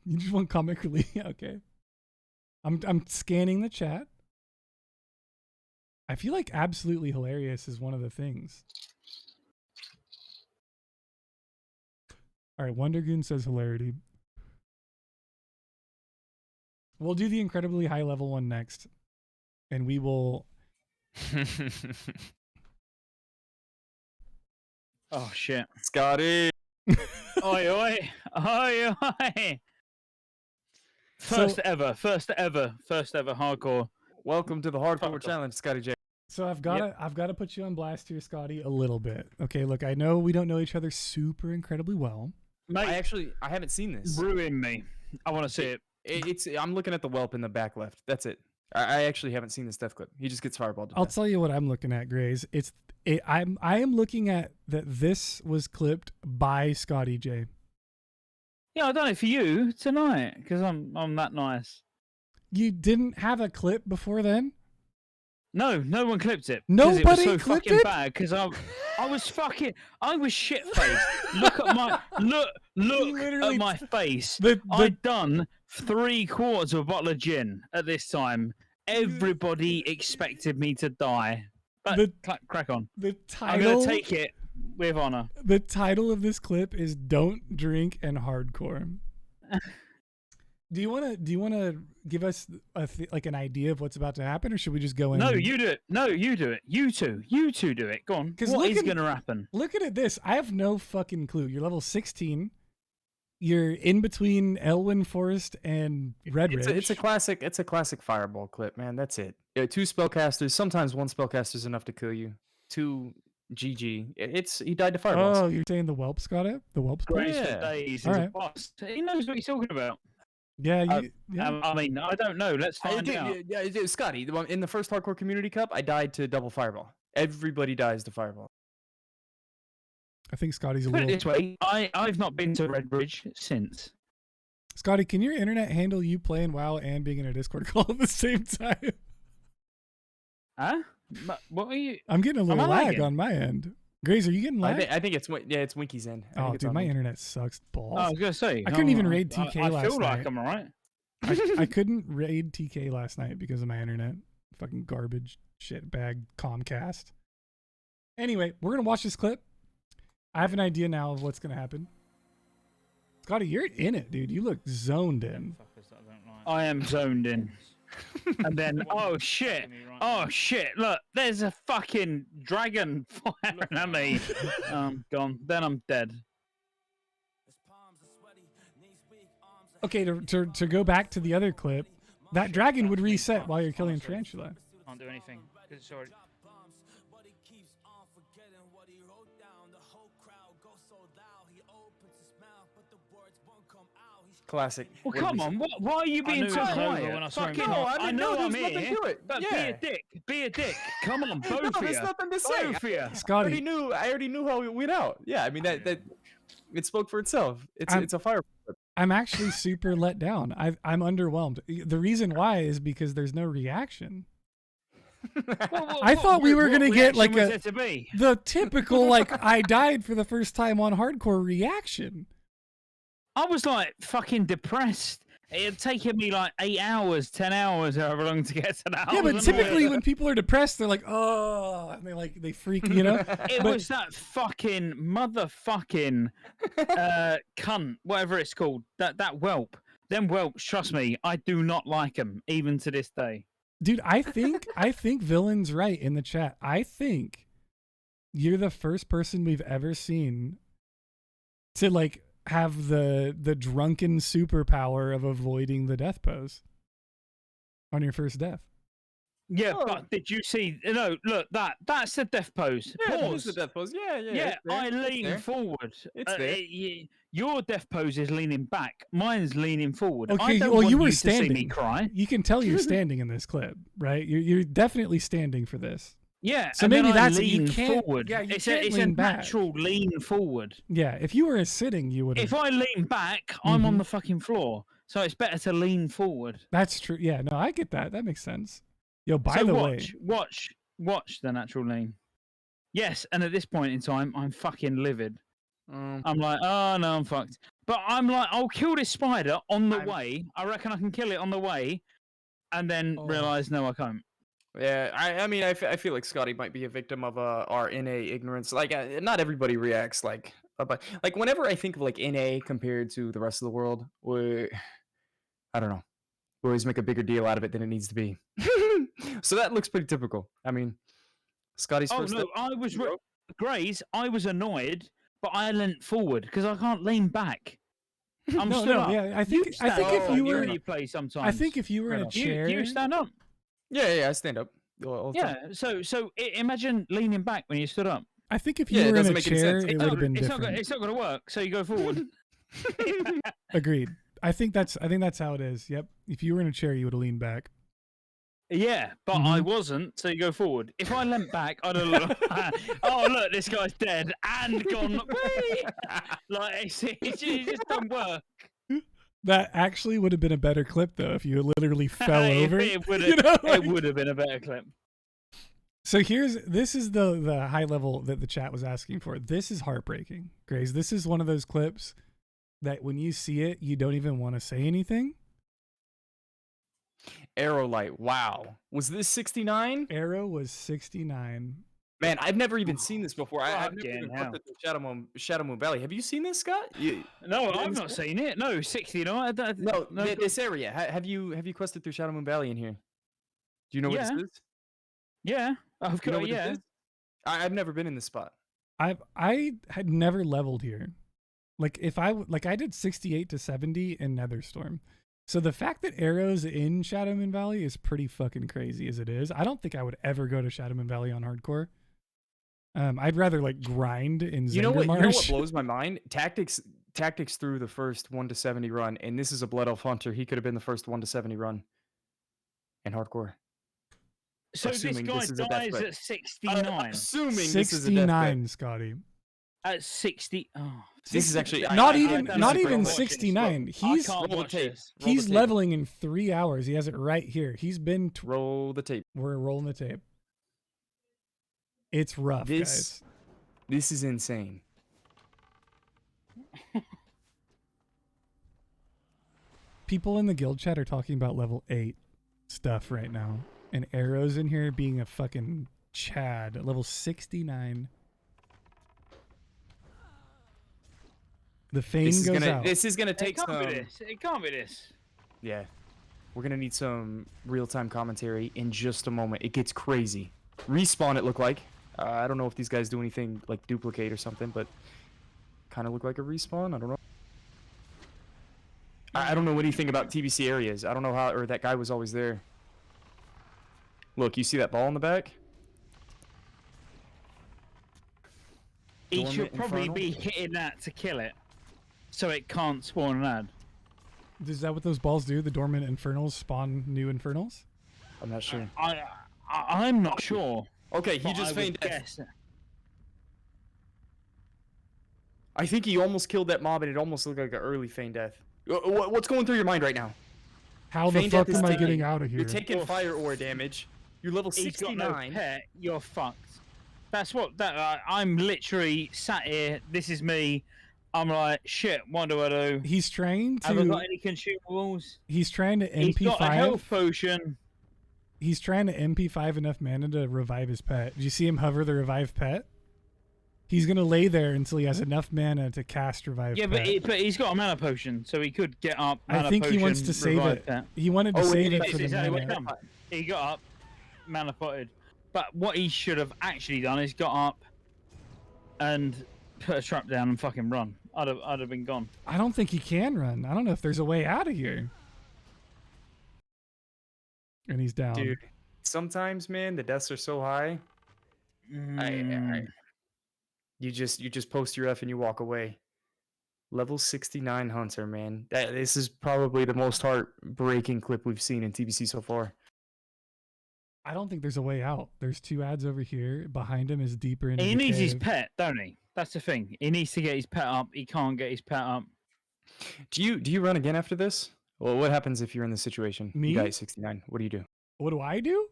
You just want comic relief? Okay. I'm scanning the chat. I feel like absolutely hilarious is one of the things. All right, Wondergoon says hilarity. We'll do the incredibly high level one next, and we will. Oh shit, Scotty. oi oi oi oi! First ever hardcore. Welcome to the hardcore challenge, Scottejaye. So I've got to put you on blast here, Scotty, a little bit. Okay, look, I know we don't know each other super incredibly well. Mate, I haven't seen this. Ruin me. I want to see it. I'm looking at the whelp in the back left. That's it. I actually haven't seen this death clip. He just gets fireballed. I'll tell you what I'm looking at, Grays. I am looking at that this was clipped by Scottejaye. Yeah, I done it for you tonight because I'm that nice. You didn't have a clip before then? No one clipped it. Nobody it was so clipped fucking it? bad because I was shit faced. Look at my at my face. I'd done 3/4 of a bottle of gin at this time. Everybody expected me to die. But crack on. The title, I'm gonna take it with honor. The title of this clip is "Don't Drink and Hardcore." Do you want to give us an idea of what's about to happen, or should we just go in? No, you do it. No, you do it. You two do it. Go on. What is going to happen? Look at this. I have no fucking clue. You're level 16. You're in between Elwyn Forest and Redridge. It's a classic. It's a classic fireball clip, man. That's it. Yeah, 2 spellcasters. Sometimes 1 spellcaster is enough to kill you. 2 GG. He died to fireballs. Oh, you're saying the whelp, Scott? The whelp. Graysfordays is a boss. He knows what he's talking about. Yeah, I mean, I don't know. Let's find out. Yeah, Scotty, in the first Hardcore Community Cup, I died to double fireball. Everybody dies to fireball. I think Scotty's a Put little... it this way, I've not been to Redbridge since. Scotty, can your internet handle you playing WoW and being in a Discord call at the same time? Huh? What are you... I'm getting a little lag on my end. Grays, are you getting lag? I think it's Winky's end. Oh, dude, my internet sucks balls. I was going to say. I couldn't even raid TK last night. I feel like I'm alright. I couldn't raid TK last night because of my internet. Fucking garbage shit bag Comcast. Anyway, we're going to watch this clip. I have an idea now of what's going to happen. Scotty, you're in it, dude. You look zoned in. I am zoned in. And then, oh shit, look, there's a fucking dragon firing at me. Gone. Then I'm dead. Okay, to go back to the other clip, that dragon would reset while you're killing Tarantula. Can't do anything. It's already... Classic. Well, come on. Why are you being so quiet? Fuck no, I know I'm here. But be a dick. Come on, both of you. There's nothing to say. Both of you. Scotty, I already knew how it went out. Yeah, I mean that it spoke for itself. It's a fire. I'm actually super let down. I'm underwhelmed. The reason why is because there's no reaction. I thought we were gonna get like the typical like I died for the first time on hardcore reaction. I was like fucking depressed. It had taken me like 8 hours, 10 hours, however long to get to that. Yeah, but typically when people are depressed, they're like, oh, and they freak, you know? It was that fucking motherfucking cunt, whatever it's called, that whelp. Them whelps, trust me, I do not like them, even to this day. Dude, I think Villain's right in the chat. I think you're the first person we've ever seen to like have the drunken superpower of avoiding the death pose on your first death. Yeah, but did you see? No, look, that's the death pose. Yeah, that's the death pose. Yeah. I lean forward. It's there. Your death pose is leaning back. Mine's leaning forward. Okay, I don't well, want you were to standing. See me cry. You can tell you're standing in this clip, right? You're definitely standing for this. Yeah, so and maybe then that's I lean you can't, forward. Yeah, it's a natural lean forward. Yeah, if you were sitting, you would. If I lean back, I'm on the fucking floor. So it's better to lean forward. That's true. Yeah, no, I get that. That makes sense. Yo, by the way, watch the natural lean. Yes, and at this point in time, I'm fucking livid. I'm like, oh no, I'm fucked. But I'm like, I'll kill this spider on the way. I reckon I can kill it on the way, and then realize no, I can't. Yeah, I mean, I feel like Scotty might be a victim of our innate ignorance. Like, not everybody reacts like But like whenever I think of like NA compared to the rest of the world, I don't know. We always make a bigger deal out of it than it needs to be. So that looks pretty typical. I mean, Scotty's first. Oh no, I was Grays. I was annoyed, but I leant forward because I can't lean back. I'm stood up. Yeah, I think if you were, play sometimes. I think if you were in a chair, you stand up. Yeah, I stand up. All the Yeah, time. so imagine leaning back when you stood up. I think if you were in a make any chair, sense. it would have been different. It's not going to work. So you go forward. Agreed. I think that's how it is. Yep. If you were in a chair, you would have leaned back. Yeah, but I wasn't. So you go forward. If I leant back, I'd have looked. Oh look, this guy's dead and gone. Whee! Like it just don't work. That actually would have been a better clip, though, if you literally fell over. It would You have. know, like- It would have been a better clip. So this is the high level that the chat was asking for. This is heartbreaking, Grace. This is one of those clips that when you see it, you don't even want to say anything. Arrow light. Wow. Was this 69? Arrow was 69. Man, I've never even seen this before. I've never Fucking even hell. looked at the Shadow Moon Valley. Have you seen this, Scott? No, I've not seen it. No, 69. No, this area. Have you quested through Shadow Moon Valley in here? Do you know what this is? Yeah, I've You know got. what Yeah. this is? I've never been in this spot. I had never leveled here. Like I did 68 to 70 in Netherstorm. So the fact that Arrow's in Shadow Moon Valley is pretty fucking crazy as it is. I don't think I would ever go to Shadow Moon Valley on hardcore. I'd rather like grind in Zender You know what Marsh. blows my mind? Tactics through the first 1 to 70 run, and this is a Blood Elf Hunter. He could have been the first 1 to 70 run in hardcore. So this Assuming guy this is a death dies threat. at 69. Assuming this is a death threat. 69, Scotty. At 60. Oh, This is actually Not I even can't not physically even watch this, 69. bro. He's I can't roll the watch tape. this. Roll the he's tape. leveling in 3 hours. He has it right here. He's been Roll the tape. we're rolling the tape. It's rough, guys. This is insane. People in the guild chat are talking about level 8 stuff right now. And Arrow's in here being a fucking Chad at level 69. The Fane goes out. This is gonna It take can't some. be this. It can't be this. Yeah, we're gonna need some real-time commentary in just a moment. It gets crazy. Respawn. It looked like. I don't know if these guys do anything like duplicate or something, but kind of look like a respawn. I don't know. I don't know anything about TBC areas. I don't know how, or that guy was always there. Look, you see that ball in the back? He Dormant should probably Infernal? be hitting that to kill it, so it can't spawn an ad. Is that what those balls do? The dormant infernals spawn new infernals? I'm not sure. I'm not sure. Okay, he but just I feigned would death. guess. I think he almost killed that mob, and it almost looked like an early feign death. What's going through your mind right now? How the Feign fuck death is am I taking- getting out of here? You're taking fire ore damage. You're level He's got no 69. pet. You're fucked. That's what that. I'm literally sat here. This is me. I'm like, shit. What do I do? He's trying Have I got to any consumables? he's trying to He's got a health MP5. potion. He's trying to MP5 enough mana to revive his pet. Did you see him hover the revive pet? He's gonna lay there until he has enough mana to cast revive Yeah, pet. but he's got a mana potion, so he could get up. I Mana think he potion, wants to save revive it. that. He wanted to Oh, save yeah, it That's for the exactly what mana. he done. He got up, mana potted. But what he should have actually done is got up and put a trap down and fucking run. I'd have been gone. I don't think he can run. I don't know if there's a way out of here. And he's down. Dude, sometimes, man, the deaths are so high. You just post your F and you walk away. Level 69 Hunter, man. This is probably the most heartbreaking clip we've seen in TBC so far. I don't think there's a way out. There's 2 ads over here. Behind him is deeper into He the needs his cave. pet, don't he? That's the thing. He needs to get his pet up. He can't get his pet up. Do you run again after this? Well, what happens if you're in this situation? Me? You got 69. What do you do? What do I do?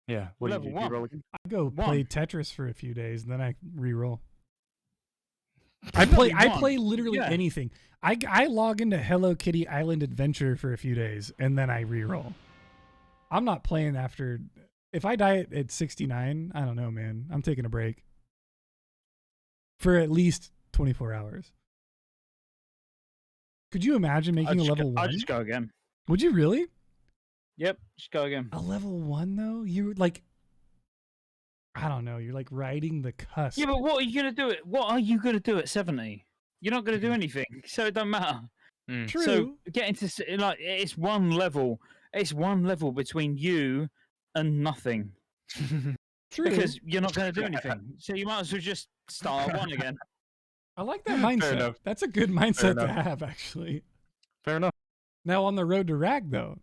Yeah. What do Level you do? Do you 1. roll again? I go One. play Tetris for a few days and then I re-roll. I play literally Yeah. anything. I log into Hello Kitty Island Adventure for a few days and then I re-roll. I'm not playing after. If I die at 69, I don't know, man. I'm taking a break for at least 24 hours. Could you imagine making a level 1? I'd just go again. Would you really? Yep, just go again. A level 1 though? You like, I don't know. You're like riding the cusp. Yeah, but what are you gonna do? What are you gonna do at 70? You're not gonna do anything, so it don't matter. True. So getting to like it's one level. It's one level between you and nothing. True. Because you're not gonna do anything. So you might as well just start at 1 again. I like that mindset. enough. That's a good mindset to enough. have, actually. Fair enough. Now on the road to rag though,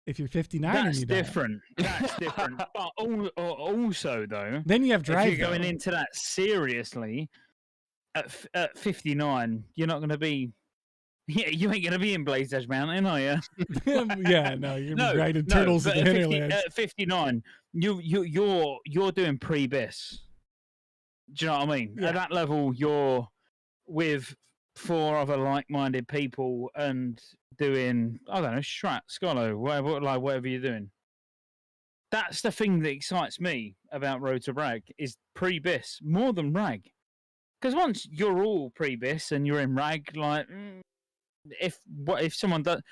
if you're 59 and That's you die, different. That's different. But also though, then you have drive. if you're going though. into that seriously, at 59, you're not gonna be. Yeah, you ain't gonna be in Blaze Edge Mountain, are you? Yeah, no, you're gonna be riding turtles but at the at hinterlands. at 59, you're doing pre-bis. Do you know what I mean? Yeah. At that level, you're with 4 other like-minded people and doing, I don't know, Strat, Scolo, whatever you're doing. That's the thing that excites me about Road to Rag is pre-bis more than rag. Because once you're all pre-bis and you're in rag, like if someone does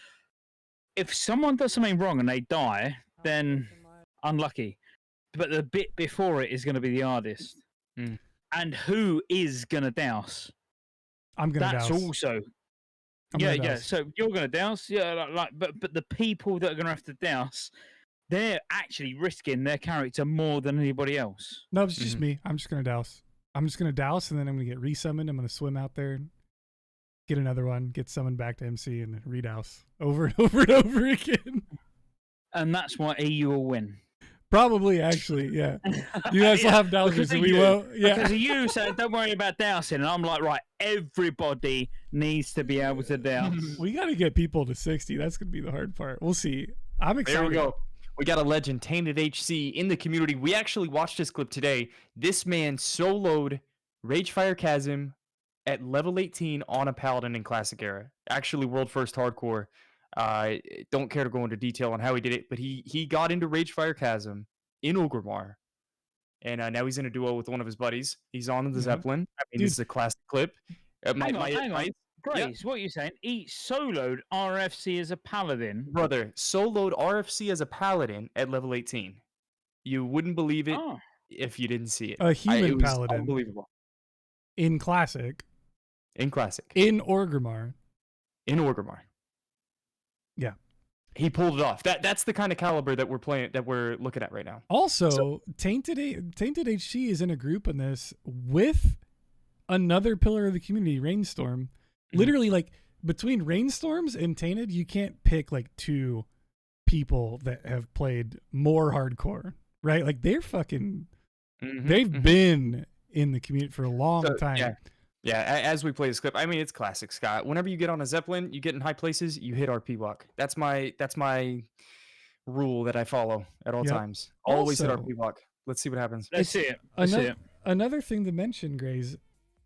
something wrong and they die, then unlucky. But the bit before it is going to be the hardest. And who is going to douse? I'm gonna That's douse. also. I'm Yeah, gonna yeah. douse. So you're going to douse, yeah. But the people that are going to have to douse, they're actually risking their character more than anybody else. No, it's just me. I'm just gonna douse. I'm just gonna douse, and then I'm gonna get resummoned. I'm gonna swim out there, get another one, get summoned back to MC, and then redouse over and over and over again. And that's why EU will win. Probably, actually, yeah. You guys will have dousers, because and of we you. won't. Yeah. Because of you saying, don't worry about dousing. And I'm like, right, everybody needs to be able to douse. We got to get people to 60. That's going to be the hard part. We'll see. I'm excited. There we go. We got a legend, Tainted HC, in the community. We actually watched this clip today. This man soloed Ragefire Chasm at level 18 on a Paladin in Classic Era. Actually, world first hardcore. Don't care to go into detail on how he did it, but he got into Ragefire Chasm in Orgrimmar. And now he's in a duo with one of his buddies. He's on the Zeppelin. I mean, this is a classic clip. Hang on. Grace, Yeah. what are you saying? He soloed RFC as a paladin. Brother, soloed RFC as a Paladin at level 18. You wouldn't believe it if you didn't see it. A human it was Paladin. Unbelievable. In Classic. In Classic. In Orgrimmar. In Orgrimmar. Yeah. He pulled it off. That's the kind of caliber that we're looking at right now. Also, Tainted HC is in a group in this with another pillar of the community, Rainstorm. Literally, like, between Rainstorms and Tainted, you can't pick, like, 2 people that have played more hardcore, right? Like, they're fucking... They've been in the community for a long time. Yeah, as we play this clip, I mean, it's classic, Scott. Whenever you get on a Zeppelin, you get in high places, you hit RP block. That's my rule that I follow at all times. Always hit RP block. Let's see what happens. Let's see it. Another thing to mention, Grays,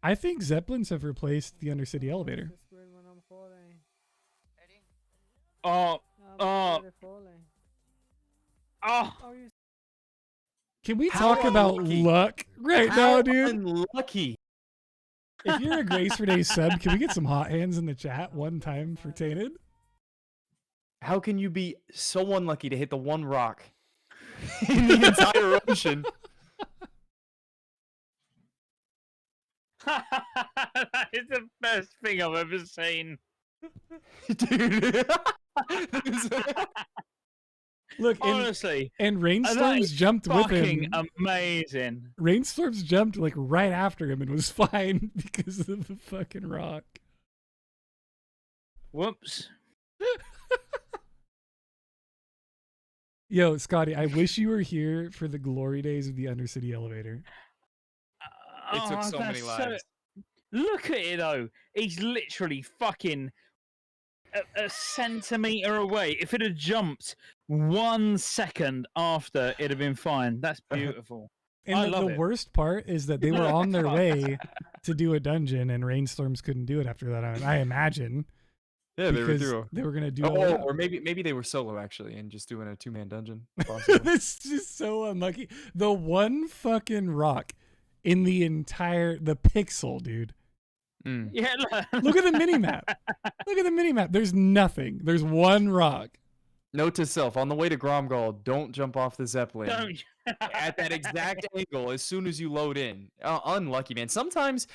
I think Zeppelins have replaced the Undercity elevator. Can we talk about luck right now, dude? Unlucky. If you're a Graysfordays sub, can we get some hot hands in the chat one time for Tainted? How can you be so unlucky to hit the one rock in the entire ocean? That is the best thing I've ever seen. Dude. Look, honestly, and Rainstorms jumped with him. Amazing. Rainstorms jumped like right after him and was fine because of the fucking rock. Whoops. Yo, Scotty, I wish you were here for the glory days of the Undercity elevator. It took so many lives. Look at it though. He's literally fucking a centimeter away. If it had jumped 1 second after, it'd have been fine. That's beautiful. And the worst part is that they were on their way to do a dungeon, and Rainstorms couldn't do it after that. I imagine. Yeah, they were through. They were gonna do. Or maybe they were solo actually, and just doing a 2-man dungeon. It's just so unlucky. The one fucking rock in the entire pixel, dude, Yeah, Look at the mini map. Look at the mini map. There's nothing. There's one rock. Note to self: on the way to Gromgal, don't jump off the Zeppelin Don't. at that exact angle as soon as you load in. Unlucky, man. Sometimes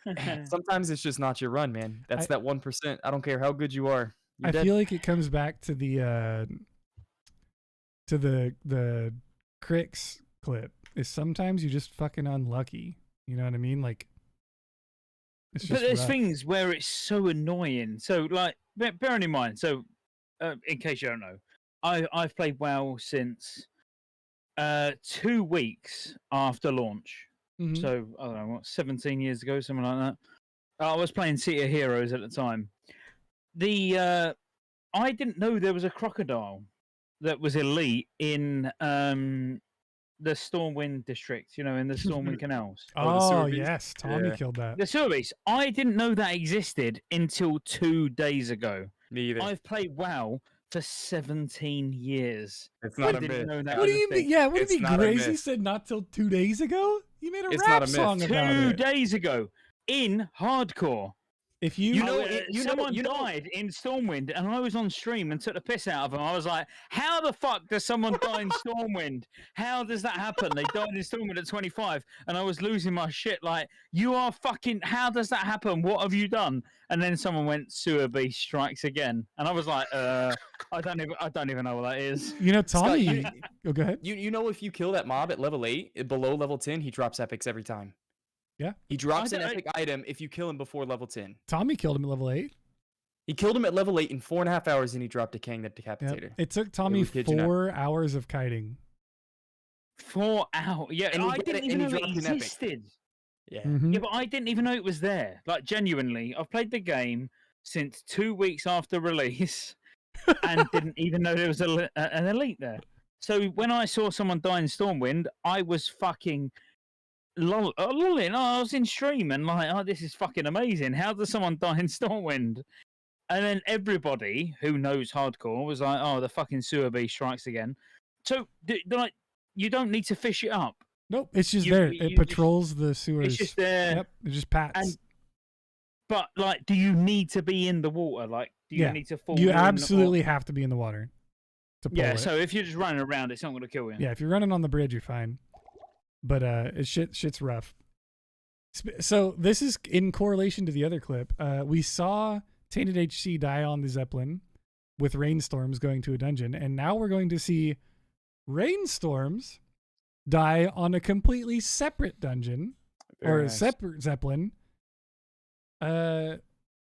it's just not your run, man. That's that 1%. I don't care how good you are. I feel like it comes back to the Crix clip. Is sometimes you just fucking unlucky. You know what I mean? Like, it's just but there's rough. things where it's so annoying. So, like, bearing in mind, so in case you don't know, I've played WoW since 2 weeks after launch. Mhm. So I don't know, what, 17 years ago, something like that. I was playing City of Heroes at the time. I didn't know there was a crocodile that was elite in the Stormwind district, in the Stormwind canals. Oh, yes. Tommy killed that. The sewer beast. I didn't know that existed until 2 days ago. Me either. I've played WoW for 17 years. It's not I a didn't myth. know that What do was a you mean? thing. Yeah, what do It's you mean? not a Gracie myth. said not till 2 days ago? You made a It's not rap a myth. song about 2 it. days ago in hardcore. If you, Someone died in Stormwind, and I was on stream and took the piss out of them. I was like, "How the fuck does someone die in Stormwind? How does that happen? They died in Stormwind at 25, and I was losing my shit. Like, you are fucking. How does that happen? What have you done?" And then someone went, "Sewer Beast strikes again," and I was like, I don't even know what that is." Tommy. Scott, go ahead. You know, if you kill that mob at level 8, below level 10, he drops epics every time. Yeah. He drops an epic item if you kill him before level 10. Tommy killed him at level 8. He killed him at level 8 in 4.5 hours, and he dropped a King that Decapitator. Yep. It took Tommy kid you not. 4 hours of kiting. 4 hours. Yeah, And he I got didn't it, even and he know it dropped an epic. existed. Yeah. Mhm. Yeah, but I didn't even know it was there. Like, genuinely, I've played the game since 2 weeks after release and didn't even know there was an elite there. So when I saw someone die in Stormwind, I was fucking lolling. I was in stream and like, oh, this is fucking amazing. How does someone die in Stormwind? And then everybody who knows hardcore was like, oh, the fucking sewer beast strikes again. So, like, you don't need to fish it up. Nope, it's just there. It patrols the sewers. It's just there. Yep, it just pats. But, like, do you need to be in the water? Like, do you need to fall You in absolutely have to be in the water to pull it. so if you're just running around, it's not going to kill you. Yeah, if you're running on the bridge, you're fine. But shit's rough. So this is in correlation to the other clip. We saw Tainted HC die on the Zeppelin with Rainstorms going to a dungeon, and now we're going to see Rainstorms die on a completely separate dungeon or a separate Zeppelin in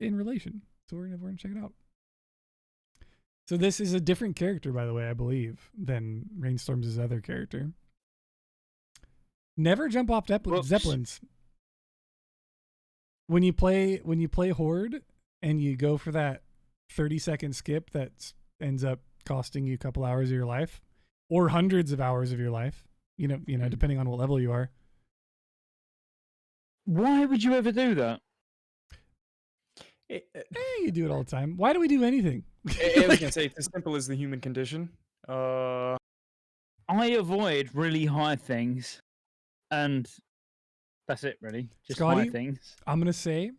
relation. So we're gonna check it out. So this is a different character, by the way, I believe, than Rainstorms' other character. Never jump off Zeppelins. When you play Horde and you go for that 30-second skip that ends up costing you a couple hours of your life or hundreds of hours of your life, depending on what level you are. Why would you ever do that? You do it all the time. Why do we do anything? I was gonna say it's as simple as the human condition. I avoid really high things, and that's it, really. Just Scotty, high things. I'm gonna say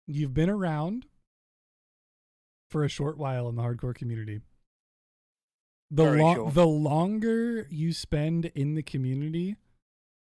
you've been around for a short while in the hardcore community. The longer you spend in the community,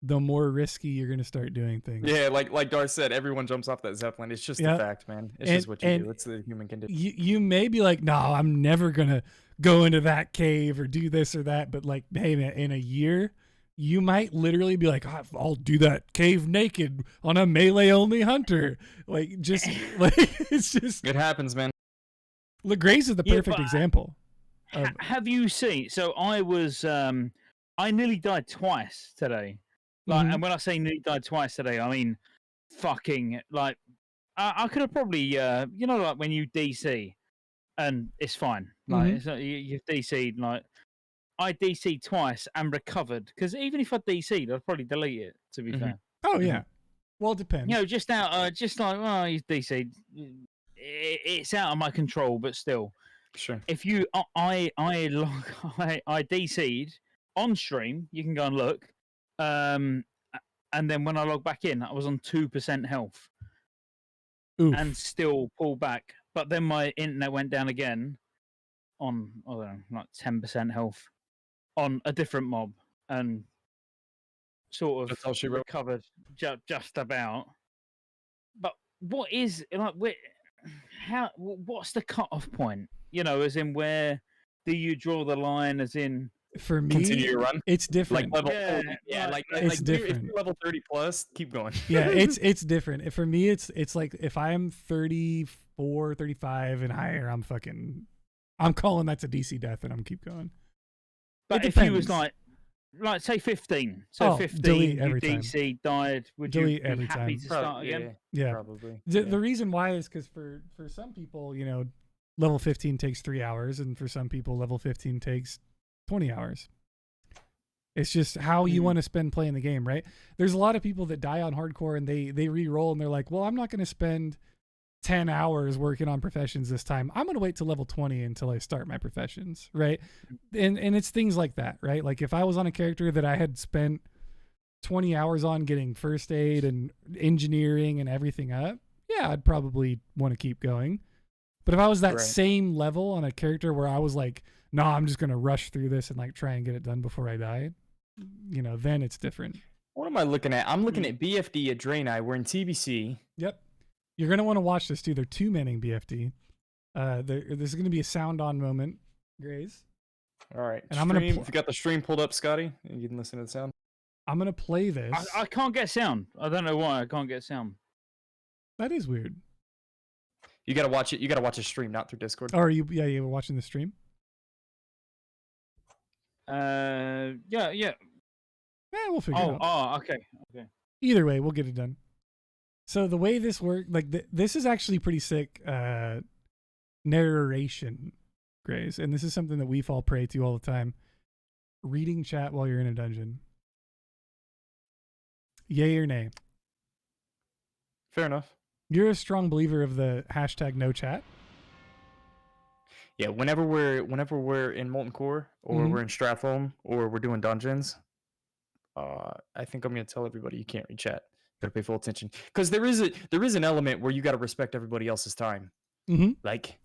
the more risky you're going to start doing things. Yeah, like Darth said, everyone jumps off that Zeppelin. It's just a fact, man. It's just what you do. It's the human condition. You may be like, no, I'm never going to go into that cave or do this or that. But like, hey, man, in a year, you might literally be like, I'll do that cave naked on a melee-only hunter. Like, just, like, it's just... It happens, man. Look, Grace is the perfect example. Have you seen? So I was, I nearly died twice today. Like, and when I say nearly died twice today, I mean, fucking, like, I could have probably, like when you DC, and it's fine. Like, it's not, you've DC'd, like, I DC'd twice and recovered, because even if I DC'd, I'd probably delete it, to be fair. Oh, yeah. Well, it depends. Just out, just like, well, you've DC'd. It's out of my control, but still. Sure. If you, I DC'd on stream, you can go and look. And then when I log back in, I was on 2% health. Oof. and still pull back. But then my internet went down again on, I don't know, like 10% health on a different mob, and sort That's of all she wrote. recovered just about. But what is like? What's the cut-off point? You know, as in where do you draw the line? As in, For me, Continue your run. it's different. Like level, Yeah, yeah, like, like it's if you're different. level 30 plus, keep going. Yeah, it's different. For me, it's like if I'm 34, 35 and higher, I'm calling that's a DC death, and I'm keep going. but It if you was depends. like say 15, so Oh, 15, delete you every time. DC died, would Delete you be every happy time. to start again? Yeah. Probably. The reason why is because for some people, you know, level 15 takes 3 hours, and for some people, level 15 takes 20 hours. It's just how you want to spend playing the game, right? There's a lot of people that die on hardcore and they re-roll and they're like, well, I'm not going to spend 10 hours working on professions this time. I'm going to wait till level 20 until I start my professions, right? And it's things like that, right? Like if I was on a character that I had spent 20 hours on getting first aid and engineering and everything up, yeah, I'd probably want to keep going. But if I was that same level on a character where I was like, nah, I'm just going to rush through this and like try and get it done before I die, you know, then it's different. What am I looking at? I'm looking at BFD at Draenei. We're in TBC. Yep. You're going to want to watch this too. They're two-manning BFD. There's going to be a sound on moment, Grays. All right. And I'm gonna if you got the stream pulled up, Scotty, and you can listen to the sound. I'm going to play this. I can't get sound. I don't know why I can't get sound. That is weird. You gotta watch it. You gotta watch a stream, not through Discord. Oh, are you? Yeah, you were watching the stream. Yeah. Yeah, we'll figure it out. Oh, okay. Either way, we'll get it done. So the way this works, like this is actually pretty sick narration, Grays, and this is something that we fall prey to all the time. Reading chat while you're in a dungeon. Yay or nay? Fair enough. You're a strong believer of the hashtag no chat. Yeah, whenever we're in Molten Core or we're in Stratholme or we're doing dungeons, I think I'm gonna tell everybody you can't read chat. Gotta pay full attention because there is an element where you gotta respect everybody else's time. Mm-hmm. Like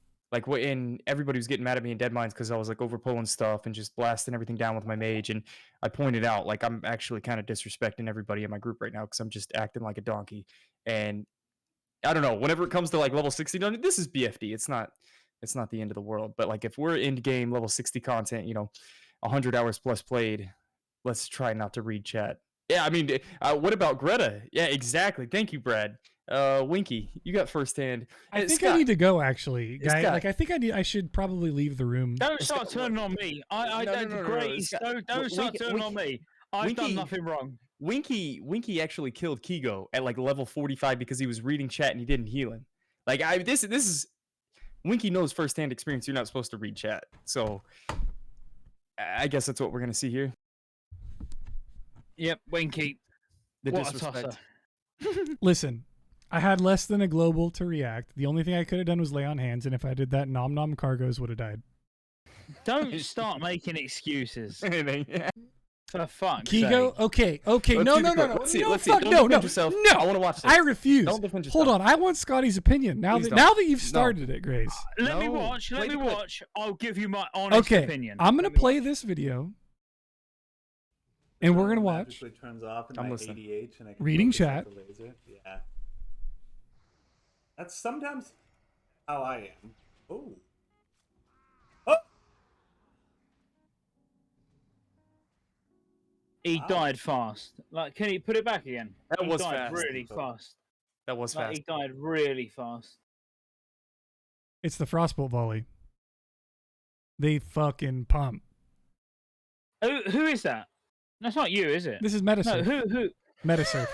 when everybody was getting mad at me in Deadmines because I was like overpulling stuff and just blasting everything down with my mage, and I pointed out like I'm actually kind of disrespecting everybody in my group right now because I'm just acting like a donkey. And I don't know. Whenever it comes to like level 60 dungeon, this is BFD. It's not the end of the world. But like if we're in game level 60 content, 100 hours plus played, let's try not to read chat. Yeah, I mean, what about Greta? Yeah, exactly. Thank you, Brad. Winky, you got firsthand. I think Scott, I need to go actually, guy. Scott. Like I think I should probably leave the room. Don't start turning on me. Don't start turning on me. I've done nothing wrong. Winky actually killed Kigo at like level 45 because he was reading chat and he didn't heal him. Like this is Winky knows firsthand experience. You're not supposed to read chat, so I guess that's what we're gonna see here. Yep, Winky. The What a disrespect. tosser. Listen, I had less than a global to react. The only thing I could have done was lay on hands, and if I did that, Nomnom Kargoz would have died. Don't start making excuses. Yeah. For fuck's Kigo, sake. okay, Let's no, see the clip. no, Let's see, no, let's see. fuck, Don't no, defend yourself. no. I want to watch this. I refuse. Don't defend Hold yourself. on, I want Scotty's opinion now Please that don't. now that you've started it, Grace. Let me No. watch. Play Let me the clip. watch. I'll give you my honest Okay, opinion. I'm gonna play this video, and we're gonna watch. Magically turns off in I'm my listening. ADH and I can Reading focus chat. with the laser. Yeah. That's sometimes how I am. Oh. Oh. He Wow. died fast. Like, can you put it back again? That he was died fast. really fast. That was Like, fast. he died really fast. It's the Frostbolt volley. They fucking pump. Who is that? That's not you, is it? This is No, Metasurf. who? Metasurf.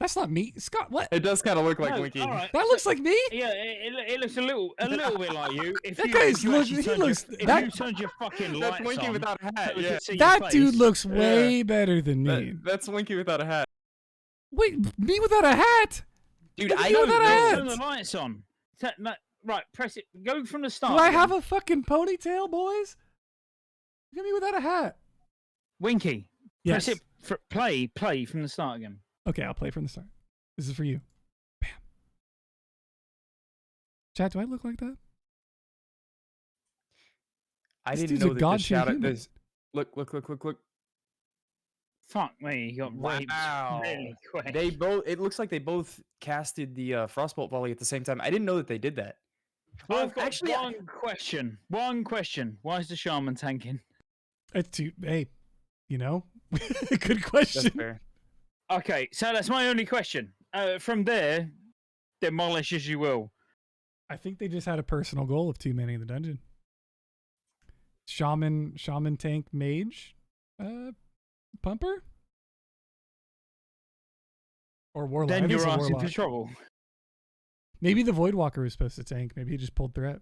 That's not me, Scott. What? It does kind of look like No, Winky. all right. That looks like me. Yeah, it looks a little bit like you. If That you, guy's if you look- actually he turned looks- Your, if that- you turned your fucking That's lights Winky on, without a hat. so we Yeah. could see your That dude face. looks way better than me. That's Winky without a hat. Wait, me without a hat? Dude, Look at I you know without a this. hat. Turn the lights on. Right, press it. Go from the start. Do I again. have a fucking ponytail, boys? Look at me without a hat. Winky? Yes. Press it. Play from the start again. Okay, I'll play from the start. This is for you. Bam. Chat, do I look like that? I This didn't dude's know a that god this tier shout out. human. This, look. Fuck me, he got raped Wow. really quick. They both. It looks like they both casted the Frostbolt volley at the same time. I didn't know that they did that. Well, Well, I've got actually, one question. One question. Why is the shaman tanking? It's too. Hey, you know, good That's question. fair. Okay, so that's my only question. From there, demolish as you will. I think they just had a personal goal of 2 manning the dungeon. Shaman, tank, mage, pumper, or warlock. I Then think it's you're a asking warlock. for trouble. Maybe the Voidwalker was supposed to tank. Maybe he just pulled threat.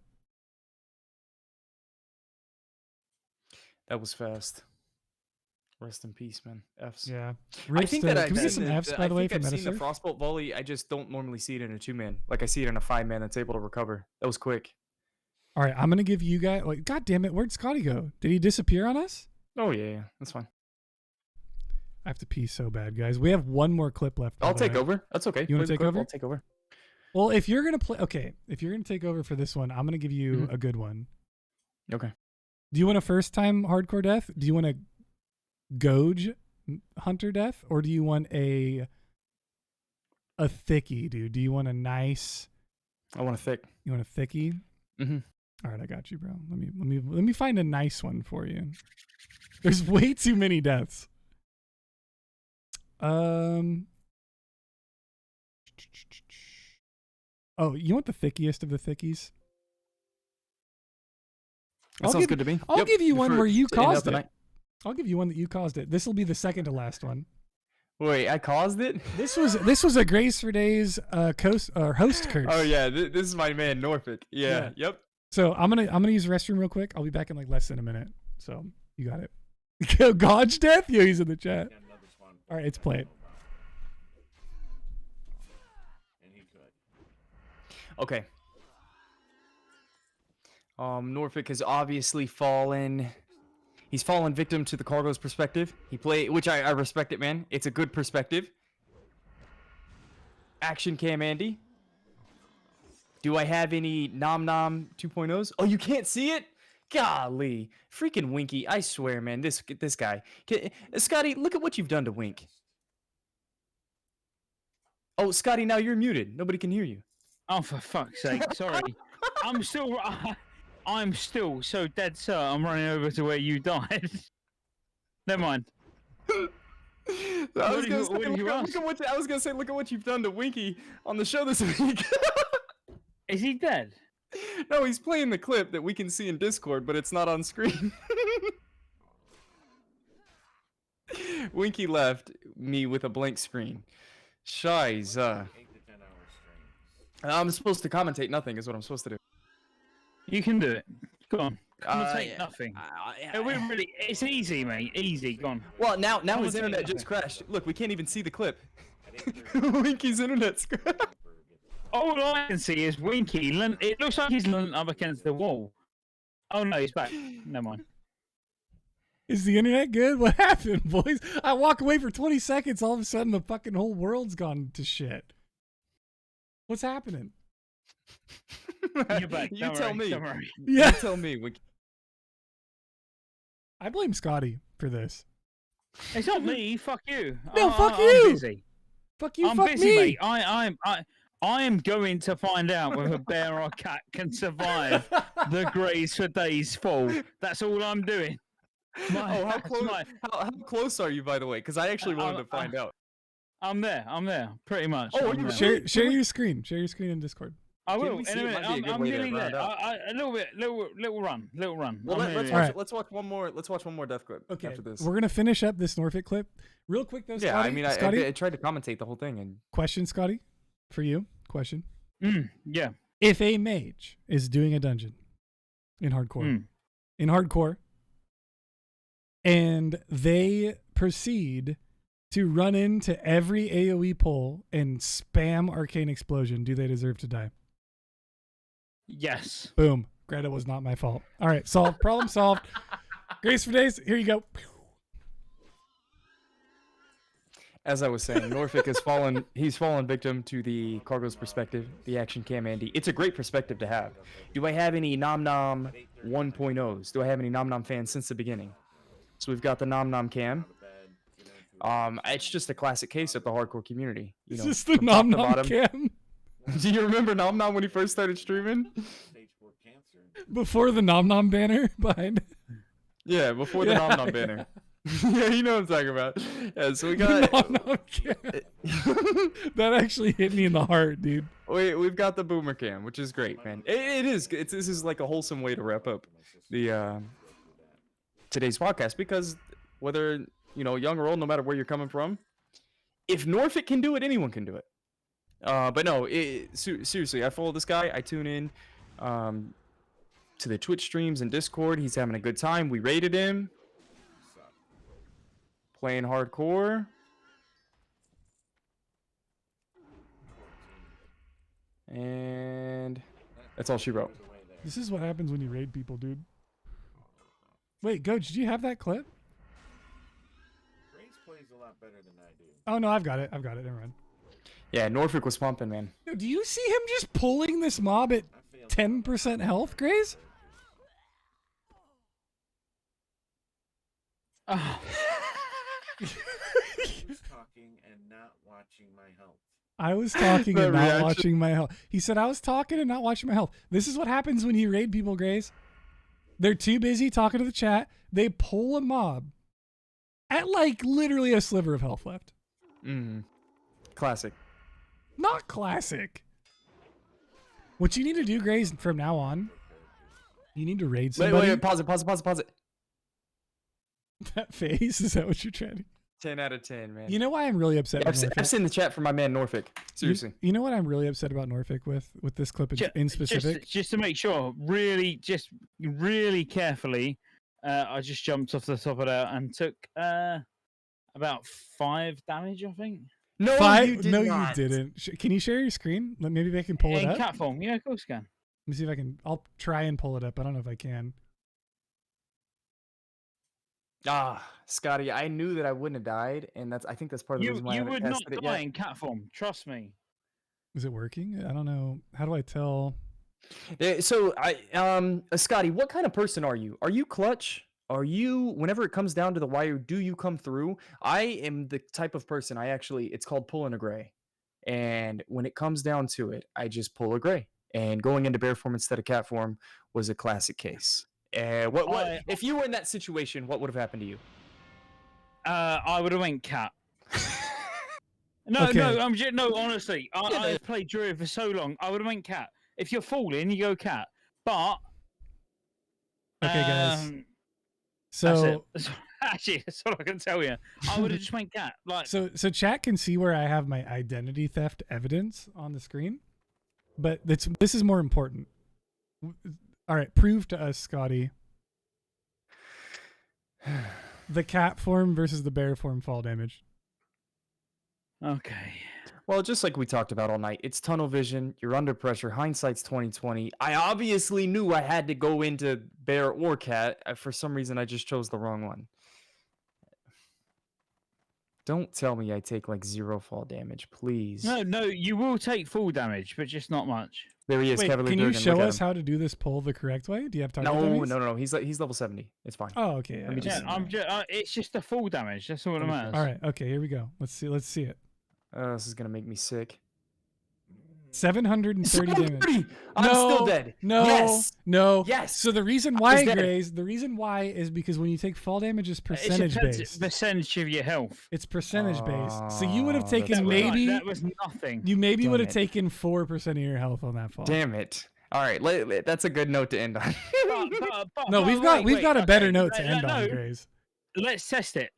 That was fast. Rest in peace, man. Fs. Yeah. I think that can we I've get seen some Fs, the, by the way, from I've seen the Metasurf? Frostbolt volley. I just don't normally see it in a 2-man. Like I see it in a 5-man that's able to recover. That was quick. All right, I'm going to give you guys... Like, God damn it, where'd Scotty go? Did he disappear on us? Oh yeah, that's fine. I have to pee so bad, guys. We have one more clip left. by I'll the take way. over. That's okay. You wanna Play the take clip, over? I'll take over. Well, if you're going to play... Okay, if you're going to take over for this one, I'm going to give you a good one. Okay. Do you want a first-time hardcore death? Do you want a Goge hunter death? Or do you want a thickie, dude? Do you want a nice... I want a thick. You want a thickie? Mm-hmm. All right, I got you, bro. Let me find a nice one for you. There's way too many deaths. Oh, you want the thickiest of the thickies? That sounds good to me. I'll give you one where you caused it. tonight. I'll give you one that you caused it. This will be the second to last one. Wait, I caused it? This was a Graysfordays host curse. Oh yeah, this is my man Norfolk. Yeah. Yep. So I'm gonna use the restroom real quick. I'll be back in like less than a minute. So you got it. Godge death? Yeah, he's in the chat. All right, it's played. Okay. Norfolk has obviously fallen. He's fallen victim to the Kargoz perspective. Which I respect it, man. It's a good perspective. Action cam Andy. Do I have any Nomnom 2.0s? Oh, you can't see it? Golly. Freaking Winky. I swear, man. This guy. Scotty, look at what you've done to Wink. Oh, Scotty, now you're muted. Nobody can hear you. Oh, for fuck's sake. Sorry. I'm still so dead, sir. I'm running over to where you died. Never mind. I was gonna say, look at what you've done to Winky on the show this week. Is he dead? No, he's playing the clip that we can see in Discord, but it's not on screen. Winky left me with a blank screen. Shiza. I'm supposed to commentate nothing is what I'm supposed to do. You can do it. Go on. Commentate nothing. It's easy, mate. Easy. Go on. Well, now his internet just crashed. Look, we can't even see the clip. Winky's internet's crashed. All I can see is Winky. It looks like he's leant up against the wall. Oh no, he's back. Never mind. Is the internet good? What happened, boys? I walk away for 20 seconds. All of a sudden, the fucking whole world's gone to shit. What's happening? You're back. You tell me. Yeah. You tell me. Winky. I blame Scotty for this. It's not me. Fuck you. No, fuck you. I'm busy. Fuck you. I'm Fuck busy, me. mate. I am going to find out whether bear or cat can survive the Graysfordays fall. That's all I'm doing. How close are you, by the way? Because I actually wanted to find out. I'm there, pretty much. Oh, share your screen. Share your screen in Discord. I will. we see In a it? minute. Might be a good I'm way to nearly there. round up. A little bit, little run. Well, I'm let's watch one more. Let's watch one more death clip Okay, after this. we're gonna finish up this Norfolk clip real quick, though. Yeah, Scotty, I mean, Scotty, I tried to commentate the whole thing, and question, Scotty, for you. Question: yeah. If a mage is doing a dungeon in hardcore, and they proceed to run into every AoE pull and spam arcane explosion, do they deserve to die? Yes. Boom. Greta was not my fault. All right, solved. Problem solved. Graysfordays, here you go. As I was saying, Norfolk has fallen. He's fallen victim to the Kargoz perspective, the action cam Andy. It's a great perspective to have. Do I have any Nomnom 1.0s? Do I have any Nomnom fans since the beginning? So we've got the Nomnom cam. It's just a classic case of the hardcore community. You know, Is this the from top to Nomnom bottom. cam? Do you remember Nomnom when he first started streaming? Before the Nomnom banner behind. Yeah, before the Nomnom banner. Yeah, you know what I'm talking about. Yeah, so we The got. Nomnom cam. That actually hit me in the heart, dude. We've got the boomer cam, which is great, man. It is. This is like a wholesome way to wrap up the today's podcast, because whether young or old, no matter where you're coming from, if Norfolk can do it, anyone can do it. But no, seriously, I follow this guy. I tune in to the Twitch streams and Discord. He's having a good time. We rated him. Playing hardcore. And that's all she wrote. This is what happens when you raid people, dude. Wait, Go, did you have that clip? Grace plays a lot better than I do. Oh, no, I've got it. Never mind. Yeah, Norfolk was pumping, man. Yo, do you see him just pulling this mob at 10% health, Grace? Oh. Talking and not watching my health. I was talking The and not reaction. watching my health. He said I was talking and not watching my health. This is what happens when you raid people, Grace. They're too busy talking to the chat. They pull a mob at like literally a sliver of health left. Classic. Not classic. What you need to do, Grace, from now on, you need to raid somebody. Wait, pause it. That face, is that what you're trying to... 10 out of 10, man. You know why I'm really upset with Norfolk? I've seen the chat for my man Norfolk. Seriously. You know what I'm really upset about Norfolk with this clip in specific? Just to make sure, really carefully, I just jumped off the top of that and took about 5 damage, I think. No, 5? you did no, not. you didn't. Can you share your screen? Maybe I can pull it In up. cat form, yeah, of course I can. Let me see if I can. I'll try and pull it up. I don't know if I can. Scotty, I knew that I wouldn't have died, and I think that's part of the reason why I You haven't would not tested it die yet. in cat form, trust me. Is it working? I don't know. How do I tell? So, Scotty, what kind of person are you? Are you clutch? Are you, whenever it comes down to the wire, do you come through? I am the type of person, it's called pulling a gray. And when it comes down to it, I just pull a gray. And going into bear form instead of cat form was a classic case. If you were in that situation, what would have happened to you? I would have went cat. No, honestly, I've played Druid for so long. I would have went cat. If you're falling, you go cat. But Okay, guys. So So actually, that's all I can tell you. I would have just went cat. Like so chat can see where I have my identity theft evidence on the screen, but this is more important. All right, prove to us, Scotty, the cat form versus the bear form fall damage. okay. Well, just like we talked about all night, it's tunnel vision. You're under pressure. Hindsight's 20/20. I obviously knew I had to go into bear or cat. For some reason, I just chose the wrong one. Don't tell me I take like 0 fall damage, please. No, you will take full damage, but just not much. There he is, Wait, Cavalier can you Durgan, show look at us him. how to do this pull the correct way? Do you have target No. dummies? He's level 70. It's fine. Oh, okay. Let me just- It's just the full damage. That's all that matters. All right. Okay, here we go. Let's see it. This is gonna make me sick. 730 damage. 730! I'm still dead. No. Yes. No. Yes. So the reason I why, was dead. Grays, the reason why is because when you take fall damage, it's It's percentage a based. percentage of your health. It's percentage based. So you would have Oh, taken that's right. maybe That was nothing. you maybe Damn would have it. taken 4% of your health on that fall. Damn it. All right, that's a good note to end on. No, we've got a better note to end on, Grays. Let's test it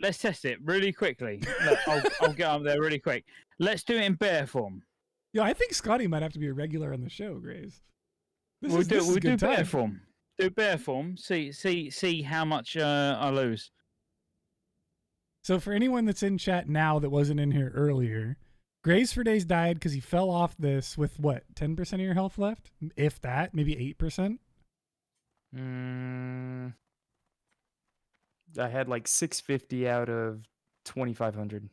really quickly. Look, I'll get up there really quick. Let's do it in bear form. Yeah, I think Scotty might have to be a regular on the show, Grays. We'll do good bear time. form. Do bear form. See how much I lose. So for anyone that's in chat now that wasn't in here earlier, Graysfordays died because he fell off this with what, 10% of your health left? If that, maybe 8%? I had like 650 out of 2,500.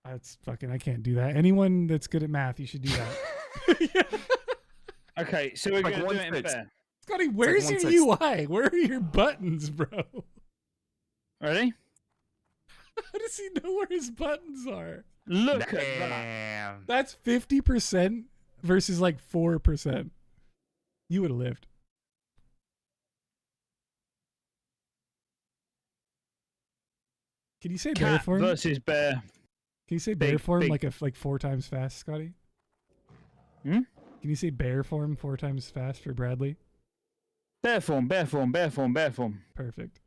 That's fucking. I can't do that. Anyone that's good at math, you should do that. Okay, so we're Like gonna do it in 1/6. fair. Scotty, where's like your 1/6. UI? Where are your buttons, bro? Ready? How does he know where his buttons are? Look at that. Damn. That's 50% versus like 4%. You would have lived. Can you say bear Cat form? versus bear. Can you say bear big, form big. like 4 times fast, Scotty? Hmm? Can you say bear form 4 times fast for Bradley? Bear form, bear form, bear form, bear form. Perfect.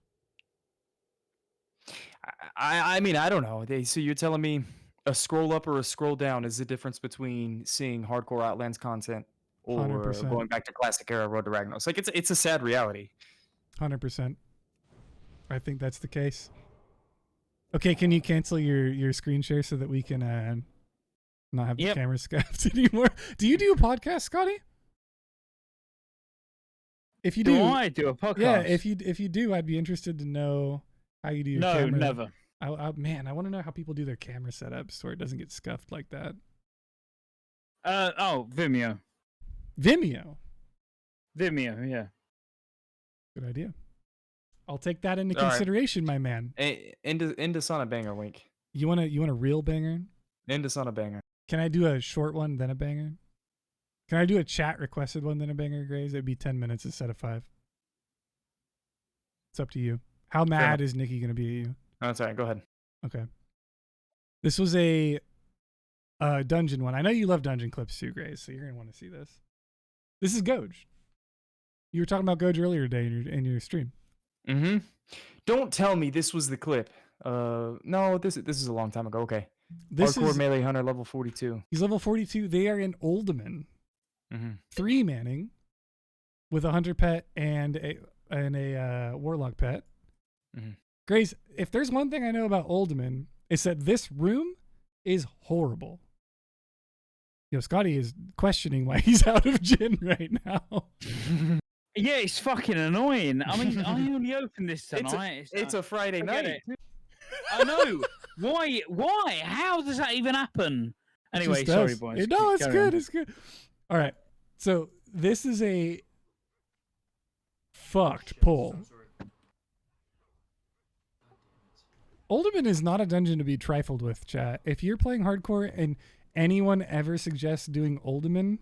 I mean, I don't know. So you're telling me a scroll up or a scroll down is the difference between seeing hardcore Outlands content or 100%. going back to classic era Road to Ragnaros? Like, it's a sad reality. 100%. I think that's the case. Okay, can you cancel your screen share so that we can not have the camera scuffed anymore? Do you do a podcast, Scotty? If you do, I do a podcast? Yeah, if you do, I'd be interested to know how you do your camera. No, never. Man, I want to know how people do their camera setups where it doesn't get scuffed like that. Vimeo. Vimeo, Yeah. good idea. I'll take that into All right. consideration, my man. Into Son of Banger, Wink. You want a real banger? Into Son of Banger. Can I do a short one then a banger? Can I do a chat requested one then a banger, Grays? It'd be 10 minutes instead of 5. It's up to you. How mad is Nikki gonna be at you? Oh, sorry. Go ahead. Okay. This was a dungeon one. I know you love dungeon clips too, Grays, so you're gonna want to see this. This is Goj. You were talking about Goj earlier today in your stream. Mm-hmm. Don't tell me this was the clip. No, this is a long time ago. Okay. This Hardcore is melee hunter level 42. he's level 42. They are in Oldman. Mm-hmm. 3 manning with a hunter pet and a warlock pet. Mm-hmm. Grace, if there's one thing I know about Oldman, it's that this room is horrible. Scotty is questioning why he's out of gin right now. Yeah, it's fucking annoying. I mean, I only opened this tonight. It's a Friday night. It. I know. Why? Why? How does that even happen? Anyway, sorry, boys. No, it's Carry good. on. It's good. All right. So this is a fucked pull. Oldman is not a dungeon to be trifled with, chat. If you're playing hardcore and anyone ever suggests doing Oldman,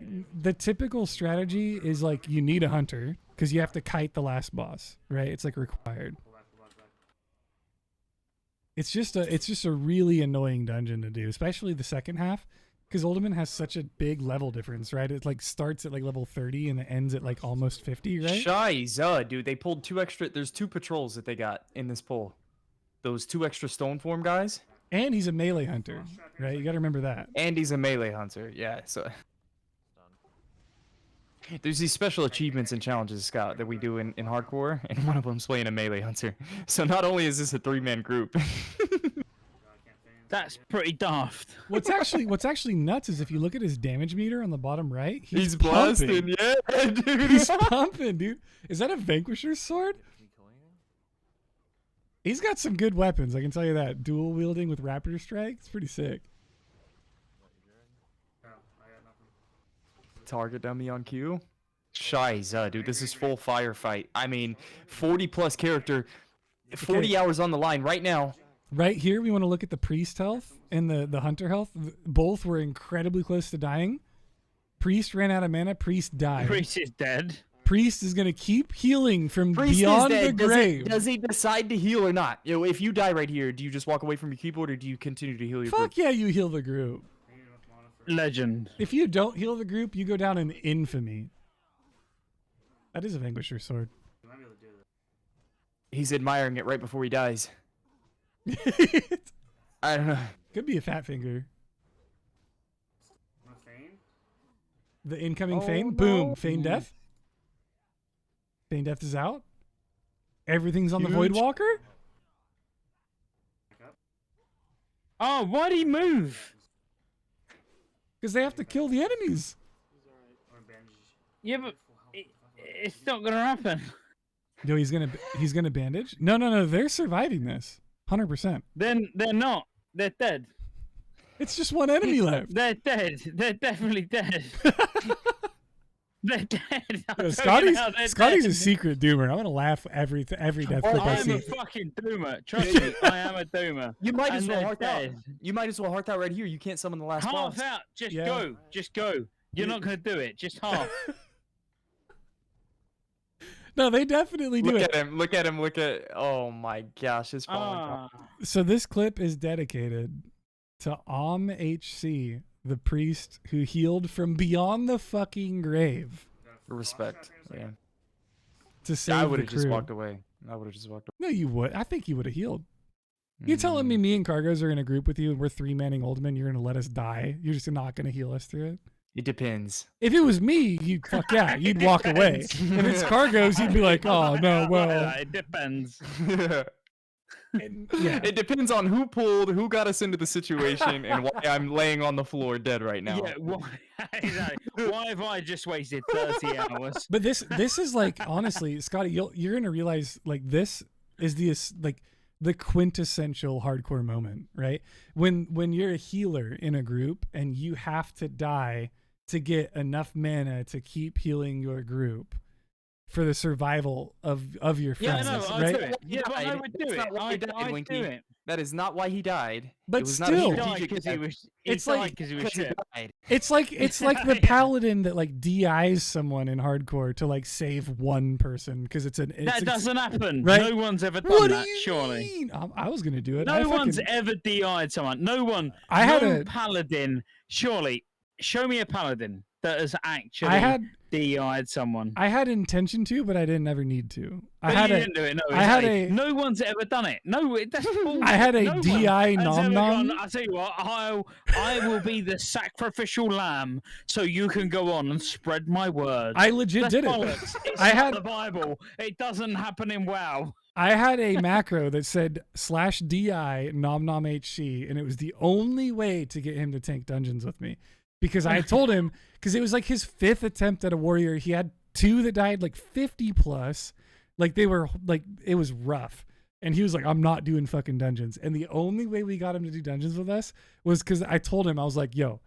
the typical strategy is like you need a hunter because you have to kite the last boss, right? It's like required. It's just a really annoying dungeon to do, especially the second half, because Oldman has such a big level difference, right? It like starts at like level 30 and it ends at like almost 50, right? Shiza, dude. They pulled 2 extra. There's 2 patrols that they got in this pull. Those 2 extra stone form guys. And he's a melee hunter, right? You got to remember that. And he's a melee hunter. Yeah. So there's these special achievements and challenges, Scott, that we do in hardcore, and one of them's playing a melee hunter. So not only is this a 3-man group. That's pretty daft. What's actually nuts is if you look at his damage meter on the bottom right, he's blasting, pumping. yeah, dude. He's pumping, dude. Is that a Vanquisher's sword? He's got some good weapons, I can tell you that. Dual wielding with Raptor Strike, it's pretty sick. Target dummy on cue. Shiza, dude. This is full firefight. I mean, 40 plus character, 40 hours on the line right now. Right here, we want to look at the priest health and the hunter health. Both were incredibly close to dying. Priest ran out of mana. Priest died. Priest is dead. Priest is going to keep healing from Priest beyond is dead. the grave. Does he decide to heal or not? If you die right here, do you just walk away from your keyboard or do you continue to heal your group? Fuck yeah, you heal the group. Legend. If you don't heal the group, you go down in infamy. That is a Vanquisher sword. He's admiring it right before he dies. I don't know. Could be a fat finger. The incoming Feign. Boom. Feign death. Feign death is out. Everything's on the Void Walker. Oh, why'd he move? Because they have to kill the enemies. Yeah, but it's not gonna happen. Yo, he's gonna bandage. No. They're surviving this. 100%. Then they're not. They're dead. It's just one enemy left. They're dead. They're definitely dead. They're dead. Scotty's a secret doomer. I'm gonna laugh every death clip I I'm a see. fucking doomer. Trust me, I am a doomer. You might as And well they're heart out. dead. You might as well heart out right here. You can't summon the last boss. Half out. Just Yeah. go. Just go. You're not gonna do it. Just half. No, they definitely do Look it. at him. Look at him. Look at. Oh my gosh, his falling. Ah. So this clip is dedicated to HC, the priest who healed from beyond the fucking grave Respect. Yeah. to save I the would have just crew. walked away. I would have just walked No, you would. I think you would have healed. away. You telling me and Kargoz are in a group with you and we're 3-manning Ultimate, you're gonna let us die? You're just not gonna heal us through it? It depends. If it was me, you'd fuck yeah, you'd walk away. If it's Kargoz, you'd be like, oh no, well, It depends. yeah. It depends on who pulled, who got us into the situation, and why I'm laying on the floor dead right now. Yeah, why, exactly. Why have I just wasted 30 hours? But this is like, honestly, Scotty, you're gonna realize like this is the quintessential hardcore moment, right? When you're a healer in a group and you have to die to get enough mana to keep healing your group for the survival of your Yeah, friends, no, I right? do it. Yeah, but I would do That's it. not why he died, I'd Winky. do it. That is not why he died. But it was still- not a He died strategic because he death. was. It's He died like- because he was Because he shit. died. It's like the Yeah. paladin that like DIs someone in hardcore to like save one person because That doesn't happen. right? No one's ever done What do that. you Surely. mean? I was gonna do it. No I one's fucking- ever DI'd someone. No one. I had no a- paladin. Surely, show me a paladin that has actually I had DI'd someone. I had intention to, but I didn't ever need to. But you didn't do it. No, I had exactly. a- No one's ever done it. No, that's bullshit. I had a No one DI has ever Nomnom. gone, I tell you what, I will be the sacrificial lamb, so you can go on and spread my word. I legit That's did it. bollocks. It's I not had- the Bible. It doesn't happen in WoW. I had a macro that said /DI Nomnom HC, and it was the only way to get him to tank dungeons with me. Because I told him, because it was like his 5th attempt at a warrior. He had 2 that died like 50 plus. Like they were like, it was rough. And he was like, I'm not doing fucking dungeons. And the only way we got him to do dungeons with us was because I told him, I was like, yo,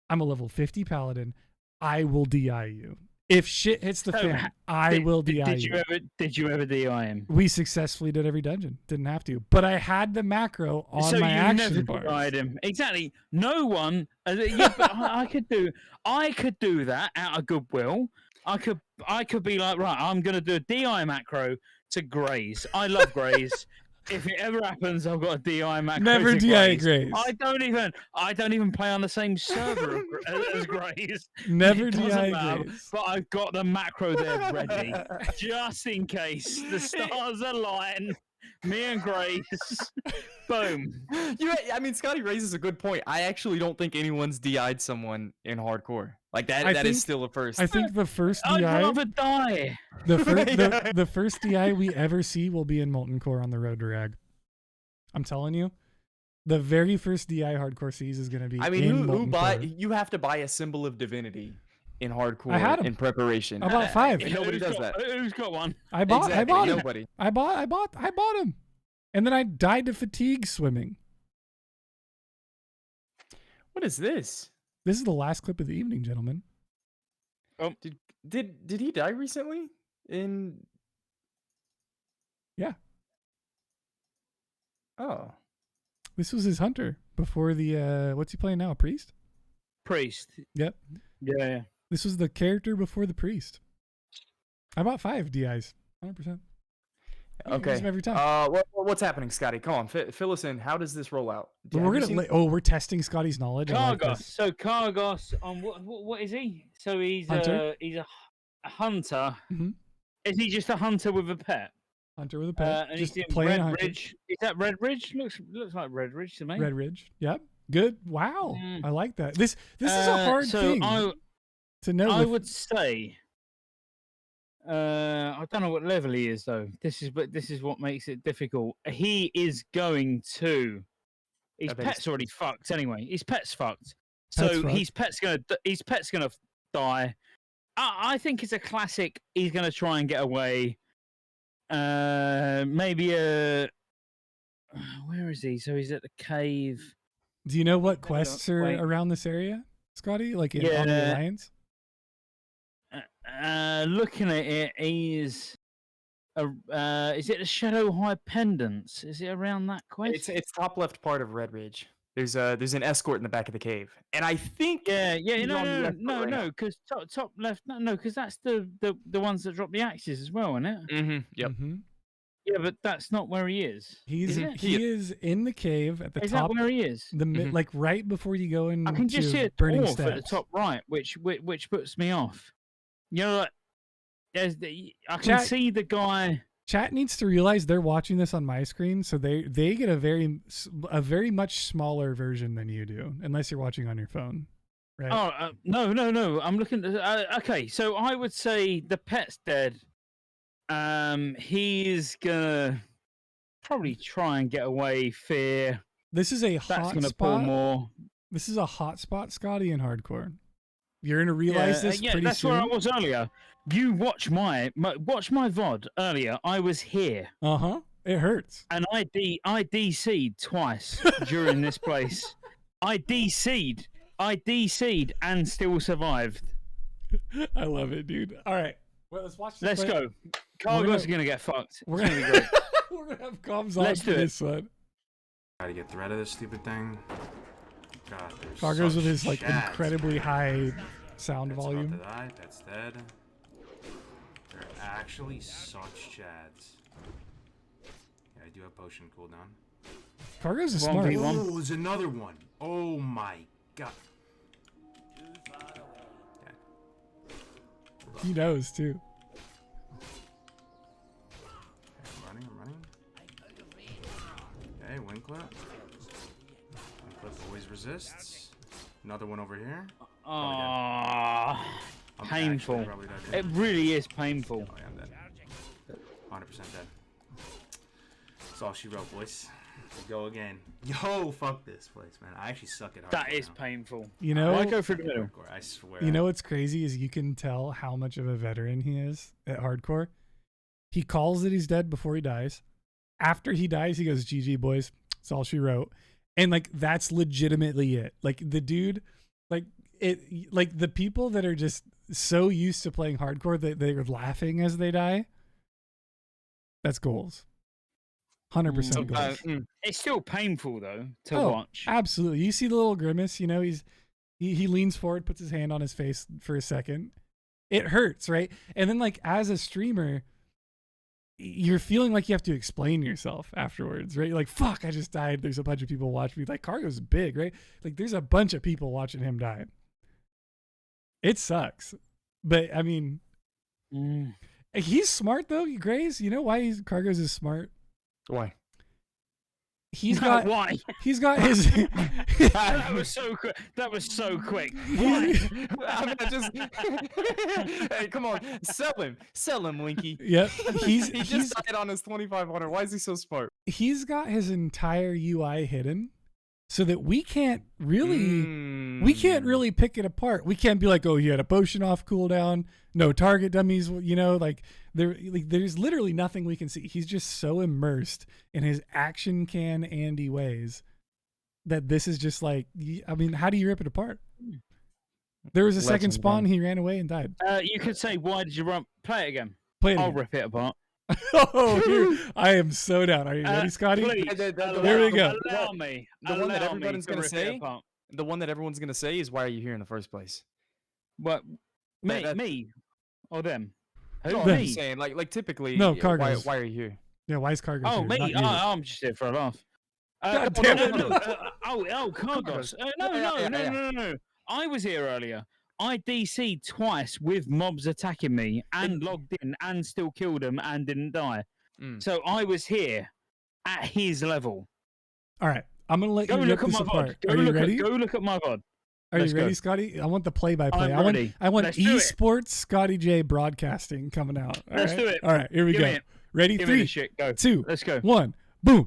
I'm a level 50 paladin. I will DI you. If shit hits the fan, I will DI you. Did you ever DI him? We successfully did every dungeon. Didn't have to. But I had the macro on So my you action never bars. DI'd him. Exactly. No one. Yeah, but I could do that out of goodwill. I could be like, right, I'm gonna do a DI macro to Grays. I love Grays. If it ever happens, I've got a DI macro. Never to DI Grays. Grays. I don't even play on the same server as Grays. Never It doesn't DI matter, Grays. But I've got the macro there ready, just in case the stars align. Me and Grays, boom. I mean, Scotty raises a good point. I actually don't think anyone's DI'd someone in hardcore. Like that. I That think- is still a first. I think the first I'd DI, rather die. the first DI we ever see will be in Molten Core on the road to Rag. I'm telling you, the very first DI hardcore sees is going to be. I mean, in who Molten buy? Core. You have to buy a symbol of divinity in hardcore I had 'em. in preparation. I bought 5. Nobody Who's does got- that. Who's got one? I bought Exactly, him. nobody. I bought him, and then I died to fatigue swimming. What is this? This is the last clip of the evening, gentlemen. Did he die recently? Yeah. Oh. This was his hunter before the what's he playing now? A priest? Priest. Yep. Yeah. This was the character before the priest. I bought 5 DIs. 100%. I use Okay. them every time. What's happening, Scotty? Come on, fill us in. How does this roll out? But we're gonna. We're testing Scotty's knowledge. I like Kargoz. this. So Kargoz on what is he? So he's Hunter? a hunter. Mhm. Is he just a hunter with a pet? Hunter with a pet. And just he's in playing Red hunter. Ridge. Is that Red Ridge? Looks like Red Ridge to me. Red Ridge. Yep. Good. Wow. Mm. I like that. This is a hard so thing to know. I with- would say. I don't know what level he is though. This is what makes it difficult. He is going to. His I bet pet's he's- already fucked anyway. His pet's fucked. Pet's So fucked. his pet's gonna die. I think it's a classic. He's gonna try and get away. Maybe a. Where where is he? So he's at the cave. Do you know what quests are Wait. around this area, Scotty? Like on the Yeah. Alliance? Looking at it, is it the Shadow High Pendants? Is it around that quest? It's top left part of Red Ridge. There's an escort in the back of the cave, and I think Yeah, he's on the escort right now. because top left, no, because that's the ones that drop the axes as well, isn't it? Mm-hmm. Yep. Mm-hmm. Yeah, but that's not where he is. He it? is in the cave at the Is top. that where he is? Like right before you go in. I can just see a burning dwarf steps. at the top right, which puts me off. You know, like, I can see the guy. Chat needs to realize they're watching this on my screen, so they get a very much smaller version than you do, unless you're watching on your phone, right? Oh no! I'm looking. Okay, so I would say the pet's dead. He's gonna probably try and get away. Fear. This is a That's hot gonna spot. pull more. This is a hot spot, Scotty, in hardcore. You're gonna realize this pretty that's soon. where I was earlier. You watch my VOD earlier. I was here. It hurts. And I DC'd twice during this place. I DC'd and still survived. I love it, dude. All right, well, let's watch. Let's go. Kargoz gonna get fucked. We're It's gonna be great. we're gonna have comms on Let's for do it. this one. Try to get the rid of this stupid thing. God, there's Kargoz with his such like chads. incredibly high sound That's volume. about to die. That's dead. They're actually such chads. Yeah, I do have potion cooldown. Kargoz is smart. 1v1. Oh, there's another one. Oh my god. He knows too. I'm running. Okay, Winklet. Winklet always resists. Another one over here. Ah, I'm painful. actually probably dead. It really is painful. Oh, yeah, I'm dead. 100% dead. That's all she wrote, boys. Go again. Yo, fuck this place, man. I actually suck at hardcore. That is now. painful. You know, Why go through the middle? Hardcore, I swear. You know what's crazy is you can tell how much of a veteran he is at hardcore. He calls that he's dead before he dies. After he dies, he goes, "GG, boys. That's all she wrote." And like that's legitimately it. Like the dude, like the people that are just so used to playing hardcore that they're laughing as they die. That's goals. 100% goals. It's still painful though to Oh, watch. Absolutely. You see the little grimace, you know, he leans forward, puts his hand on his face for a second. It hurts, right? And then like as a streamer, you're feeling like you have to explain yourself afterwards, right? You're like, fuck, I just died. There's a bunch of people watching me. Like Kargo's big, right? Like there's a bunch of people watching him die. It sucks. But I mean, he's smart though, Grays. You know why Kargoz is smart? Why? He's got why? He's got his. That was so quick. That was so quick. Why? I mean, just hey, come on, sell him, Winky. Yep, he just died on his 2500. Why is he so smart? He's got his entire UI hidden, so that we can't really pick it apart. We can't be like, oh, he had a potion off cooldown, no target dummies. You know, like there's literally nothing we can see. He's just so immersed in his action can Andy ways that this is just like, I mean, how do you rip it apart? There was a second spawn, he ran away and died. You could say, why did you run? Play it again. I'll rip it apart. Oh, here, I am so down. Are you ready, Scotty? Please, There we go. Allow me. The one that Allow me everyone's to gonna rip it say. apart. The one that everyone's gonna say is, "Why are you here in the first place?" What? Me? Or them? Who? No, Them. I'm just saying, like typically, No, why Kargoz. are you here? Yeah, why is Kargoz Oh, here? me? Not you. I'm just here for a laugh. God damn it. Kargoz. No. I was here earlier. I DC'd twice with mobs attacking me and logged in and still killed them and didn't die. So I was here at his level. All right, I'm gonna let Go you look rip at this my apart. VOD. Are you ready? Go look at my VOD. Are Let's you ready, go. Scotty? I want the play-by-play. I'm ready. I want Let's do it. esports Scotty J broadcasting coming out. All Let's right? do it. All right, here we Give go. me it. Ready? Give me 3, the shit. Go. 2, Let's go. 1, boom.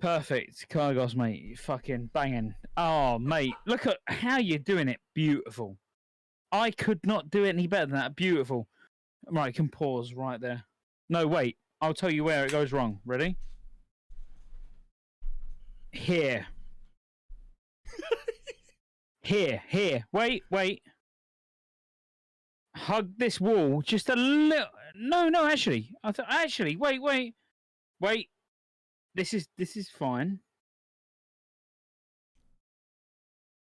Perfect. Kargoz, mate. You fucking banging. Oh, mate. Look at how you're doing it. Beautiful. I could not do it any better than that. Beautiful. Right, you can pause right there. No, wait. I'll tell you where it goes wrong. Ready? here. Here. Wait. Hug this wall just a little. No, actually. Actually, wait. This is fine.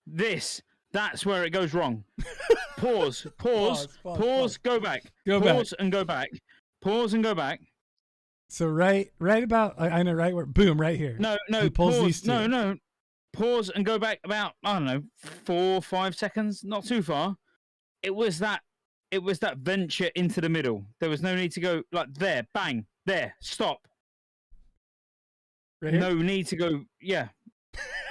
That's where it goes wrong. Pause, go back. Pause and go back. Pause and go back. So right about, I know, right where, boom, right here. No, He pulls pause, these two. no. Pause and go back about, I don't know, 4 or 5 seconds, not too far. It was that venture into the middle. There was no need to go like there, bang, there, stop. Right here? No need to go, yeah.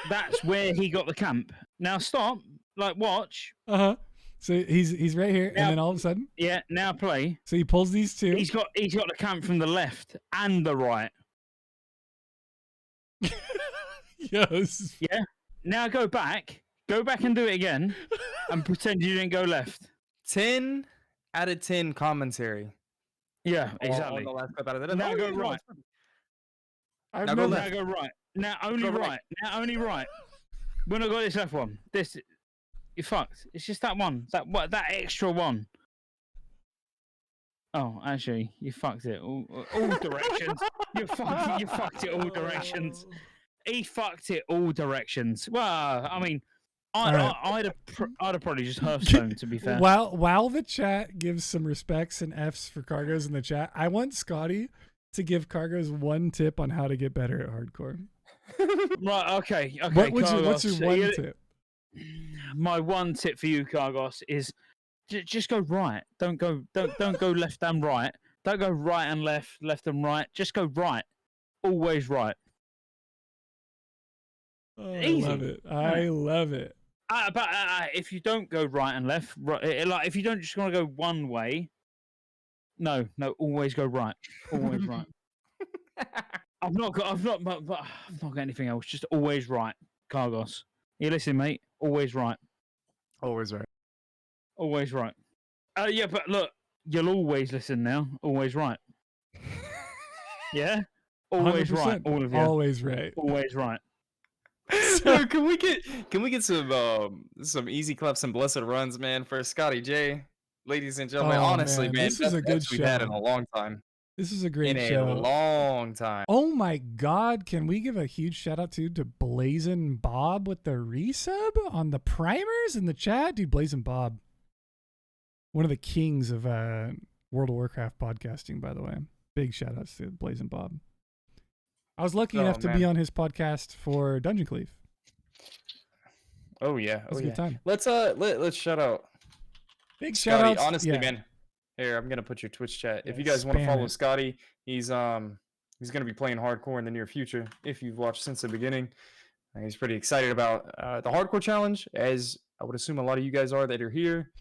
That's where he got the camp. Now stop, like watch. Uh-huh. So he's right here, Now, and then all of a sudden, yeah, now play. so he pulls these two. He's got the camp from the left and the right. Yes. Yeah. Now go back and do it again, and pretend you didn't go left. 10 out of 10 commentary. Yeah, On exactly. the last clip out of that. Now go right. I've Now go never- left. Now go right. Now only Go right. right. Now only right. We're not got this left one. This, you're fucked. It's just that one. That extra one. Oh, actually, you fucked it all directions. You fucked it all directions. He fucked it all directions. Well, I mean, I'd have probably just Hearthstone, to be fair. While the chat gives some respects and Fs for Kargoz in the chat, I want Scotty to give Kargoz one tip on how to get better at hardcore. Right, okay. What's your Kargoz, one tip? My one tip for you, Kargoz, is just go right. Don't go left and right. Don't go right and left and right. Just go right. Always right. Oh, Easy. I love it. But if you don't go right and left, like if you don't just want to go one way, no, always go right. Always right. I've not got anything else. Just always right, Kargoz. You listen, mate. Always right. Always right. Always right. Yeah, but look, you'll always listen now. Always right. Yeah. Always right. 100%. All of you. Always right. Always right. So can we get some easy claps and blessed runs, man, for Scottejaye, ladies and gentlemen. Oh, Honestly, man, this was a good we've had in show. a long time. This is a great In show. a long time. Oh my God! Can we give a huge shout out to Blazin' Bob with the resub on the primers in the chat, dude? Blazin' Bob, one of the kings of World of Warcraft podcasting, by the way. Big shout outs to Blazin' Bob. I was lucky enough to be on his podcast for Dungeon Cleave. Oh yeah, It was a good time. Let's shout out. Big Scotty, shout outs. honestly, yeah. man. Here, I'm gonna put your Twitch chat. If Yeah, you guys want to spam follow it. Scotty, he's gonna be playing hardcore in the near future. If you've watched since the beginning, he's pretty excited about the hardcore challenge, as I would assume a lot of you guys are that are here.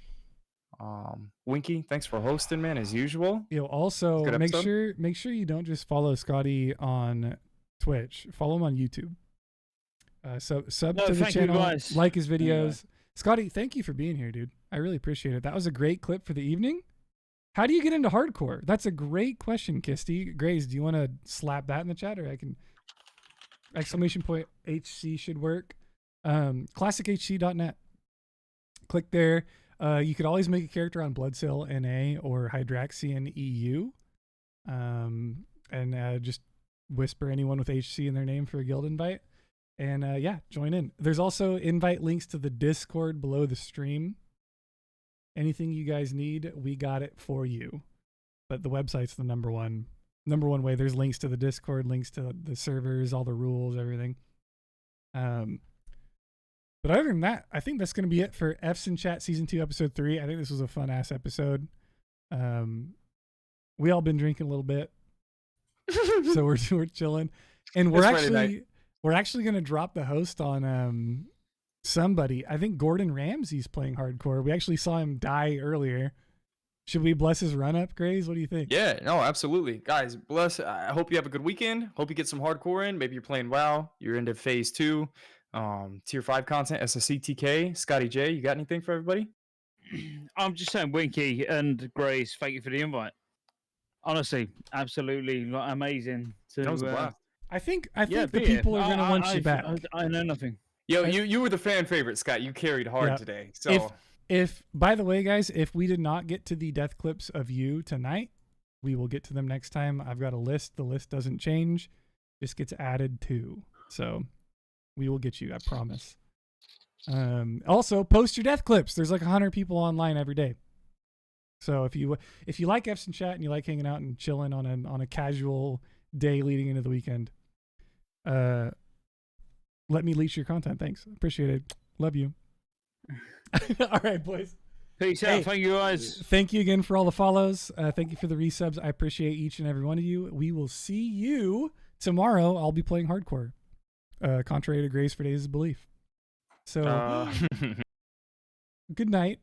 Winky, thanks for hosting, man, as usual. Also Good make episode. sure you don't just follow Scotty on Twitch. Follow him on YouTube. Sub to the thank you, channel, guys. like his videos. Scotty, thank you for being here, dude. I really appreciate it. That was a great clip for the evening. How do you get into hardcore? That's a great question, Kisty. Grays, do you want to slap that in the chat, or I can? ! HC should work. ClassicHC.net. Click there. You could always make a character on Bloodsail NA or Hydraxian EU. And just whisper anyone with HC in their name for a guild invite. And yeah, join in. There's also invite links to the Discord below the stream. Anything you guys need, we got it for you. But the website's the number one way. There's links to the Discord, links to the servers, all the rules, everything. But other than that, I think that's going to be it for F's in Chat Season 2, Episode 3. I think this was a fun-ass episode. We all been drinking a little bit. So we're chilling. And we're actually going to drop the host on somebody. I think Gordon Ramsay's playing hardcore. We actually saw him die earlier. Should we bless his run-up, Grays? What do you think? Yeah, no, absolutely. Guys, bless. I hope you have a good weekend. Hope you get some hardcore in. Maybe you're playing WoW. You're into Phase 2. Tier 5 content, SSC, TK, Scottejaye. You got anything for everybody? I'm just saying, Winky and Grace, thank you for the invite. Honestly, absolutely amazing. That was a blast. I think the people are gonna want you back. I know nothing. Yo, you were the fan favorite, Scott. You carried hard today. So if by the way, guys, if we did not get to the death clips of you tonight, we will get to them next time. I've got a list. The list doesn't change, just gets added to. So we will get you, I promise. Also, post your death clips. There's like 100 people online every day. So if you like F's and chat and you like hanging out and chilling on a casual day leading into the weekend, let me leech your content. Thanks, appreciate it. Love you. All right, boys. Peace out. Thank you, guys. Thank you again for all the follows. Thank you for the resubs. I appreciate each and every one of you. We will see you tomorrow. I'll be playing hardcore, contrary to Graysfordays' belief. So, good night.